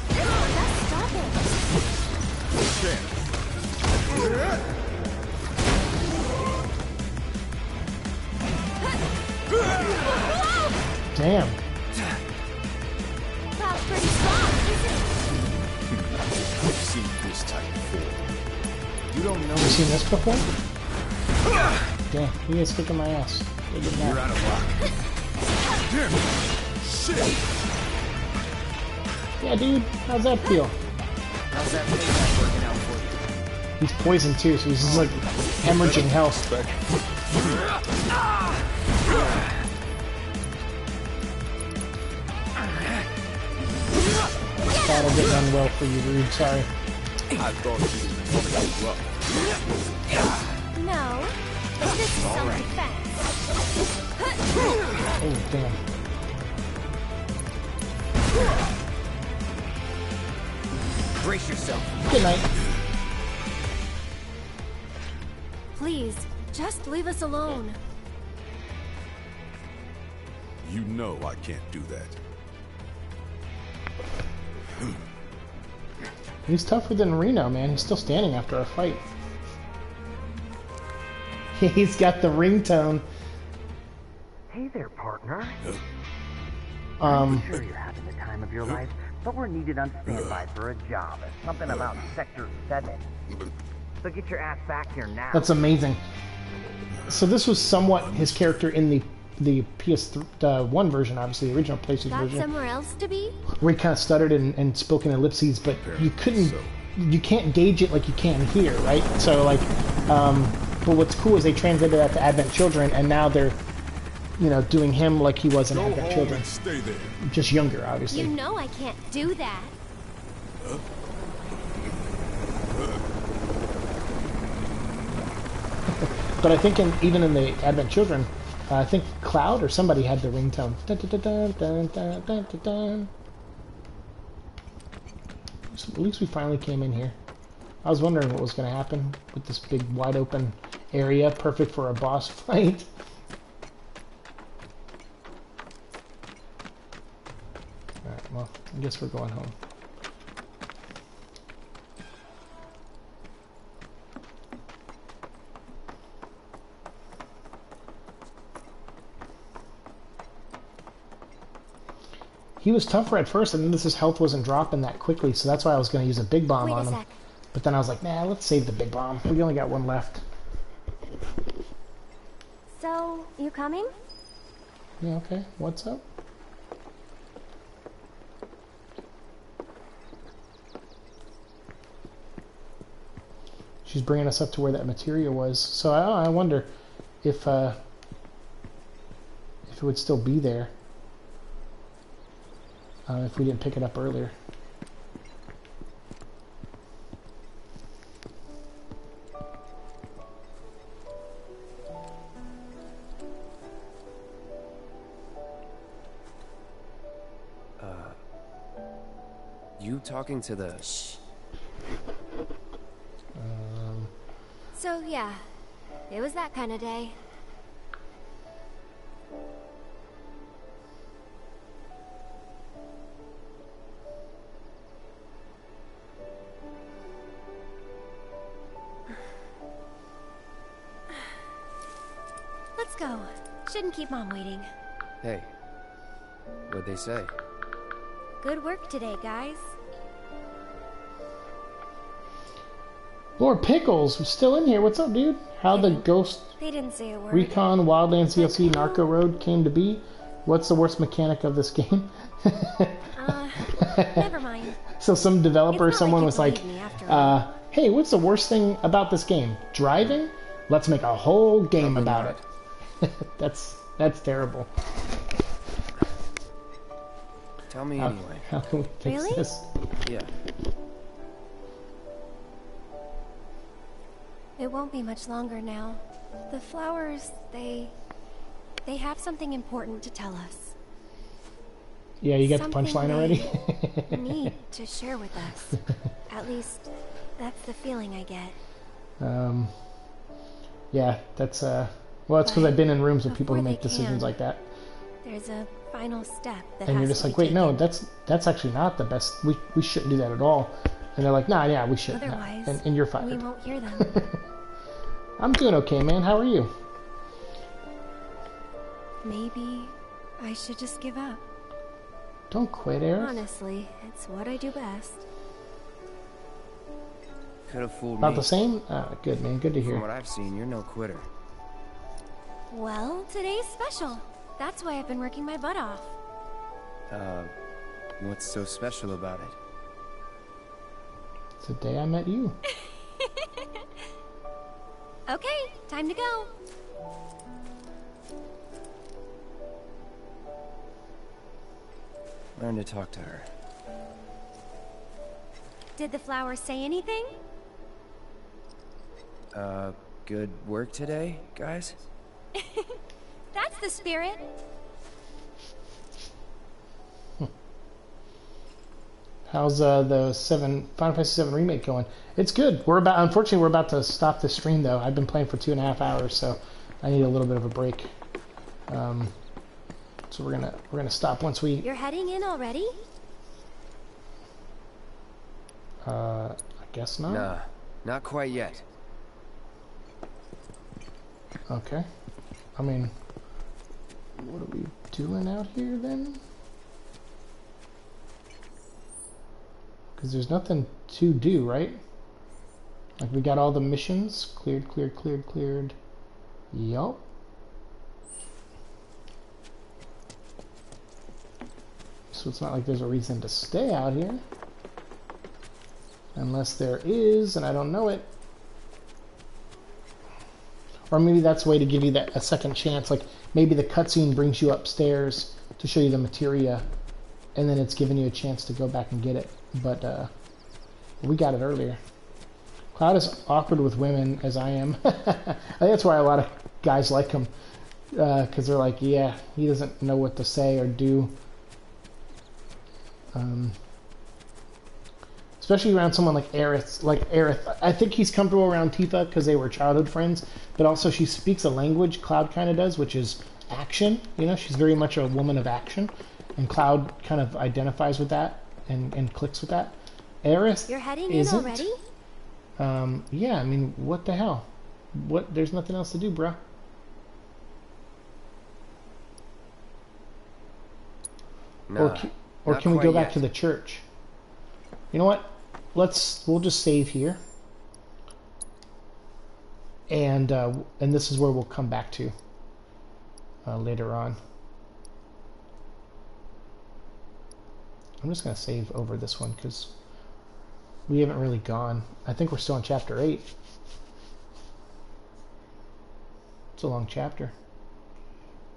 Just stop it. Can't. Damn. That's pretty strong, isn't I've seen this type before. You don't know. You seen this before? Damn, he is kicking my ass. You're out of luck. Damn it. Shit. Yeah, dude. How's that feel? How's that payback working out for you? He's poisoned too, so he's just like hemorrhaging health. That'll get done well for you, Rude. Sorry. I thought you were going to up. it? No. But this is some defense. Oh, damn. Brace yourself. Good night. Please, just leave us alone. You know I can't do that. He's tougher than Reno, man. He's still standing after our fight. He's got the ringtone. Hey there, partner. Um. I'm sure you're having the time of your life, but we're needed on standby for a job. It's something about Sector 7. So get your ass back here now. That's amazing. So this was somewhat his character in the PS1 version, obviously the original PlayStation Got version, somewhere else to be? where he kind of stuttered and spoke in ellipses, but you can't gauge it like you can here, right? So like, but what's cool is they translated that to Advent Children, and now they're, you know, doing him like he was in Advent Children, stay there. just younger, obviously. You know I can't do that. But I think even in the Advent Children, I think Cloud or somebody had the ringtone. Dun, dun, dun, dun, dun, dun, dun, dun. So at least we finally came in here. I was wondering what was going to happen with this big wide open area, perfect for a boss fight. Alright, well, I guess we're going home. He was tougher at first, and then his health wasn't dropping that quickly, so that's why I was going to use a big bomb on him. Sec. But then I was like, nah, let's save the big bomb. We only got one left. So, you coming? Yeah, okay. What's up? She's bringing us up to where that materia was. So I wonder if it would still be there. If we didn't pick it up earlier. You talking to the... Shh. So, yeah. It was that kind of day. Let's go. Shouldn't keep Mom waiting. Hey. What'd they say? Good work today, guys. Lord Pickles, we're still in here. What's up, dude? How the Ghost They didn't say a word. Recon Wildlands DLC Narco Road came to be? What's the worst mechanic of this game? Never mind. So some developer, someone was like, believe me after all. hey, what's the worst thing about this game? Driving? Let's make a whole game about it. That's terrible. Tell me anyway. How can we fix Really? this? Yeah. It won't be much longer now. The flowers, they have something important to tell us. Yeah, you got the Something punchline already? they need to share with us. At least, that's the feeling I get. Yeah, that's, well, it's because I've been in rooms with people who before make they decisions can, like that. There's a final step that And you're has just to like, be wait, taken. no, that's actually not the best. We shouldn't do that at all. And they're like, nah, yeah, we should. Otherwise, and you're we fired. won't hear them. I'm doing okay, man. How are you? Maybe I should just give up. Don't quit, Aerith. Honestly, it's what I do best. Could have fooled About me. the same? Good, man. Good to hear. From what I've seen, you're no quitter. Well, today's special. That's why I've been working my butt off. What's so special about it? It's the day I met you. Okay, time to go. Learn to talk to her. Did the flowers say anything? Good work today, guys? That's the spirit. How's the Final Fantasy VII Remake going? It's good. Unfortunately, we're about to stop the stream though. I've been playing for 2.5 hours, so I need a little bit of a break. So we're gonna stop once we. You're heading in already? I guess not. Nah, not quite yet. Okay. I mean, what are we doing out here then? Because there's nothing to do, right? Like, we got all the missions. Cleared, cleared, cleared, cleared. Yup. So it's not like there's a reason to stay out here. Unless there is, and I don't know it. Or maybe that's a way to give you a second chance. Like, maybe the cutscene brings you upstairs to show you the materia, and then it's giving you a chance to go back and get it. But we got it earlier. Cloud is awkward with women, as I am. I think that's why a lot of guys like him. Because they're like, yeah, he doesn't know what to say or do. Especially around someone like Aerith. I think he's comfortable around Tifa because they were childhood friends. But also she speaks a language, Cloud kind of does, which is action. You know, she's very much a woman of action. And Cloud kind of identifies with that and clicks with that. Aerith You're heading isn't. in already? Yeah, I mean, what the hell? There's nothing else to do, bruh. Nah, or not can we quite go back yet. to the church? You know what? We'll just save here. And this is where we'll come back to later on. I'm just going to save over this one because we haven't really gone. I think we're still in chapter 8. It's a long chapter.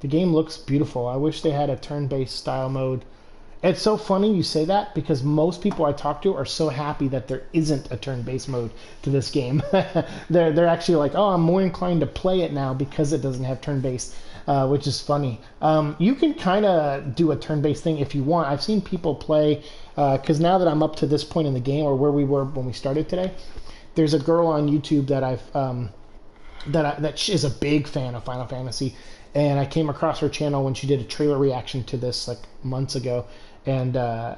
The game looks beautiful. I wish they had a turn-based style mode. It's so funny you say that because most people I talk to are so happy that there isn't a turn-based mode to this game. They're actually like, oh, I'm more inclined to play it now because it doesn't have turn-based, which is funny. You can kind of do a turn-based thing if you want. I've seen people play because now that I'm up to this point in the game, or where we were when we started today, there's a girl on YouTube that that is a big fan of Final Fantasy, and I came across her channel when she did a trailer reaction to this like months ago, and I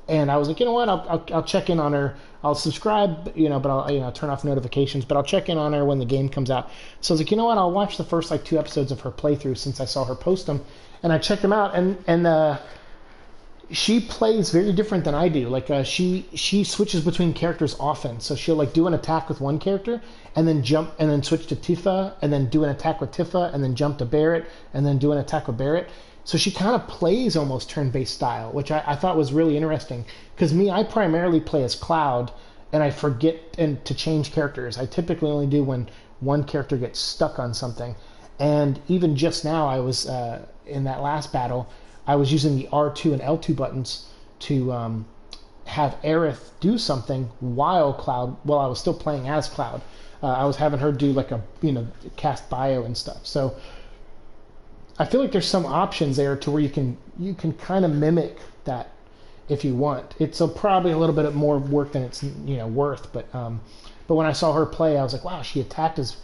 was like, you know what, I'll check in on her. I'll subscribe, but I'll turn off notifications, but I'll check in on her when the game comes out. So I was like, you know what, I'll watch the first like 2 episodes of her playthrough since I saw her post them, and I checked them out, and she plays very different than I do. Like she switches between characters often, so she'll like do an attack with one character and then jump and then switch to Tifa and then do an attack with Tifa and then jump to Barret and then do an attack with Barret. So she kind of plays almost turn-based style, which I thought was really interesting. Because I primarily play as Cloud, and I forget to change characters. I typically only do when one character gets stuck on something. And even just now, I was in that last battle, I was using the R2 and L2 buttons to have Aerith do something while I was still playing as Cloud. I was having her do like cast bio and stuff. So I feel like there's some options there to where you can kind of mimic that if you want. It's probably a little bit more work than it's worth, but when I saw her play, I was like, wow, she attacked as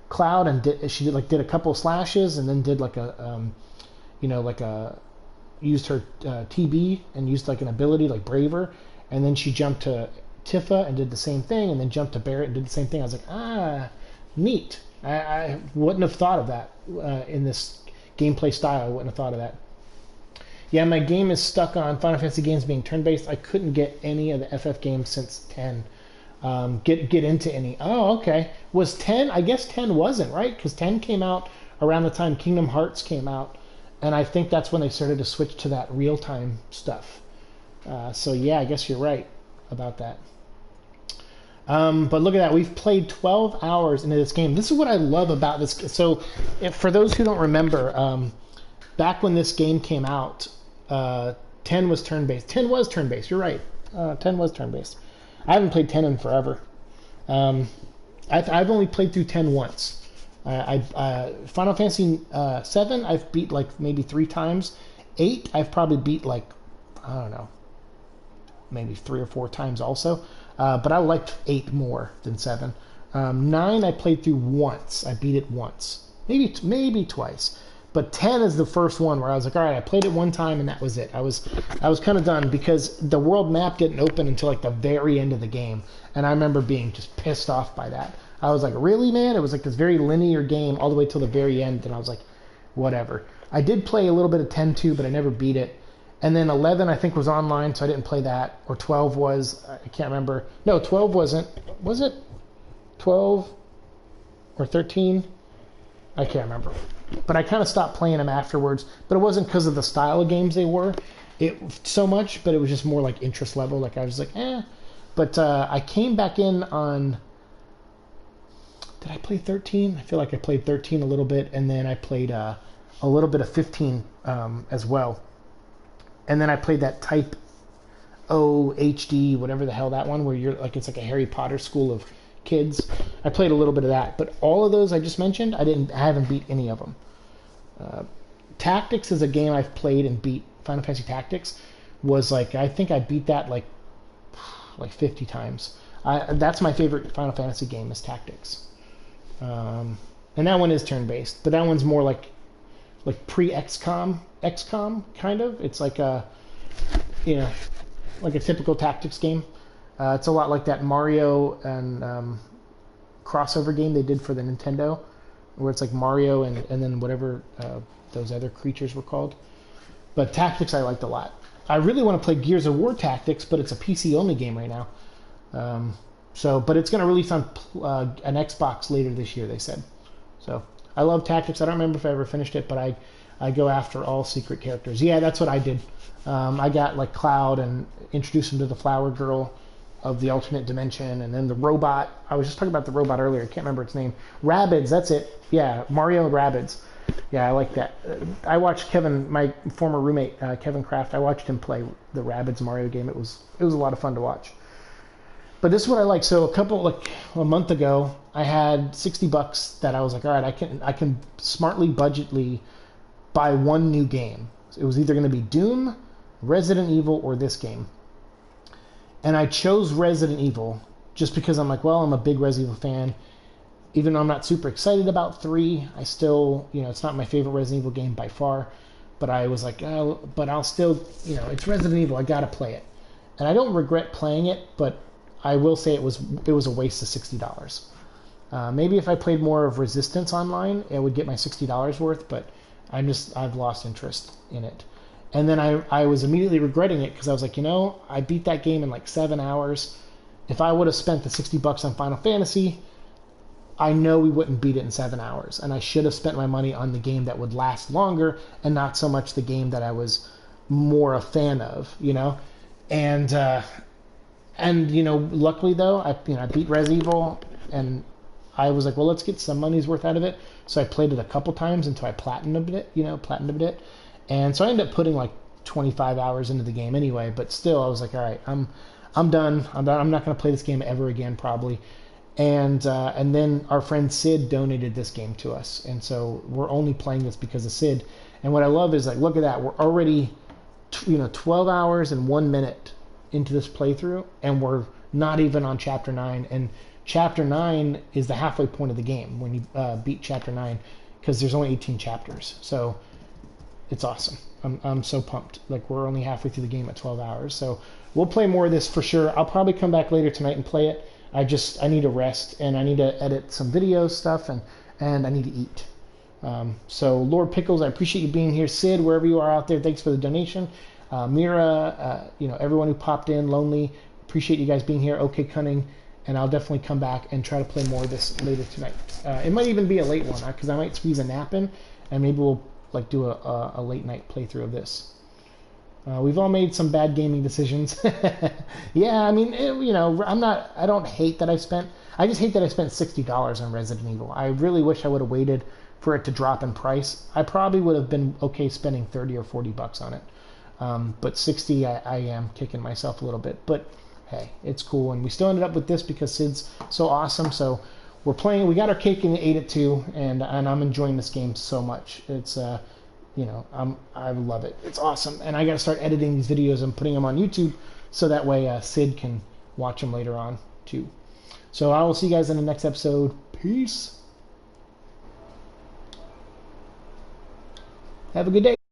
Cloud and did a couple of slashes and then did like used her TB and used like an ability like Braver, and then she jumped to Tifa and did the same thing, and then jumped to Barret and did the same thing. I was like, neat. I wouldn't have thought of that in this gameplay style. I wouldn't have thought of that. Yeah, my game is stuck on Final Fantasy games being turn-based. I couldn't get any of the FF games since 10. Get into any. Oh, okay. Was 10? I guess 10 wasn't, right? Because 10 came out around the time Kingdom Hearts came out, and I think that's when they started to switch to that real-time stuff. So yeah, I guess you're right about that. But look at that. We've played 12 hours into this game. This is what I love about this. So for those who don't remember, back when this game came out, 10 was turn-based. 10 was turn-based. You're right. 10 was turn-based. I haven't played 10 in forever. I've only played through 10 once. Final Fantasy 7, I've beat like maybe 3 times. 8, I've probably beat like, I don't know, maybe 3 or 4 times also. But I liked 8 more than 7. 9 I played through once. I beat it once. Maybe twice. But 10 is the first one where I was like, all right, I played it one time and that was it. I was kind of done because the world map didn't open until like the very end of the game. And I remember being just pissed off by that. I was like, really, man? It was like this very linear game all the way till the very end. And I was like, whatever. I did play a little bit of 10 too, but I never beat it. And then 11, I think, was online, so I didn't play that. Or 12 was. I can't remember. No, 12 wasn't. Was it 12 or 13? I can't remember. But I kind of stopped playing them afterwards. But it wasn't because of the style of games they were so much, but it was just more like interest level. Like I was like, eh. But I came back in on... Did I play 13? I feel like I played 13 a little bit, and then I played a little bit of 15 as well. And then I played that Type O HD, whatever the hell that one, where you're like, it's like a Harry Potter school of kids. I played a little bit of that, but all of those I just mentioned, I haven't beat any of them. Tactics is a game I've played and beat. Final Fantasy Tactics was like, I think I beat that like 50 times. That's my favorite Final Fantasy game is Tactics. And that one is turn-based, but that one's more like pre-XCOM kind of. It's like a typical tactics game. It's a lot like that Mario and crossover game they did for the Nintendo, where it's like Mario and then whatever those other creatures were called. But Tactics I liked a lot. I really want to play Gears of War Tactics, but it's a PC only game right now. But it's going to release on an Xbox later this year, they said. So I love Tactics. I don't remember if I ever finished it, but I go after all secret characters. Yeah, that's what I did. I got like Cloud and introduced him to the flower girl of the alternate dimension, and then the robot. I was just talking about the robot earlier. I can't remember its name. Rabbids, that's it. Yeah, Mario and Rabbids. Yeah, I like that. I watched Kevin, my former roommate, Kevin Kraft. I watched him play the Rabbids Mario game. It was a lot of fun to watch. But this is what I like. So a month ago, I had $60 that I was like, all right, I can smartly budgetly buy one new game. It was either going to be Doom, Resident Evil, or this game. And I chose Resident Evil just because I'm like, well, I'm a big Resident Evil fan. Even though I'm not super excited about 3, I still, it's not my favorite Resident Evil game by far. But I was like, oh, but I'll still, it's Resident Evil. I gotta play it. And I don't regret playing it, but I will say it was a waste of $60. Maybe if I played more of Resistance online, it would get my $60 worth. But I've lost interest in it. And then I was immediately regretting it because I was like, I beat that game in like 7 hours. If I would have spent the $60 on Final Fantasy, I know we wouldn't beat it in 7 hours. And I should have spent my money on the game that would last longer and not so much the game that I was more a fan of, And luckily though, I beat Resident Evil and I was like, well, let's get some money's worth out of it. So I played it a couple times until I platinumed it. And so I ended up putting like 25 hours into the game anyway, but still I was like, all right, I'm done. I'm not going to play this game ever again probably. And then our friend Sid donated this game to us. And so we're only playing this because of Sid. And what I love is like, look at that. We're already 12 hours and 1 minute into this playthrough and we're not even on chapter 9. And chapter 9 is the halfway point of the game when you beat chapter 9 because there's only 18 chapters. So it's awesome. I'm so pumped. Like we're only halfway through the game at 12 hours. So we'll play more of this for sure. I'll probably come back later tonight and play it. I need to rest and I need to edit some video stuff and I need to eat. So Lord Pickles, I appreciate you being here. Sid, wherever you are out there, thanks for the donation. Mira, everyone who popped in, Lonely, appreciate you guys being here. Okay, Cunning, and I'll definitely come back and try to play more of this later tonight. It might even be a late one because I might squeeze a nap in and maybe we'll like do a late night playthrough of this. We've all made some bad gaming decisions. Yeah, I mean, I don't hate that I just hate that I spent $60 on Resident Evil. I really wish I would have waited for it to drop in price. I probably would have been okay spending 30 or 40 bucks on it. But 60, I am kicking myself a little bit. But hey, it's cool. And we still ended up with this because Sid's so awesome. So we're playing, we got our cake and ate it too. And I'm enjoying this game so much. It's, I love it. It's awesome. And I got to start editing these videos and putting them on YouTube so that way Sid can watch them later on too. So I will see you guys in the next episode. Peace. Have a good day.